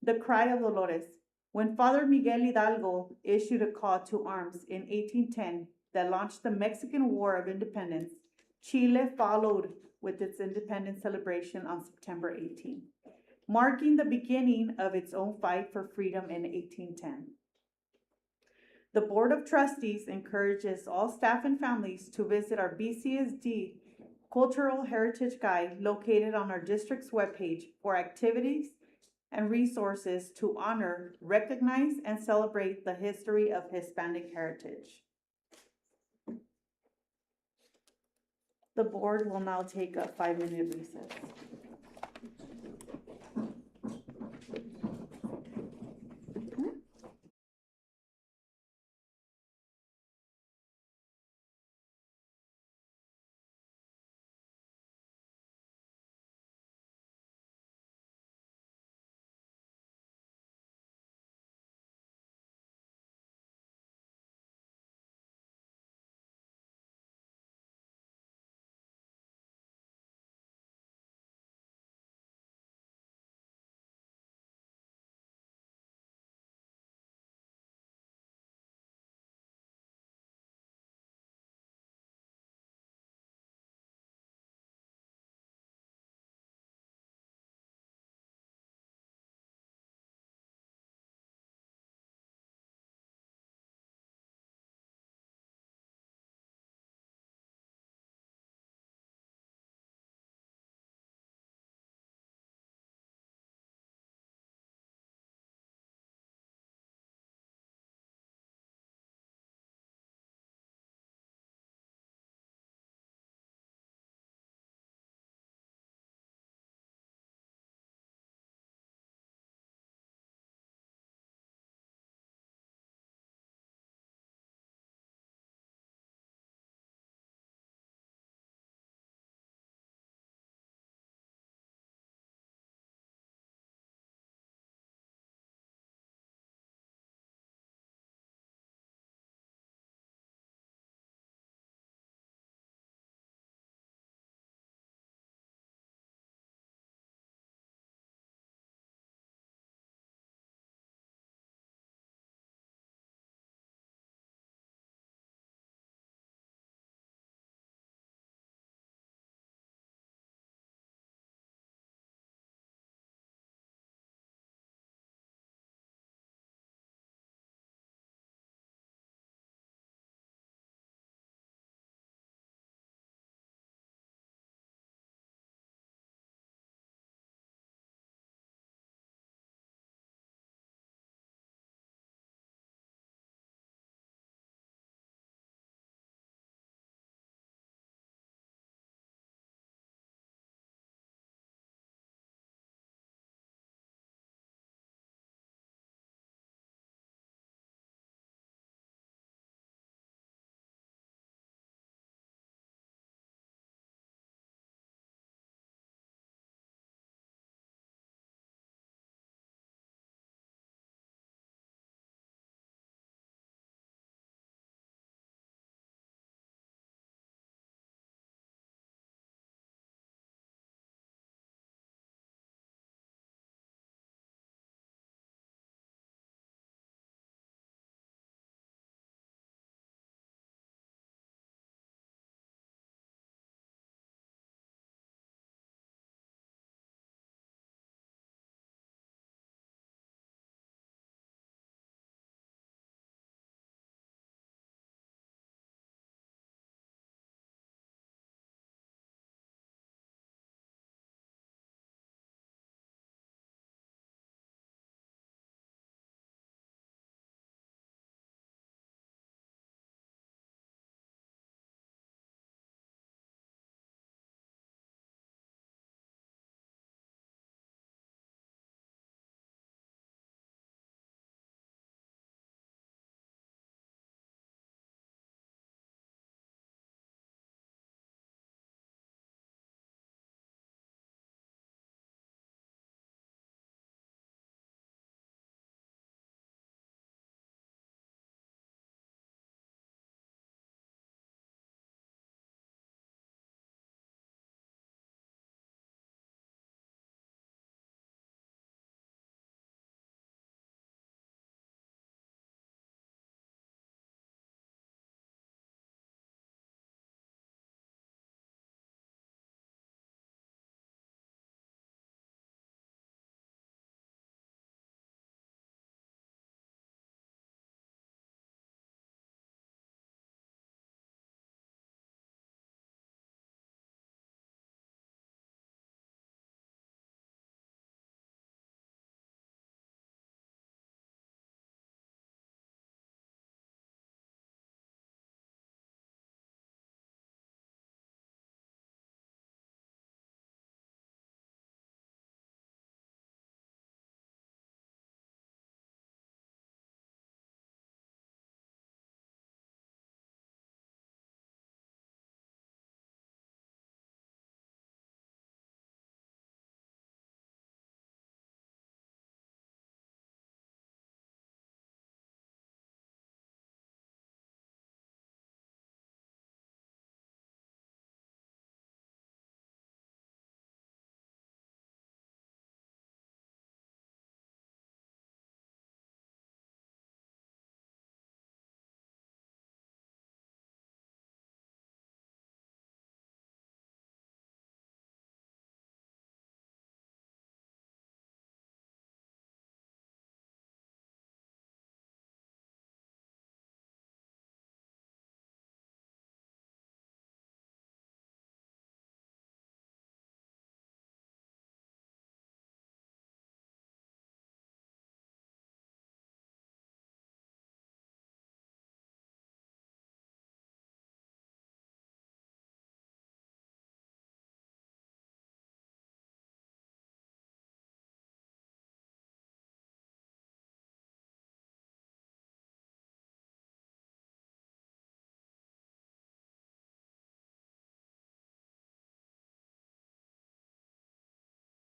the Cry of Dolores. When Father Miguel Hidalgo issued a call to arms in 1810 that launched the Mexican War of Independence, Chile followed with its independence celebration on September 18, marking the beginning of its own fight for freedom in 1810. The Board of Trustees encourages all staff and families to visit our BCSD Cultural Heritage Guide located on our district's webpage for activities and resources to honor, recognize, and celebrate the history of Hispanic heritage. The board will now take a 5-minute recess.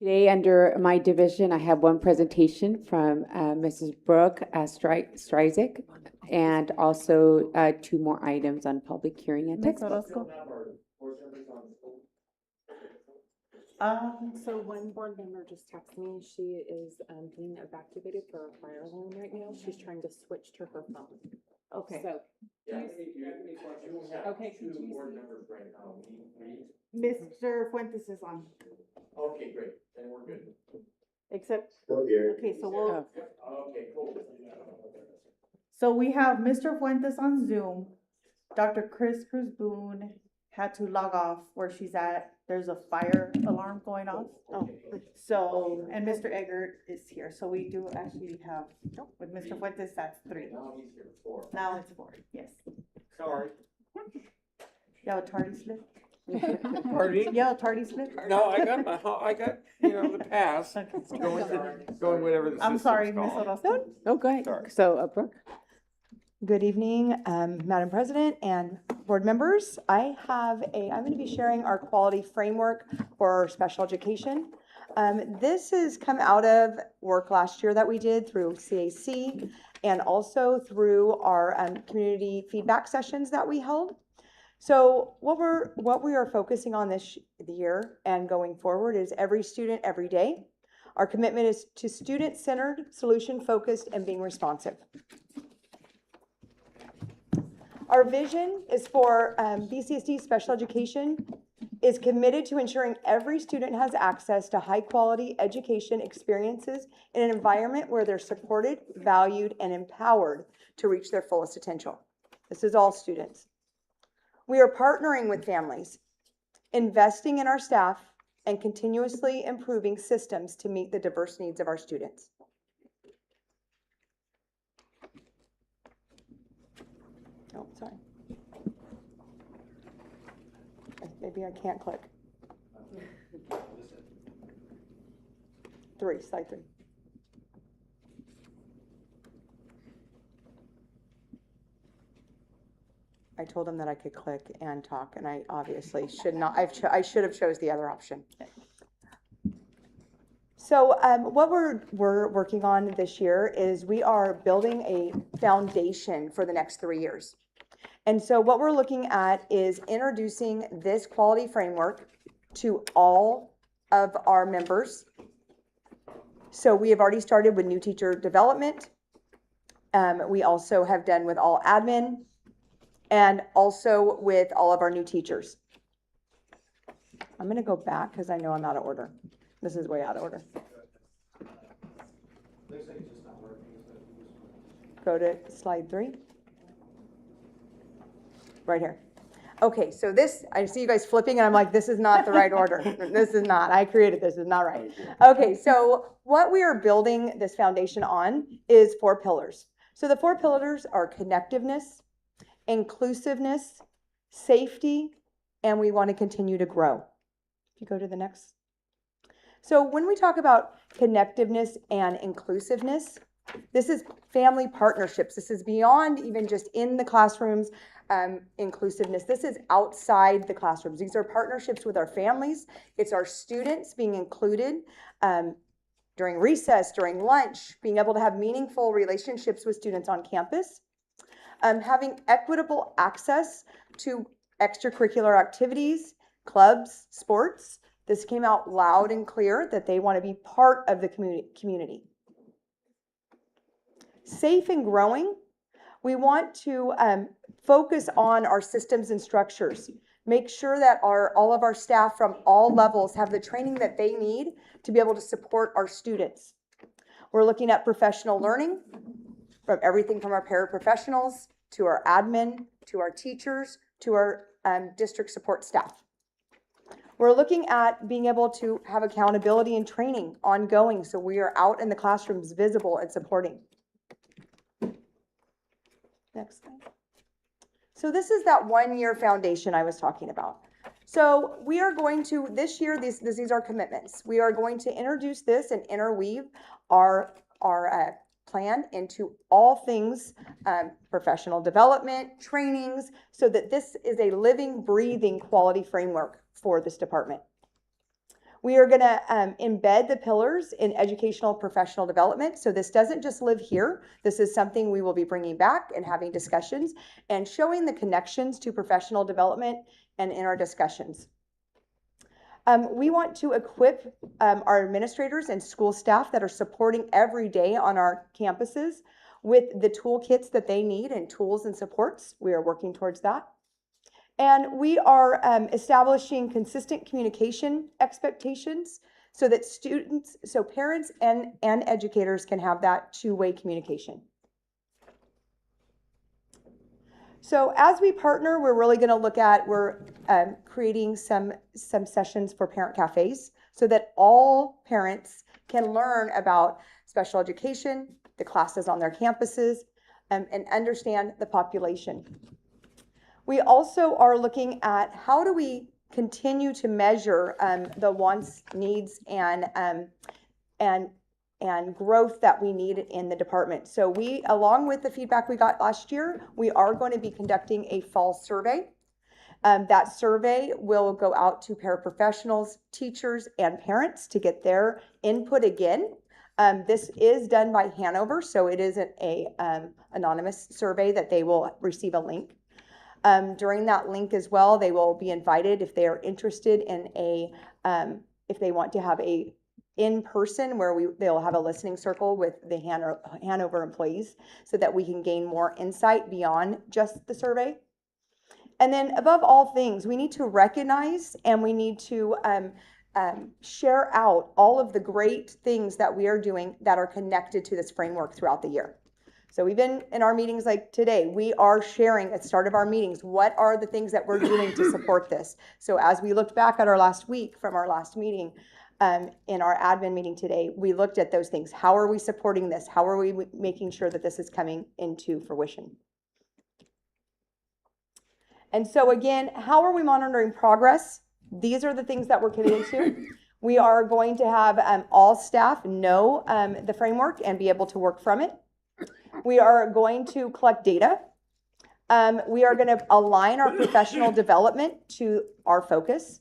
Today, under my division, I have one presentation from Mrs. Brooke Stryzik, and also 2 more items on public hearing and Ms. textbooks. Orozco? So one board member just texted me, she is, being evacuated for a fire alarm right now, she's trying to switch to her phone. Okay. So, Okay. Mr. Fuentes is on. Okay, great, then we're good. Except, Still here. okay, so we'll, Okay, cool. so we have Mr. Fuentes on Zoom. Dr. Chris Cruz Boone had to log off where she's at. There's a fire alarm going off. Oh, So, and Mr. Eggert is here. So we do actually have, with Mr. Fuentes, that's 3. Now he's here, 4. Now it's 4, yes. Sorry. You have a tardy slip? Pardon? You have a tardy slip? No, I got the pass. Going whatever the I'm system's sorry, Ms. calling. Orozco. Oh, go ahead. Sorry. So, Brooke? Good evening, Madam President and board members. I'm going to be sharing our quality framework for special education. This has come out of work last year that we did through CAC and also through our community feedback sessions that we held. So what we are focusing on this year and going forward is every student, every day. Our commitment is to student-centered, solution-focused, and being responsive. Our vision is for BCSD special education is committed to ensuring every student has access to high-quality education experiences in an environment where they're supported, valued, and empowered to reach their fullest potential. This is all students. We are partnering with families, investing in our staff, and continuously improving systems to meet the diverse needs of our students. Oh, sorry. Maybe I can't click. 3, slide 3. I told him that I could click and talk, and I obviously should not. I should have chose the other option. So what we're working on this year is we are building a foundation for the next 3 years. And so what we're looking at is introducing this quality framework to all of our members. So we have already started with new teacher development. We also have done with all admin and also with all of our new teachers. I'm going to go back because I know I'm out of order. This is way out of order. Go to slide 3. Right here. Okay, so this, I see you guys flipping and I'm like, this is not the right order. This is not, I created this, is not right. Okay, so what we are building this foundation on is 4 pillars. So the 4 pillars are connectiveness, inclusiveness, safety, and we want to continue to grow. If you go to the next. So when we talk about connectiveness and inclusiveness, this is family partnerships. This is beyond even just in the classrooms. Inclusiveness. This is outside the classrooms. These are partnerships with our families. It's our students being included during recess, during lunch, being able to have meaningful relationships with students on campus, having equitable access to extracurricular activities, clubs, sports. This came out loud and clear that they want to be part of the community. Safe and growing. We want to focus on our systems and structures. Make sure that all of our staff from all levels have the training that they need to be able to support our students. We're looking at professional learning, from everything from our paraprofessionals to our admin, to our teachers, to our district support staff. We're looking at being able to have accountability and training ongoing so we are out in the classrooms visible and supporting. Next slide. So this is that 1-year foundation I was talking about. So we are going to, this year, these are commitments. We are going to introduce this and interweave our plan into all things professional development, trainings, so that this is a living, breathing quality framework for this department. We are gonna embed the pillars in educational professional development. So this doesn't just live here. This is something we will be bringing back and having discussions and showing the connections to professional development and in our discussions. We want to equip our administrators and school staff that are supporting every day on our campuses with the toolkits that they need and tools and supports. We are working towards that. And we are establishing consistent communication expectations so that students, so parents and educators can have that two-way communication. So as we partner, we're really going to look at, we're creating some sessions for parent cafes so that all parents can learn about special education, the classes on their campuses, and understand the population. We also are looking at how do we continue to measure the wants, needs, and growth that we need in the department. So we, along with the feedback we got last year, we are going to be conducting a fall survey. That survey will go out to paraprofessionals, teachers, and parents to get their input again. This is done by Hanover, so it isn't a anonymous survey that they will receive a link. During that link as well, they will be invited if they are interested in if they want to have a in-person where they'll have a listening circle with the Hanover employees so that we can gain more insight beyond just the survey. And then above all things, we need to recognize and we need to share out all of the great things that we are doing that are connected to this framework throughout the year. So we've been in our meetings like today, we are sharing at the start of our meetings, what are the things that we're doing to support this? So as we looked back at our last week from our last meeting, in our admin meeting today, we looked at those things. How are we supporting this? How are we making sure that this is coming into fruition? And so again, how are we monitoring progress? These are the things that we're committed to. We are going to have all staff know the framework and be able to work from it. We are going to collect data. We are going to align our professional development to our focus.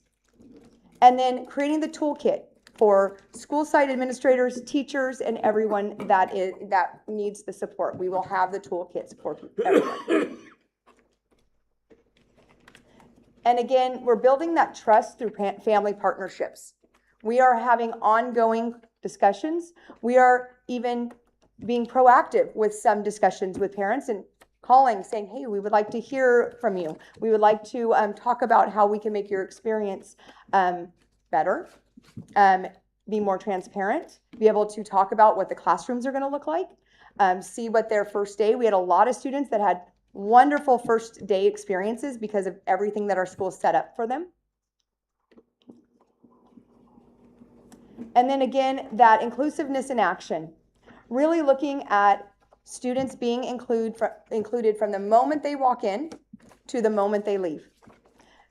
And then creating the toolkit for school site administrators, teachers, and everyone that needs the support. We will have the toolkits for everyone. And again, we're building that trust through family partnerships. We are having ongoing discussions. We are even being proactive with some discussions with parents and calling, saying, hey, we would like to hear from you. We would like to talk about how we can make your experience better, be more transparent, be able to talk about what the classrooms are going to look like, see what their first day. We had a lot of students that had wonderful first day experiences because of everything that our school set up for them. And then again, that inclusiveness in action, really looking at students being included from the moment they walk in to the moment they leave.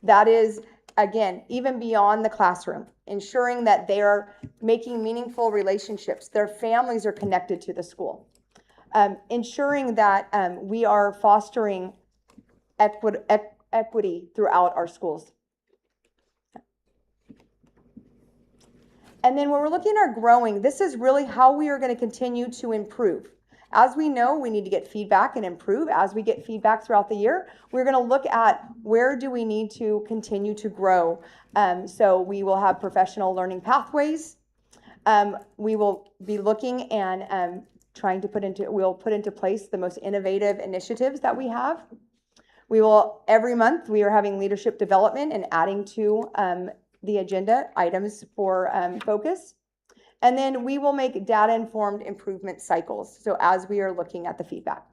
That is, again, even beyond the classroom, ensuring that they are making meaningful relationships. Their families are connected to the school. Ensuring that we are fostering equity throughout our schools. And then when we're looking at growing, this is really how we are going to continue to improve. As we know, we need to get feedback and improve. As we get feedback throughout the year, we're going to look at where do we need to continue to grow. So we will have professional learning pathways. We will be looking and we'll put into place the most innovative initiatives that we have. We will, every month, we are having leadership development and adding to the agenda items for focus. And then we will make data-informed improvement cycles. So as we are looking at the feedback.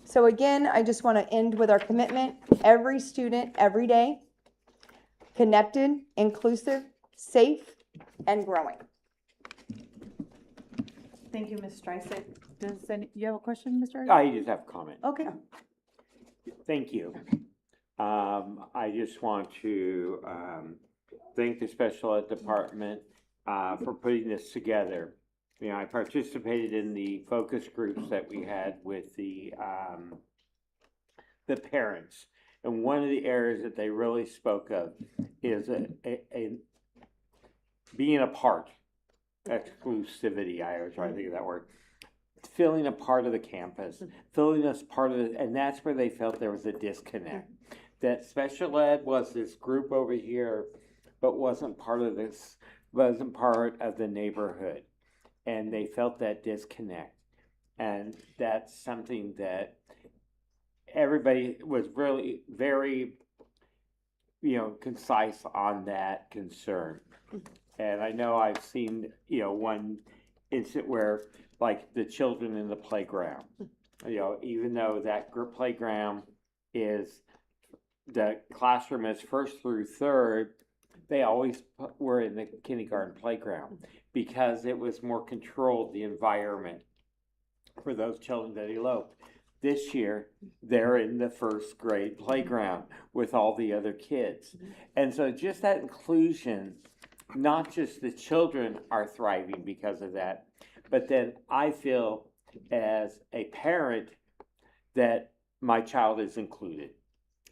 So again, I just want to end with our commitment. Every student, every day, connected, inclusive, safe, and growing. Thank you, Ms. Streisand. You have a question, Mr. I just have a comment. Okay. Thank you. I just want to thank the special ed department for putting this together. You know, I participated in the focus groups that we had with the parents, And one of the areas that they really spoke of is a being a part, exclusivity. I always try to think of that word. Feeling a part of the campus, feeling us part of it, and that's where they felt there was a disconnect. That special ed was this group over here, but wasn't part of this, wasn't part of the neighborhood. And they felt that disconnect. And that's something that everybody was really very, concise on that concern. And I know I've seen, one incident where, like, the children in the playground, even though that group playground is, the classroom is first through third, they always were in the kindergarten playground because it was more controlled, the environment for those children that eloped. This year, they're in the first grade playground with all the other kids. And so just that inclusion, not just the children are thriving because of that, but then I feel as a parent that my child is included.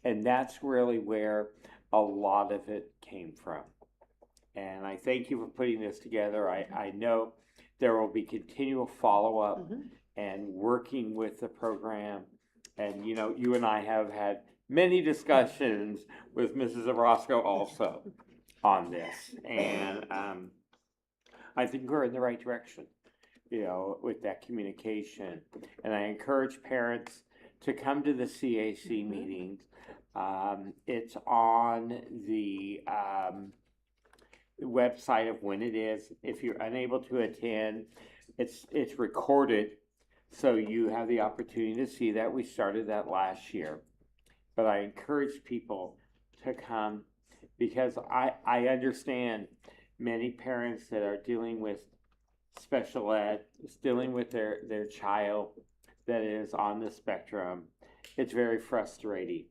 And that's really where a lot of it came from. And I thank you for putting this together. I know there will be continual follow-up and working with the program. And, you and I have had many discussions with Mrs. Orozco also on this. And I think we're in the right direction, with that communication. And I encourage parents to come to the CAC meetings. It's on the website of when it is. If you're unable to attend, it's recorded, so you have the opportunity to see that. We started that last year, but I encourage people to come because I understand many parents that are dealing with special ed, dealing with their child that is on the spectrum. It's very frustrating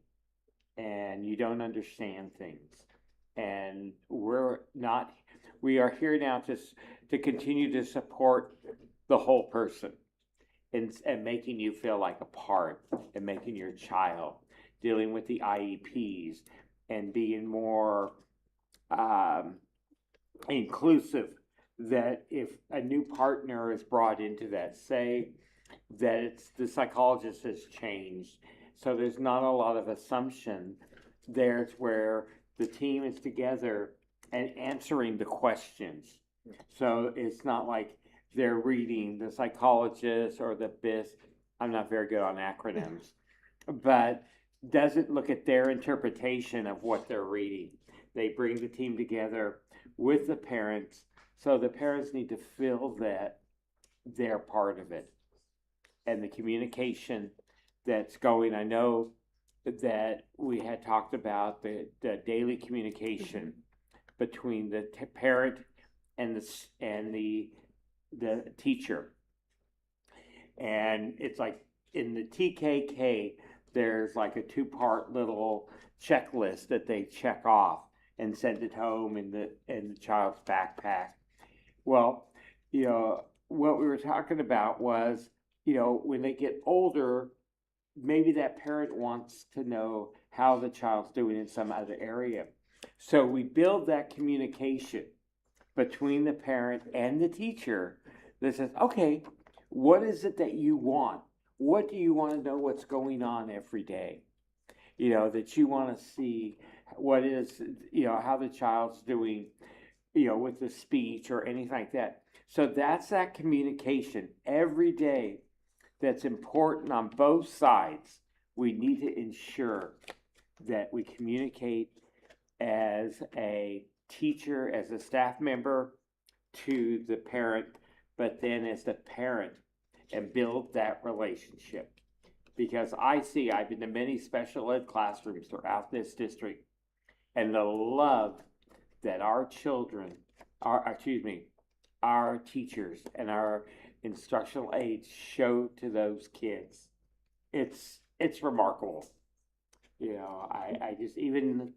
and you don't understand things. And we are here now to continue to support the whole person and making you feel like a part and making your child, dealing with the IEPs and being more inclusive, that if a new partner is brought into that, say that the psychologist has changed, so there's not a lot of assumption. There's where the team is together and answering the questions. So it's not like they're reading the psychologist or the BIS. I'm not very good on acronyms, but doesn't look at their interpretation of what they're reading. They bring the team together with the parents, so the parents need to feel that they're part of it. And the communication that's going, I know that we had talked about the daily communication between the parent and the teacher. And it's like in the TKK, there's like a 2-part little checklist that they check off and send it home in the child's backpack. Well, what we were talking about was, when they get older, maybe that parent wants to know how the child's doing in some other area. So we build that communication between the parent and the teacher that says, okay, what is it that you want? What do you want to know what's going on every day? That you want to see what is, how the child's doing, with the speech or anything like that. So that's that communication every day that's important on both sides. We need to ensure that we communicate as a teacher, as a staff member to the parent, but then as the parent, and build that relationship. Because I've been to many special ed classrooms throughout this district, and the love that our teachers and our instructional aides show to those kids, it's remarkable. I just, even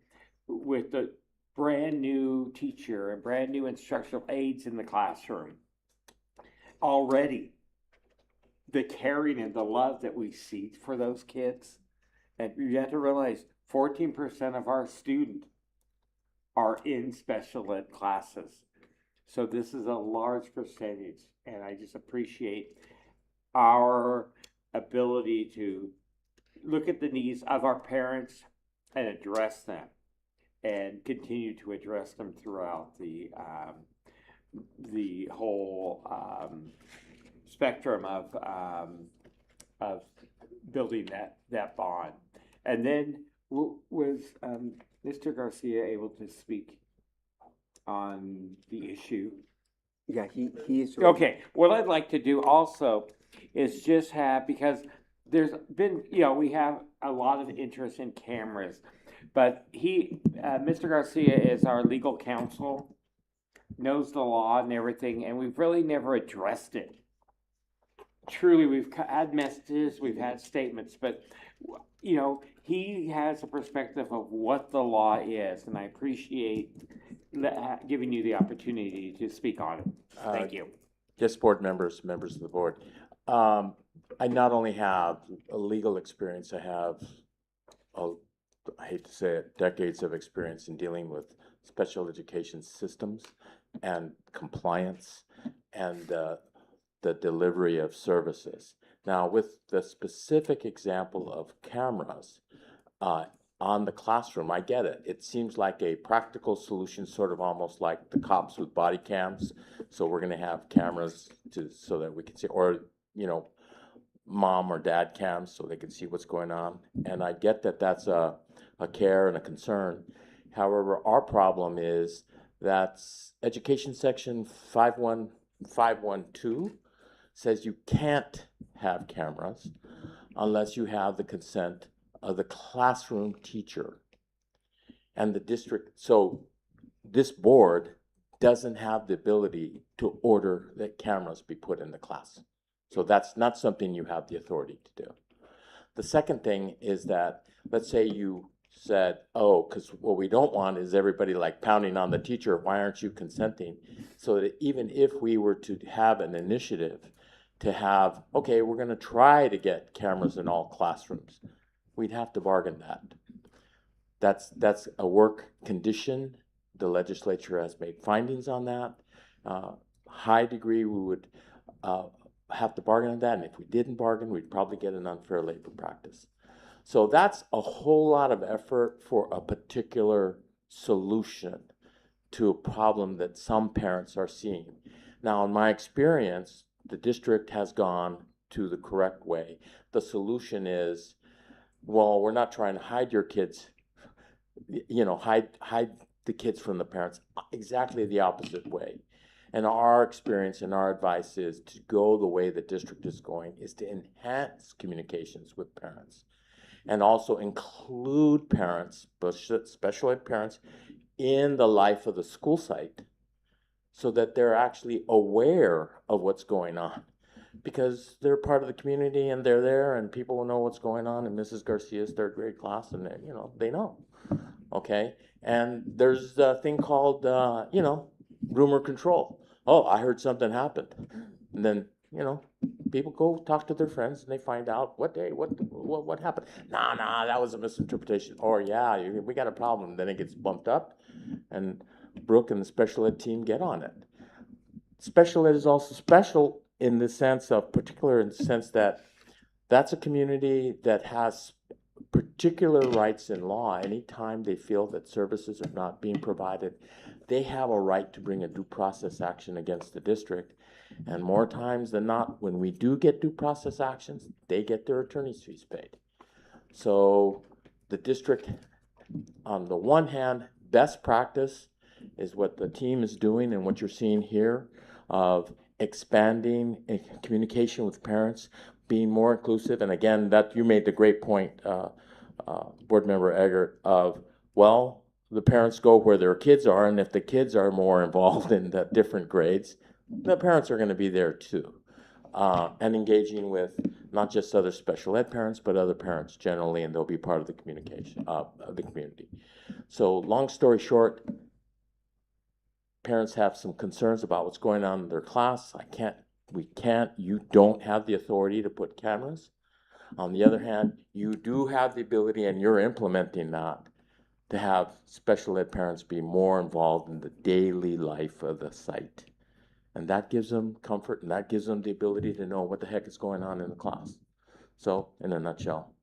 with the brand new teacher and brand new instructional aides in the classroom, already the caring and the love that we see for those kids, and you have to realize 14% of our students are in special ed classes. So this is a large percentage, and I just appreciate our ability to look at the needs of our parents and address them, and continue to address them throughout the whole spectrum of building that bond. And then was Mr. Garcia able to speak on the issue? Yeah, he is ready. Okay, what I'd like to do also is just have, because there's been, we have a lot of interest in cameras, but Mr. Garcia is our legal counsel, knows the law and everything, and we've really never addressed it. Truly, we've had messages, we've had statements, but he has a perspective of what the law is, and I appreciate giving you the opportunity to speak on it. Thank you. Yes, board members, members of the board. I not only have a legal experience, I have, I hate to say it, decades of experience in dealing with special education systems and compliance and the delivery of services. Now, with the specific example of cameras on the classroom, I get it. It seems like a practical solution, sort of almost like the cops with body cams. So we're going to have cameras so that we can see, or mom or dad cams so they can see what's going on. And I get that that's a care and a concern. However, our problem is that education section 51512 says you can't have cameras unless you have the consent of the classroom teacher and the district. So this board doesn't have the ability to order that cameras be put in the class. So that's not something you have the authority to do. The second thing is that, let's say you said, oh, because what we don't want is everybody like pounding on the teacher, why aren't you consenting? So that even if we were to have an initiative to have, okay, we're going to try to get cameras in all classrooms, we'd have to bargain that. That's a work condition. The legislature has made findings on that. High degree, we would have to bargain on that, and if we didn't bargain, we'd probably get an unfair labor practice. So that's a whole lot of effort for a particular solution to a problem that some parents are seeing. Now, in my experience, the district has gone to the correct way. The solution is, well, we're not trying to hide your kids, hide the kids from the parents. Exactly the opposite way. And our experience and our advice is to go the way the district is going, is to enhance communications with parents and also include parents, special ed parents, in the life of the school site so that they're actually aware of what's going on, because they're part of the community and they're there and people will know what's going on in Mrs. Garcia's third grade class, and they know, okay? And there's a thing called, rumor control. Oh, I heard something happened. And then, people go talk to their friends and they find out what happened. Nah, that was a misinterpretation. Or yeah, we got a problem. Then it gets bumped up and Brooke and the special ed team get on it. Special ed is also special in the sense of particular, in the sense that that's a community that has particular rights in law. Anytime they feel that services are not being provided, they have a right to bring a due process action against the district. And more times than not, when we do get due process actions, they get their attorney's fees paid. So the district, on the one hand, best practice is what the team is doing and what you're seeing here of expanding communication with parents, being more inclusive. And again, that you made the great point, Board Member Eggert, of, well, the parents go where their kids are, and if the kids are more involved in the different grades, the parents are going to be there too. And engaging with not just other special ed parents, but other parents generally, and they'll be part of the communication of the community. So long story short, parents have some concerns about what's going on in their class. You don't have the authority to put cameras. On the other hand, you do have the ability, and you're implementing that, to have special ed parents be more involved in the daily life of the site. And that gives them comfort, and that gives them the ability to know what the heck is going on in the class. So, in a nutshell,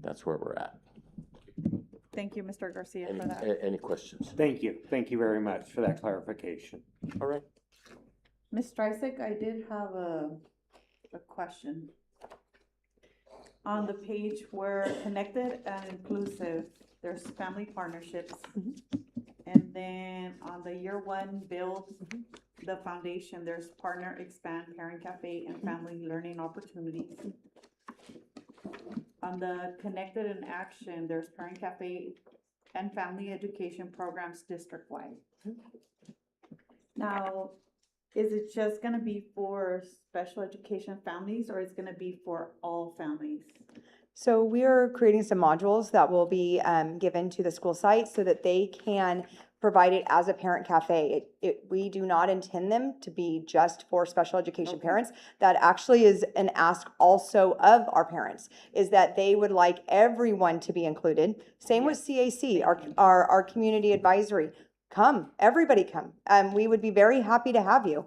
that's where we're at. Thank you, Mr. Garcia, Any, for that. any questions? Thank you very much for that clarification. All right. Ms. Streisig, I did have a question. On the page where connected and inclusive, there's family partnerships. And then on the year one build, the foundation, there's partner, expand, parent cafe, and family learning opportunities. On the connected and action, there's parent cafe and family education programs district-wide. Now, is it just gonna be for special education families, or is it gonna be for all families? So we are creating some modules that will be given to the school site so that they can provide it as a parent cafe. We do not intend them to be just for special education parents. That actually is an ask also of our parents, is that they would like everyone to be included. Same with CAC, our community advisory. Come, everybody come. We would be very happy to have you.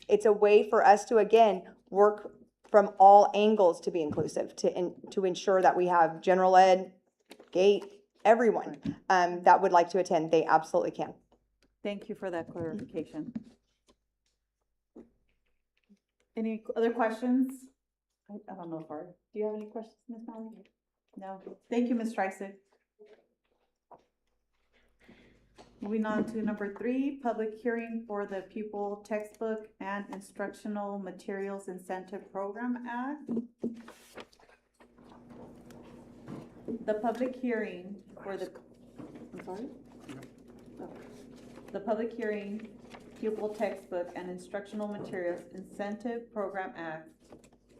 It's a way for us to, again, work from all angles to be inclusive, to ensure that we have general ed, GATE, everyone that would like to attend, they absolutely can. Thank you for that clarification. Any other questions? I don't know if do you have any questions, Ms. Malley? No. Thank you, Ms. Streisig. Moving on to number 3, public hearing for the Pupil Textbook and Instructional Materials Incentive Program Act. The public hearing for the, I'm sorry? Oh. The public hearing, Pupil Textbook and Instructional Materials Incentive Program Act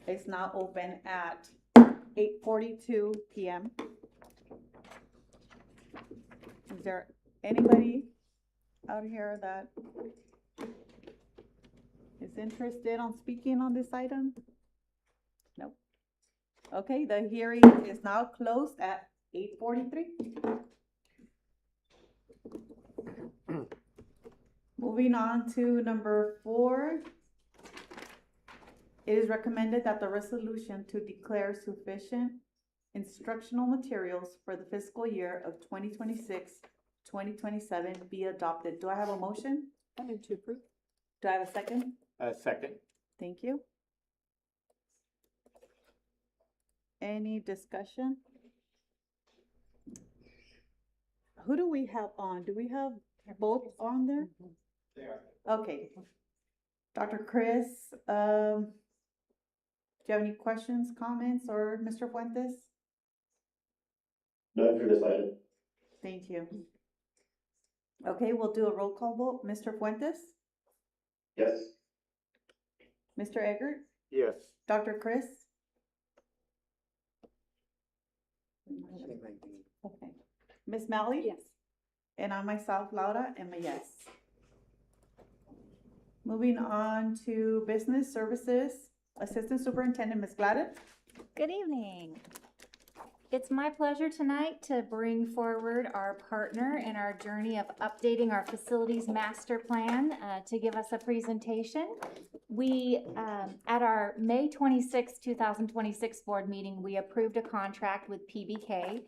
is now open at 8:42 p.m. Is there anybody out here that is interested on speaking on this item? Nope. Okay, the hearing is now closed at 8:43. Moving on to number 4. It is recommended that the resolution to declare sufficient instructional materials for the fiscal year of 2026-2027 be adopted. Do I have a motion? I move to approve. Do I have a second? Second. Thank you. Any discussion? Who do we have on? Do we have both on there? Okay. Dr. Chris, do you have any questions, comments, or Mr. Fuentes? None for this item. Thank you. Okay, we'll do a roll call vote. Mr. Fuentes? Yes. Mr. Eggert? Yes. Dr. Chris? Okay. Ms. Malley? Yes. And I myself, Laura, am a yes. Moving on to business services, Assistant Superintendent, Ms. Gladden. Good evening. It's my pleasure tonight to bring forward our partner in our journey of updating our facilities master plan to give us a presentation. We, at our May 26, 2026 board meeting, we approved a contract with PBK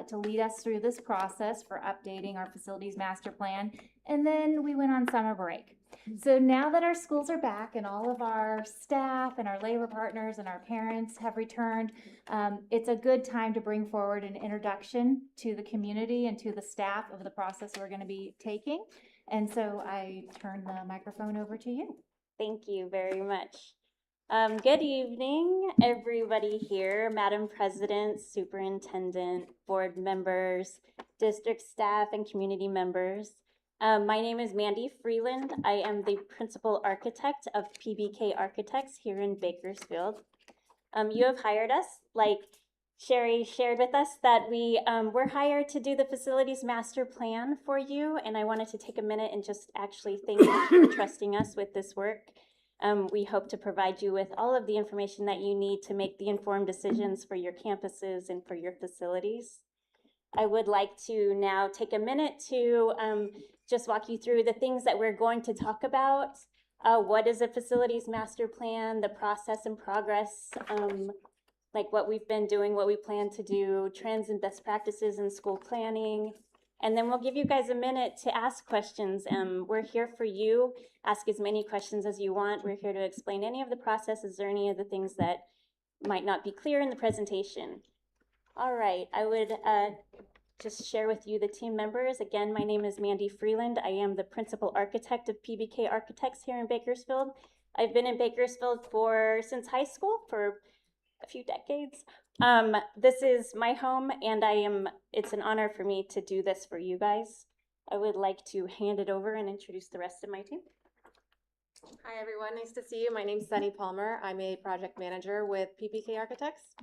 to lead us through this process for updating our facilities master plan. And then we went on summer break. So now that our schools are back and all of our staff and our labor partners and our parents have returned, it's a good time to bring forward an introduction to the community and to the staff of the process we're going to be taking. And so I turn the microphone over to you. Thank you very much. Good evening, everybody here, Madam President, Superintendent, board members, district staff, and community members. My name is Mandy Freeland. I am the principal architect of PBK Architects here in Bakersfield. You have hired us, like Sherry shared with us, that we were hired to do the facilities master plan for you, and I wanted to take a minute and just actually thank you for trusting us with this work. We hope to provide you with all of the information that you need to make the informed decisions for your campuses and for your facilities. I would like to now take a minute to just walk you through the things that we're going to talk about. What is a facilities master plan, the process and progress, like what we've been doing, what we plan to do, trends and best practices in school planning. And then we'll give you guys a minute to ask questions. We're here for you. Ask as many questions as you want. We're here to explain any of the processes or any of the things that might not be clear in the presentation. All right, I would just share with you the team members. Again, my name is Mandy Freeland. I am the principal architect of PBK Architects here in Bakersfield. I've been in Bakersfield since high school for a few decades. This is my home, and it's an honor for me to do this for you guys. I would like to hand it over and introduce the rest of my team. Hi everyone, nice to see you. My name's Sunny Palmer. I'm a project manager with PPK Architects.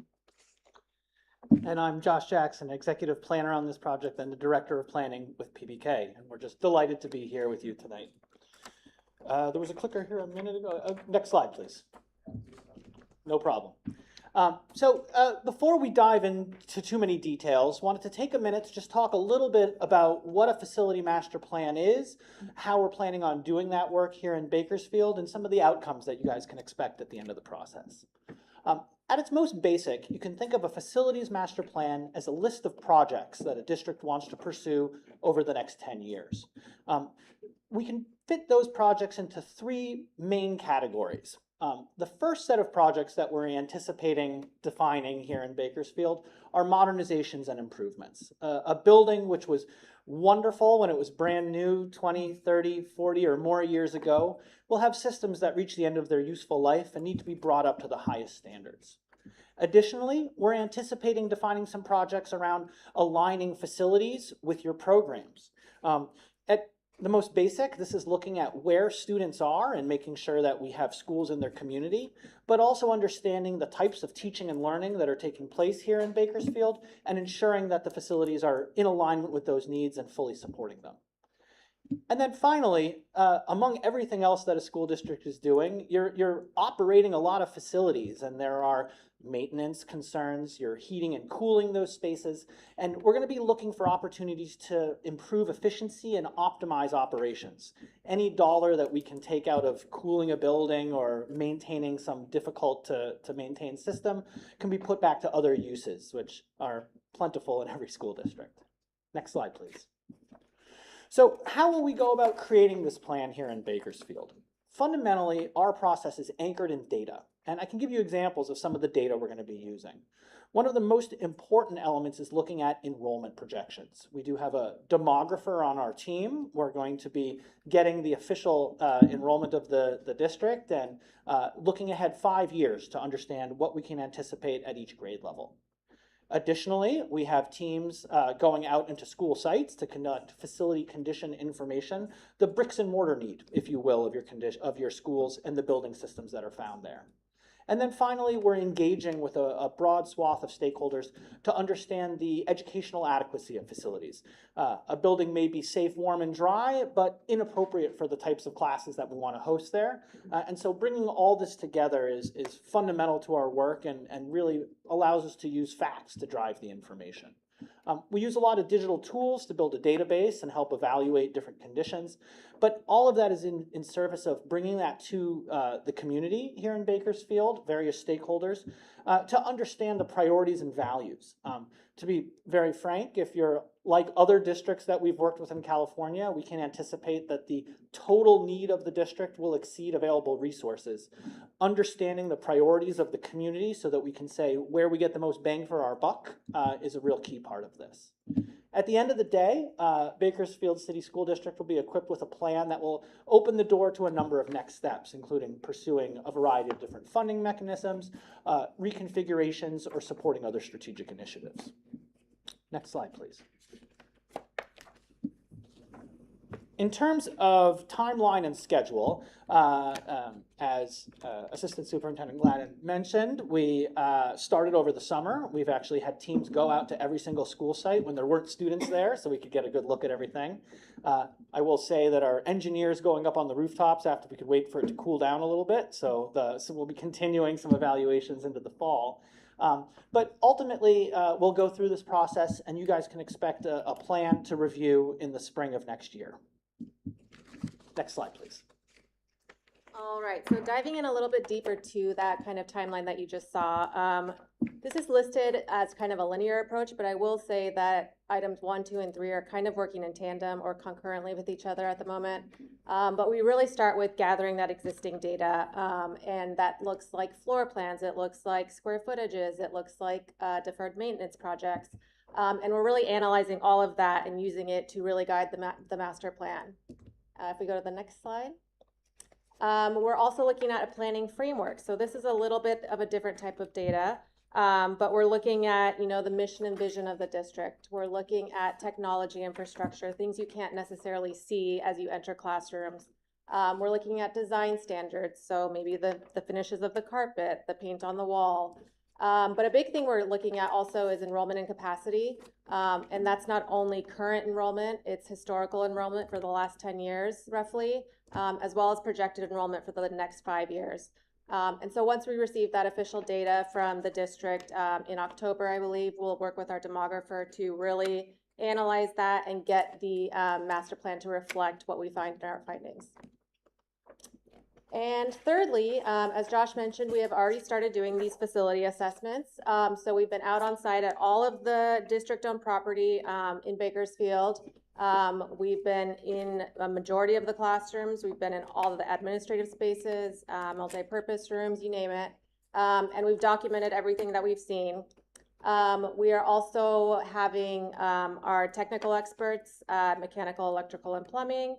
And I'm Josh Jackson, executive planner on this project and the director of planning with PBK. And we're just delighted to be here with you tonight. There was a clicker here a minute ago. Next slide, please. No problem. Before we dive into too many details, wanted to take a minute to just talk a little bit about what a facility master plan is, how we're planning on doing that work here in Bakersfield, and some of the outcomes that you guys can expect at the end of the process. At its most basic, you can think of a facilities master plan as a list of projects that a district wants to pursue over the next 10 years. We can fit those projects into three main categories. The first set of projects that we're anticipating defining here in Bakersfield are modernizations and improvements. A building which was wonderful when it was brand new 20, 30, 40 or more years ago will have systems that reach the end of their useful life and need to be brought up to the highest standards. Additionally, we're anticipating defining some projects around aligning facilities with your programs. At the most basic, this is looking at where students are and making sure that we have schools in their community, but also understanding the types of teaching and learning that are taking place here in Bakersfield and ensuring that the facilities are in alignment with those needs and fully supporting them. And then finally, among everything else that a school district is doing, you're operating a lot of facilities, and there are maintenance concerns, you're heating and cooling those spaces, and we're going to be looking for opportunities to improve efficiency and optimize operations. Any dollar that we can take out of cooling a building or maintaining some difficult to maintain system can be put back to other uses, which are plentiful in every school district. Next slide, please. So how will we go about creating this plan here in Bakersfield? Fundamentally, our process is anchored in data, and I can give you examples of some of the data we're going to be using. One of the most important elements is looking at enrollment projections. We do have a demographer on our team. We're going to be getting the official enrollment of the district and looking ahead 5 years to understand what we can anticipate at each grade level. Additionally, we have teams going out into school sites to conduct facility condition information, the bricks and mortar need, if you will, of your schools and the building systems that are found there. And then finally, we're engaging with a broad swath of stakeholders to understand the educational adequacy of facilities. A building may be safe, warm, and dry, but inappropriate for the types of classes that we want to host there. And so bringing all this together is fundamental to our work and really allows us to use facts to drive the information. We use a lot of digital tools to build a database and help evaluate different conditions, but all of that is in service of bringing that to the community here in Bakersfield, various stakeholders, to understand the priorities and values. To be very frank, if you're like other districts that we've worked with in California, we can anticipate that the total need of the district will exceed available resources. Understanding the priorities of the community so that we can say where we get the most bang for our buck is a real key part of this. At the end of the day, Bakersfield City School District will be equipped with a plan that will open the door to a number of next steps, including pursuing a variety of different funding mechanisms, reconfigurations, or supporting other strategic initiatives. Next slide, please. In terms of timeline and schedule, as Assistant Superintendent Gladden mentioned, we started over the summer. We've actually had teams go out to every single school site when there weren't students there, so we could get a good look at everything. I will say that our engineers going up on the rooftops after we could wait for it to cool down a little bit, so we'll be continuing some evaluations into the fall. But ultimately, we'll go through this process, and you guys can expect a plan to review in the spring of next year. Next slide, please. All right, so diving in a little bit deeper to that kind of timeline that you just saw, this is listed as kind of a linear approach, but I will say that items 1, 2, and 3 are kind of working in tandem or concurrently with each other at the moment. But we really start with gathering that existing data, and that looks like floor plans, it looks like square footages, it looks like deferred maintenance projects. And we're really analyzing all of that and using it to really guide the master plan. If we go to the next slide. We're also looking at a planning framework. So this is a little bit of a different type of data, but we're looking at, the mission and vision of the district. We're looking at technology infrastructure, things you can't necessarily see as you enter classrooms. We're looking at design standards, so maybe the finishes of the carpet, the paint on the wall. But a big thing we're looking at also is enrollment and capacity. And that's not only current enrollment, it's historical enrollment for the last 10 years, roughly, as well as projected enrollment for the next 5 years. And so once we receive that official data from the district in October, I believe, we'll work with our demographer to really analyze that and get the master plan to reflect what we find in our findings. And thirdly, as Josh mentioned, we have already started doing these facility assessments. So we've been out on site at all of the district-owned property in Bakersfield. We've been in a majority of the classrooms. We've been in all of the administrative spaces, multi-purpose rooms, you name it. And we've documented everything that we've seen. We are also having our technical experts, mechanical, electrical, and plumbing,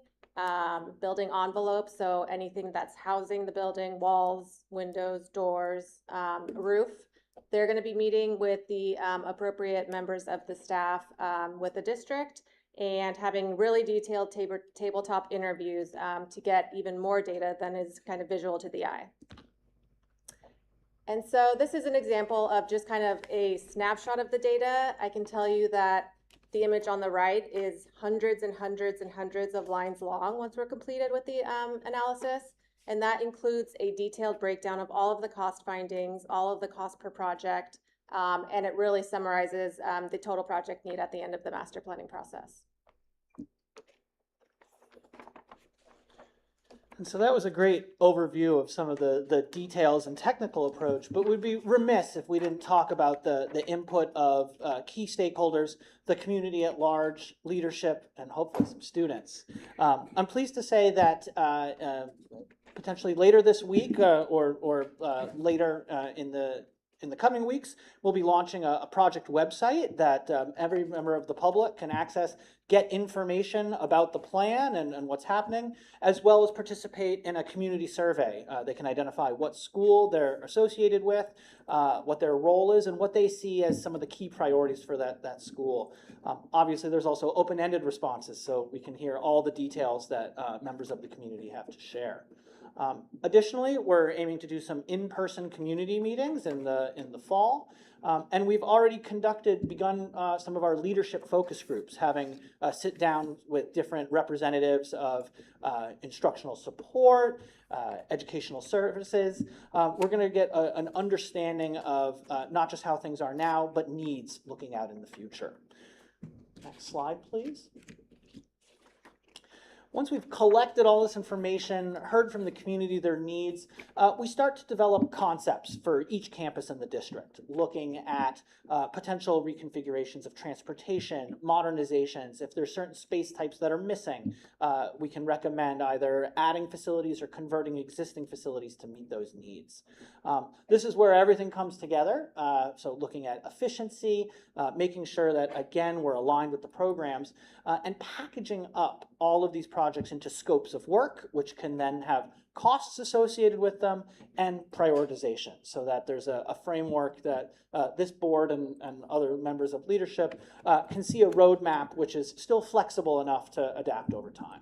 building envelopes, so anything that's housing the building, walls, windows, doors, roof. They're going to be meeting with the appropriate members of the staff with the district and having really detailed tabletop interviews to get even more data than is kind of visual to the eye. And so this is an example of just kind of a snapshot of the data. I can tell you that the image on the right is hundreds and hundreds and hundreds of lines long once we're completed with the analysis. And that includes a detailed breakdown of all of the cost findings, all of the cost per project, and it really summarizes the total project need at the end of the master planning process. And so that was a great overview of some of the details and technical approach, but we'd be remiss if we didn't talk about the input of key stakeholders, the community at large, leadership, and hopefully some students. I'm pleased to say that potentially later this week or later in the coming weeks, we'll be launching a project website that every member of the public can access, get information about the plan and what's happening, as well as participate in a community survey. They can identify what school they're associated with, what their role is, and what they see as some of the key priorities for that school. Obviously, there's also open-ended responses, so we can hear all the details that members of the community have to share. Additionally, we're aiming to do some in-person community meetings in the fall, and we've already begun some of our leadership focus groups, having sit down with different representatives of instructional support, educational services. We're going to get an understanding of not just how things are now, but needs looking out in the future. Next slide, please. Once we've collected all this information, heard from the community their needs, we start to develop concepts for each campus in the district, looking at potential reconfigurations of transportation, modernizations. If there's certain space types that are missing, we can recommend either adding facilities or converting existing facilities to meet those needs. This is where everything comes together. So looking at efficiency, making sure that, again, we're aligned with the programs, and packaging up all of these projects into scopes of work, which can then have costs associated with them and prioritization, so that there's a framework that this board and other members of leadership can see a roadmap which is still flexible enough to adapt over time.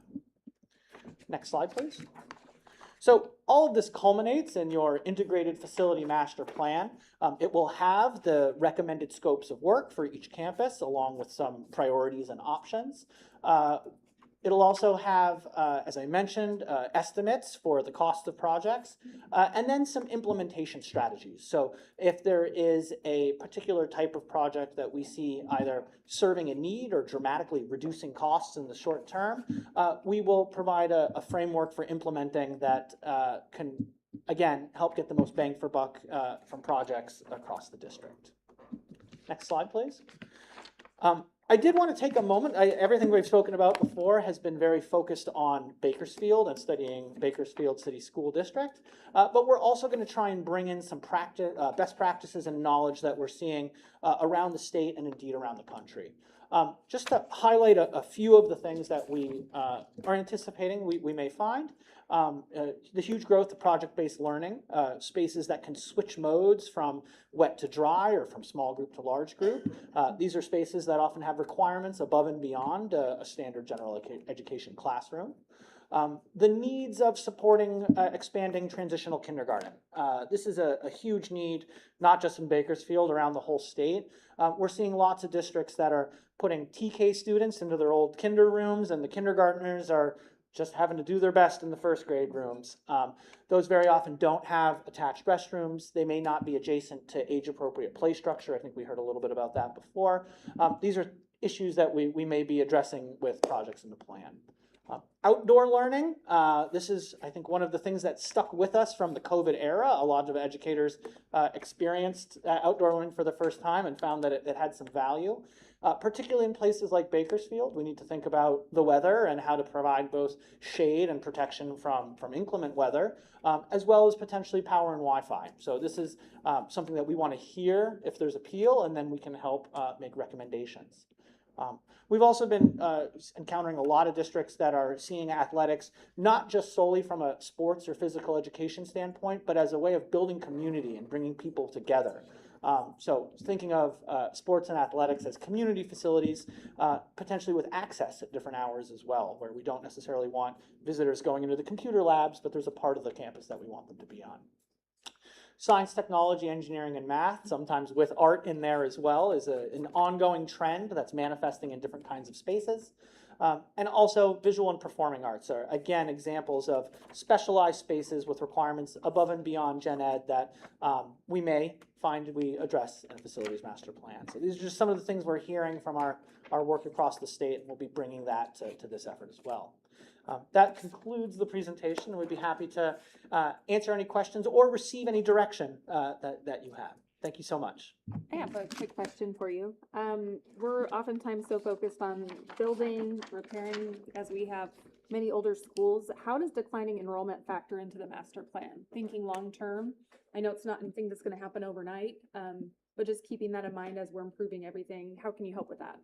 Next slide, please. So all of this culminates in your integrated facility master plan. It will have the recommended scopes of work for each campus, along with some priorities and options. It'll also have, as I mentioned, estimates for the cost of projects, and then some implementation strategies. So if there is a particular type of project that we see either serving a need or dramatically reducing costs in the short term, we will provide a framework for implementing that can, again, help get the most bang for buck from projects across the district. Next slide, please. I did want to take a moment. Everything we've spoken about before has been very focused on Bakersfield and studying Bakersfield City School District, but we're also going to try and bring in some best practices and knowledge that we're seeing around the state and indeed around the country. Just to highlight a few of the things that we are anticipating we may find. The huge growth of project-based learning, spaces that can switch modes from wet to dry or from small group to large group. These are spaces that often have requirements above and beyond a standard general education classroom. The needs of supporting expanding transitional kindergarten. This is a huge need, not just in Bakersfield, around the whole state. We're seeing lots of districts that are putting TK students into their old kinder rooms, and the kindergartners are just having to do their best in the first grade rooms. Those very often don't have attached restrooms. They may not be adjacent to age-appropriate play structure. I think we heard a little bit about that before. These are issues that we may be addressing with projects in the plan. Outdoor learning, this is, I think, one of the things that stuck with us from the COVID era. A lot of educators experienced outdoor learning for the first time and found that it had some value. Particularly in places like Bakersfield, we need to think about the weather and how to provide both shade and protection from inclement weather, as well as potentially power and Wi-Fi. So this is something that we want to hear if there's appeal, and then we can help make recommendations. We've also been encountering a lot of districts that are seeing athletics not just solely from a sports or physical education standpoint, but as a way of building community and bringing people together. So thinking of sports and athletics as community facilities, potentially with access at different hours as well, where we don't necessarily want visitors going into the computer labs, but there's a part of the campus that we want them to be on. Science, technology, engineering, and math, sometimes with art in there as well, is an ongoing trend that's manifesting in different kinds of spaces. And also visual and performing arts are, again, examples of specialized spaces with requirements above and beyond gen ed that we may find we address in a facilities master plan. So these are just some of the things we're hearing from our work across the state, and we'll be bringing that to this effort as well. That concludes the presentation, and we'd be happy to answer any questions or receive any direction that you have. Thank you so much. I have a quick question for you. We're oftentimes so focused on building, repairing, as we have many older schools. How does declining enrollment factor into the master plan? Thinking long-term, I know it's not anything that's gonna happen overnight, but just keeping that in mind as we're improving everything, how can you help with that?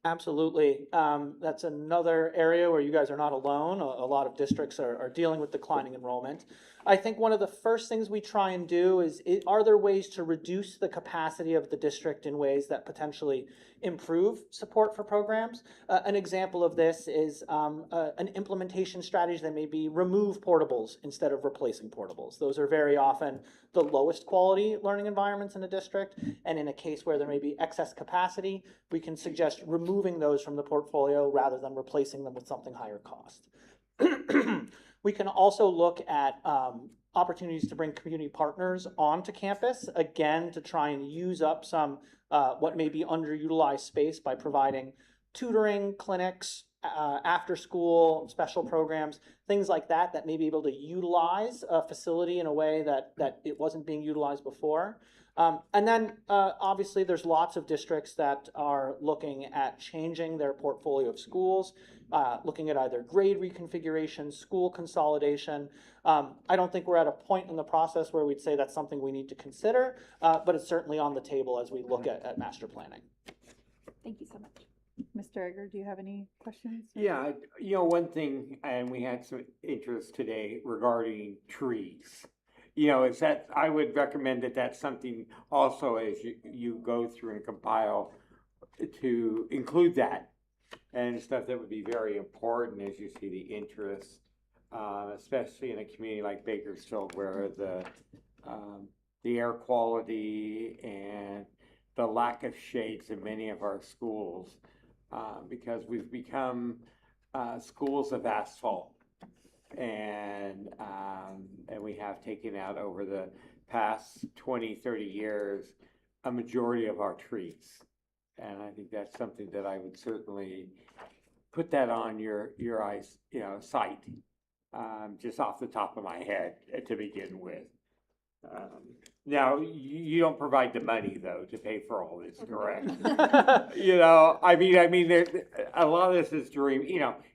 Absolutely. That's another area where you guys are not alone. A lot of districts are dealing with declining enrollment. I think one of the first things we try and do is, are there ways to reduce the capacity of the district in ways that potentially improve support for programs? An example of this is an implementation strategy that may be remove portables instead of replacing portables. Those are very often the lowest quality learning environments in a district, and in a case where there may be excess capacity, we can suggest removing those from the portfolio rather than replacing them with something higher cost. We can also look at opportunities to bring community partners onto campus, again, to try and use up some what may be underutilized space by providing tutoring, clinics, after school, special programs, things like that may be able to utilize a facility in a way that it wasn't being utilized before. And then obviously there's lots of districts that are looking at changing their portfolio of schools, looking at either grade reconfiguration, school consolidation. I don't think we're at a point in the process where we'd say that's something we need to consider, but it's certainly on the table as we look at master planning. Thank you so much. Mr. Egger, do you have any questions? Yeah, one thing, and we had some interest today regarding trees. Is that I would recommend that that's something also as you go through and compile to include that and stuff that would be very important as you see the interest especially in a community like Bakersfield where the air quality and the lack of shades in many of our schools, because we've become schools of asphalt. And we have taken out over the past 20, 30 years a majority of our trees. And I think that's something that I would certainly put that on your eyes, sight, just off the top of my head to begin with. Now, you don't provide the money though to pay for all this, correct? I mean, there, a lot of this is dream,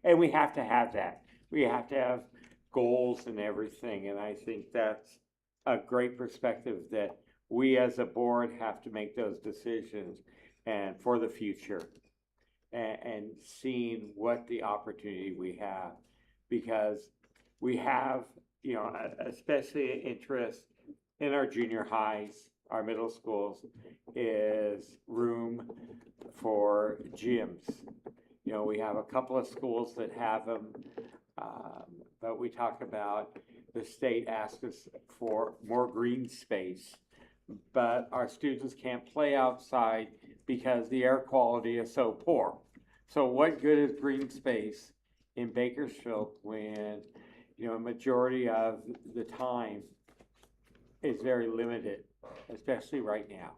and we have to have that. We have to have goals and everything, and I think that's a great perspective that we as a board have to make those decisions and for the future, and seeing what the opportunity we have, because we have, especially interest in our junior highs, our middle schools, is room for gyms. We have a couple of schools that have them, but we talk about the state asks us for more green space, but our students can't play outside because the air quality is so poor. So what good is green space in Bakersfield when, a majority of the time is very limited, especially right now.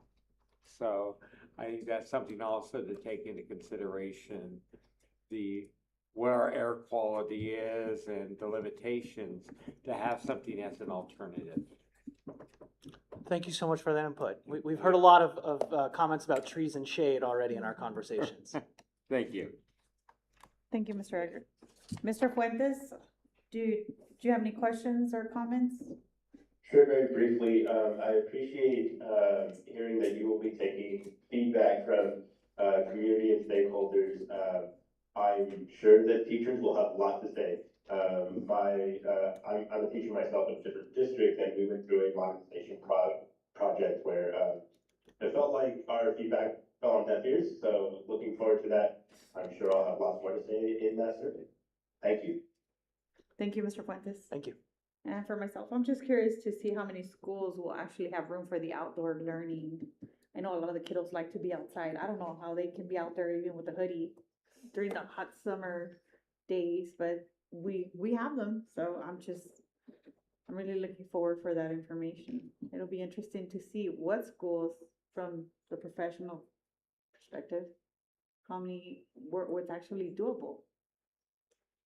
So I think that's something also to take into consideration, what our air quality is and the limitations to have something as an alternative. Thank you so much for that input. We've heard a lot of comments about trees and shade already in our conversations. Thank you. Thank you, Mr. Eggert. Mr. Fuentes, do you have any questions or comments? Sure, very briefly, I appreciate hearing that you will be taking feedback from community and stakeholders. I'm sure that teachers will have a lot to say. I'm a teacher myself in a different district, and we went through a modernization project where it felt like our feedback fell on deaf ears. So looking forward to that. I'm sure I'll have lots more to say in that survey. Thank you. Thank you, Mr. Fuentes. Thank you. And for myself, I'm just curious to see how many schools will actually have room for the outdoor learning. I know a lot of the kiddos like to be outside. I don't know how they can be out there even with a hoodie during the hot summer days, but we have them. So I'm really looking forward for that information. It'll be interesting to see what schools from the professional perspective, how many what's actually doable.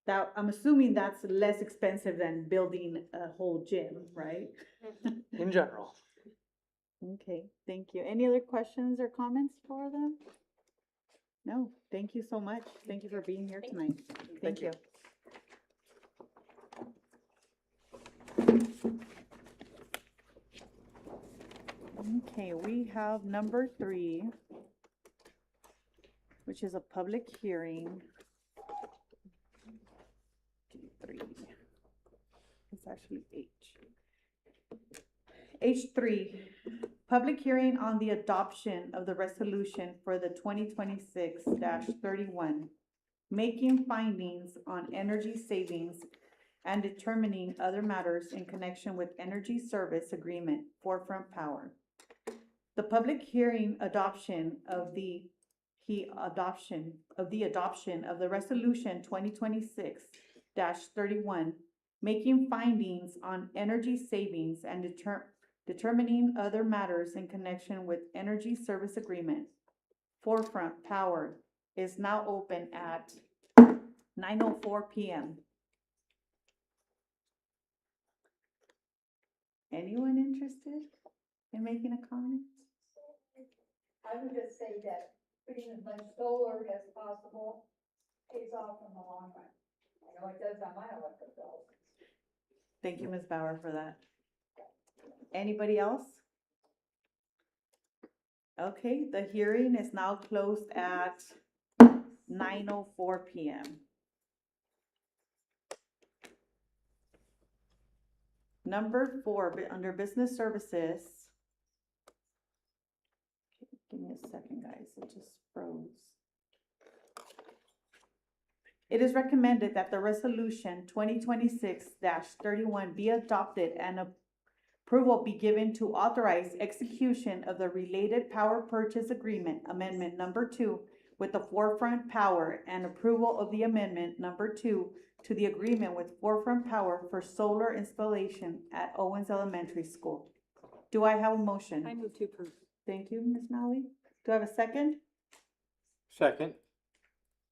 That, I'm assuming that's less expensive than building a whole gym, right? In general. Okay, thank you. Any other questions or comments for them? No, thank you so much. Thank you for being here tonight. Thank you. Okay, we have number 3, which is a public hearing. 3. It's actually H. H3, public hearing on the adoption of the resolution for the 2026-31, making findings on energy savings and determining other matters in connection with energy service agreement, Forefront Power. The public hearing adoption of the adoption of the resolution 2026-31, making findings on energy savings and determining other matters in connection with energy service agreement, Forefront Power, is now open at 9:04 p.m. Anyone interested in making a comment? I would just say that putting as much solar as possible pays off in the long run. I know it does on my electric bill. Thank you, Ms. Bauer, for that. Anybody else? Okay, the hearing is now closed at 9:04 p.m. Number 4, under business services. Give me a second, guys, it just froze. It is recommended that the resolution 2026-31 be adopted and approval be given to authorize execution of the related power purchase agreement amendment number 2 with the Forefront Power and approval of the amendment number 2 to the agreement with Forefront Power for solar installation at Owens Elementary School. Do I have a motion? I move to approve. Thank you, Ms. Malley. Do I have a second? Second.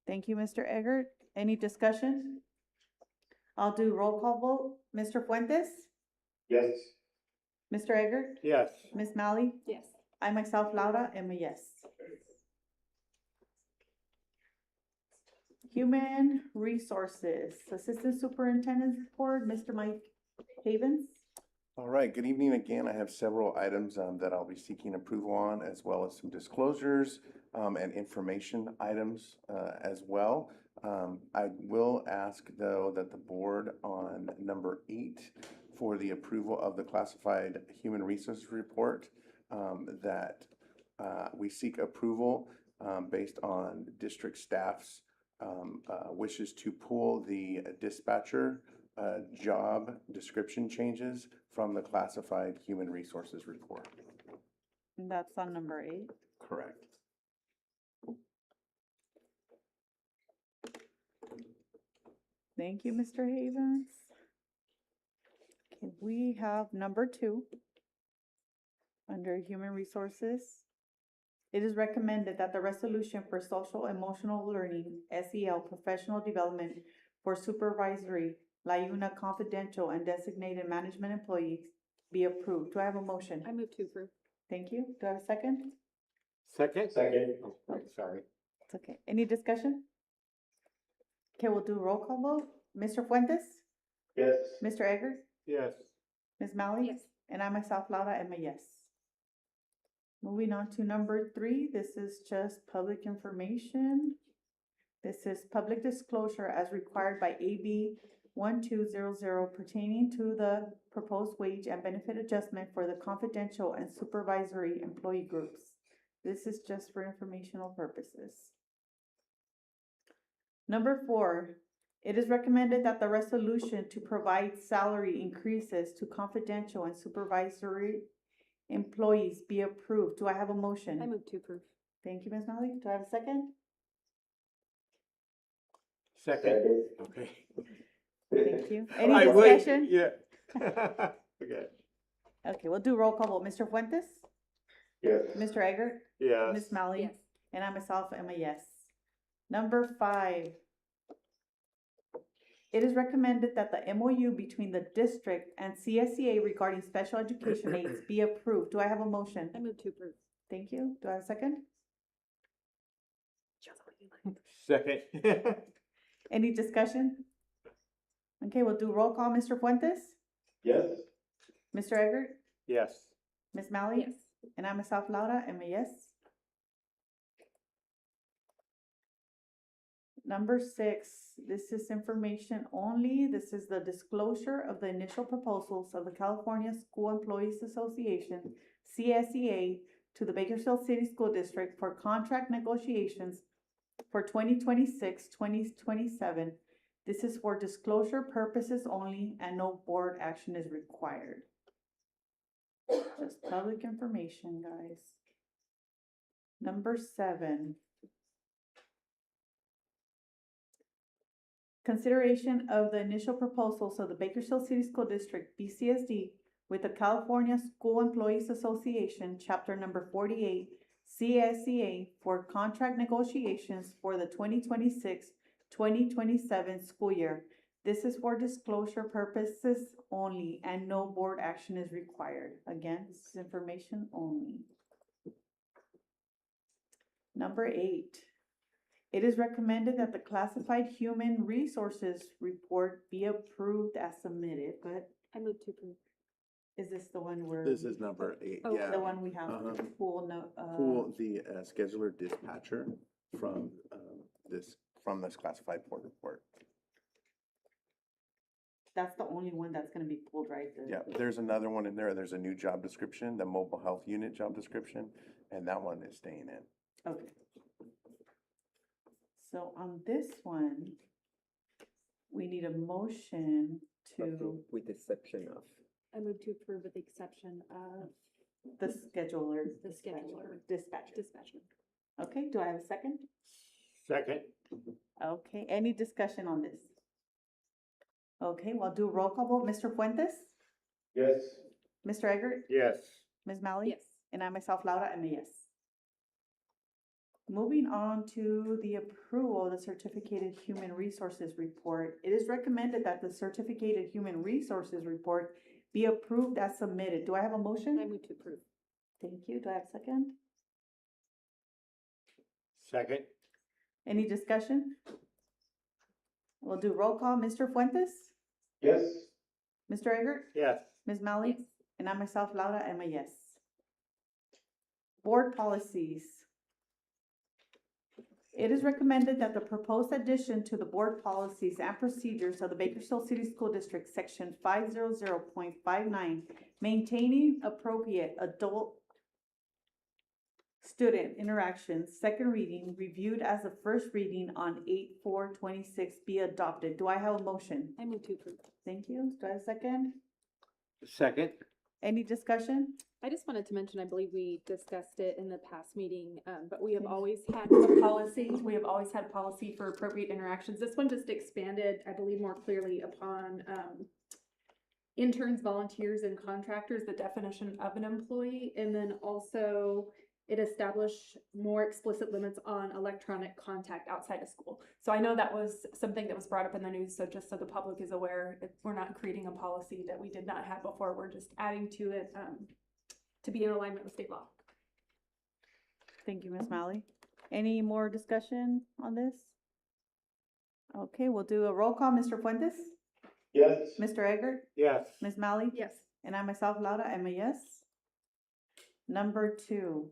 Thank you, Mr. Eggert. Any discussion? I'll do roll call vote. Mr. Fuentes? Yes. Mr. Eggert? Yes. Ms. Malley? Yes. I myself, Laura, am a yes. Human Resources, Assistant Superintendent's Report, Mr. Mike Havens. All right, good evening again. I have several items that I'll be seeking approval on, as well as some disclosures and information items as well. I will ask, though, that the board on number 8 for the approval of the classified human resources report, that we seek approval based on district staff's wishes to pull the dispatcher job description changes from the classified human resources report. That's on number 8. Correct. Thank you, Mr. Havens. Okay, we have number 2 under Human Resources. It is recommended that the resolution for social emotional learning, SEL, professional development for supervisory, LIUNA confidential and designated management employees be approved. Do I have a motion? I move to approve. Thank you. Do I have a second? Second? Second. Oh, sorry. It's okay. Any discussion? Okay, we'll do a roll call vote. Mr. Fuentes? Yes. Mr. Eggers? Yes. Ms. Malley? Yes. And I myself, Laura, am a yes. Moving on to number 3, this is just public information. This is public disclosure as required by AB 1200 pertaining to the proposed wage and benefit adjustment for the confidential and supervisory employee groups. This is just for informational purposes. Number 4, it is recommended that the resolution to provide salary increases to confidential and supervisory employees be approved. Do I have a motion? I move to approve. Thank you, Ms. Malley. Do I have a second? Second. Okay. Thank you. Any discussion? Yeah. Okay. Okay, we'll do roll call vote. Mr. Fuentes? Yes. Mr. Eggert? Yes. Ms. Malley? Yes. And I myself am a yes. Number 5. It is recommended that the MOU between the district and CSEA regarding special education aids be approved. Do I have a motion? I move to approve. Thank you. Do I have a second? Second. Any discussion? Okay, we'll do roll call. Mr. Fuentes? Yes. Mr. Eggert? Yes. Ms. Malley? Yes. And I myself, Laura, am a yes. Number 6, this is information only. This is the disclosure of the initial proposals of the California School Employees Association, CSEA, to the Bakersfield City School District for contract negotiations for 2026-2027. This is for disclosure purposes only and no board action is required. Just public information, guys. Number 7. Consideration of the initial proposals of the Bakersfield City School District, BCSD, with the California School Employees Association, Chapter Number 48, CSEA, for contract negotiations for the 2026-2027 school year. This is for disclosure purposes only and no board action is required. Again, this is information only. Number 8. It is recommended that the classified human resources report be approved as submitted, but I move to approve. is this the one where? This is number 8, Oh, yeah. the one we have, pool, no, Pull the scheduler dispatcher from this classified board report. that's the only one that's gonna be pulled, right? The- Yeah, there's another one in there. There's a new job description, the mobile health unit job description, and that one is staying in. Okay. So on this one, we need a motion to With the exception of. I move to approve with the exception of the scheduler. the scheduler. Dispatcher. Dispatcher. Okay, do I have a second? Second. Okay, any discussion on this? Okay, we'll do a roll call vote. Mr. Fuentes? Yes. Mr. Eggert? Yes. Ms. Malley? Yes. And I myself, Laura, am a yes. Moving on to the approval of the Certificated Human Resources Report. It is recommended that the Certificated Human Resources Report be approved as submitted. Do I have a motion? I move to approve. Thank you. Do I have a second? Second. Any discussion? We'll do roll call. Mr. Fuentes? Yes. Mr. Eggert? Yes. Ms. Malley? Yes. And I myself, Laura, am a yes. Board policies. It is recommended that the proposed addition to the board policies and procedures of the Bakersfield City School District, section 500.59, maintaining appropriate adult student interactions, second reading, reviewed as a first reading on 8/4/26, be adopted. Do I have a motion? I move to approve. Thank you. Do I have a second? Second. Any discussion? I just wanted to mention, I believe we discussed it in the past meeting, but we have Okay. always had a policy. We have always had policy for appropriate interactions. This one just expanded, I believe, more clearly upon interns, volunteers, and contractors, the definition of an employee. And then also it established more explicit limits on electronic contact outside of school. So I know that was something that was brought up in the news. So just so the public is aware, we're not creating a policy that we did not have before. We're just adding to it to be in alignment with state law. Thank you, Ms. Malley. Any more discussion on this? Okay, we'll do a roll call. Mr. Fuentes? Yes. Mr. Eggert? Yes. Ms. Malley? Yes. And I myself, Laura, am a yes. Number 2.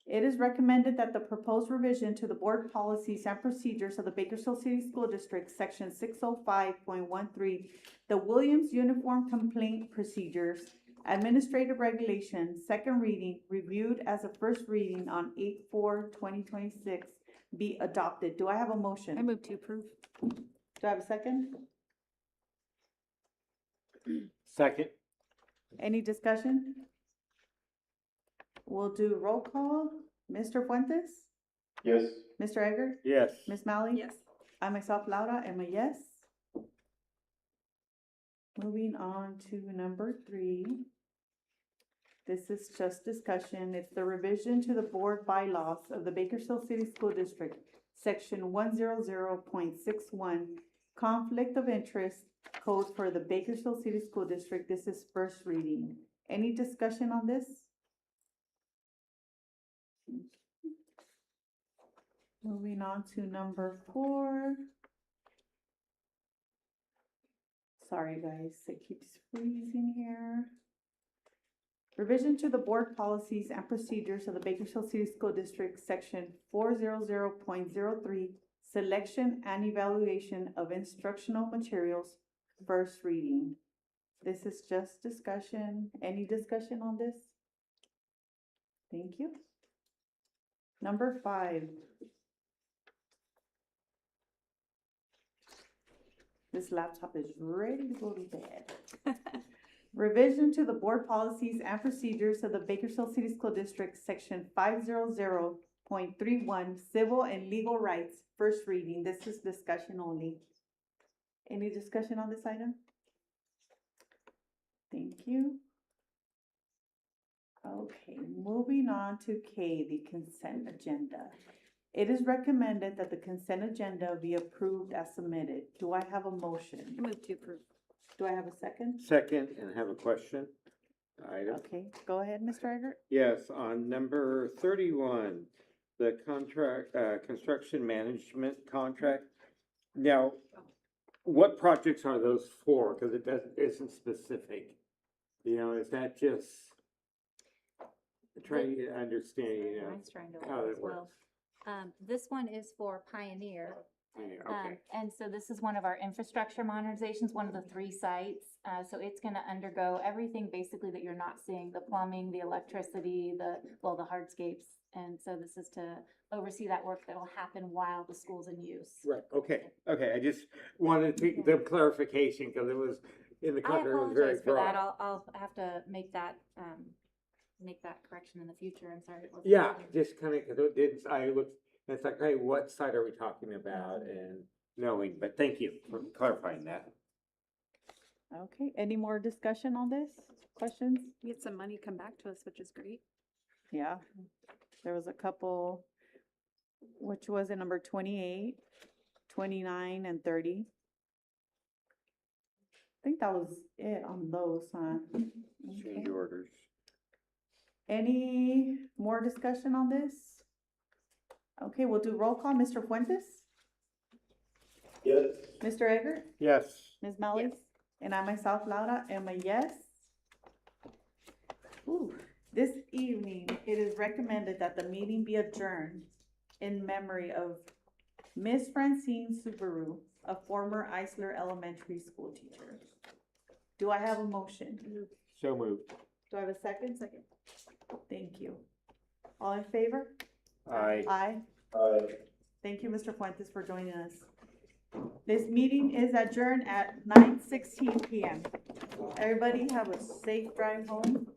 It is recommended that the proposed revision to the board policies and procedures of the Bakersfield City School District, section 605.13, the Williams Uniform Complaint Procedures, Administrative Regulations, second reading, reviewed as a first reading on 8/4/2026, be adopted. Do I have a motion? I move to approve. Do I have a second? Second. Any discussion? We'll do roll call. Mr. Fuentes? Yes. Mr. Eggert? Yes. Ms. Malley? Yes. I myself, Laura, am a yes. Moving on to number 3. This is just discussion. It's the revision to the board bylaws of the Bakersfield City School District, section 100.61, conflict of interest code for the Bakersfield City School District. This is first reading. Any discussion on this? Moving on to number 4. Sorry, guys, it keeps freezing here. Revision to the board policies and procedures of the Bakersfield City School District, section 400.03, selection and evaluation of instructional materials, first reading. This is just discussion. Any discussion on this? Thank you. Number 5. This laptop is ready to go to bed. Revision to the board policies and procedures of the Bakersfield City School District, section 500.31, civil and legal rights, first reading. This is discussion only. Any discussion on this item? Thank you. Okay, moving on to K, the consent agenda. It is recommended that the consent agenda be approved as submitted. Do I have a motion? I move to approve. Do I have a second? Second, and have a question. Item. Okay, go ahead, Mr. Eggert. Yes, on number 31, the contract, construction management contract. Now, what projects are those for? Because it isn't specific. You know, is that just trying to understand, you know, Mine's trying to how work it as well. works? This one is for Pioneer. Okay. And so this is one of our infrastructure modernizations, one of the 3 sites So it's gonna undergo everything basically that you're not seeing, the plumbing, the electricity, the hardscapes. And so this is to oversee that work that will happen while the school's in use. Right, okay, I just wanted to, the clarification, because it was, in the I contract, it was very apologize for that. broad. I'll have to make that correction in the future. I'm sorry. It wasn't Yeah, clear. just kind of, because it didn't, I looked, it's like, hey, what site are we talking about, and knowing, but thank you for clarifying that. Okay, any more discussion on this? Questions? We had some money come back to us, which is great. Yeah, there was a couple, which was in number 28, 29, and 30. I think that was it on those, huh? Change orders. Any more discussion on this? Okay, we'll do roll call. Mr. Fuentes? Yes. Mr. Eggert? Yes. Ms. Mellis? And I myself, Laura, am a yes. Ooh. This evening, it is recommended that the meeting be adjourned in memory of Miss Francine Subaru, a former Eisler Elementary School teacher. Do I have a motion? So moved. Do I have a second? Second. Thank you. All in favor? Aye. Aye. Aye. Thank you, Mr. Fuentes, for joining us. This meeting is adjourned at 9:16 p.m. Everybody have a safe drive home.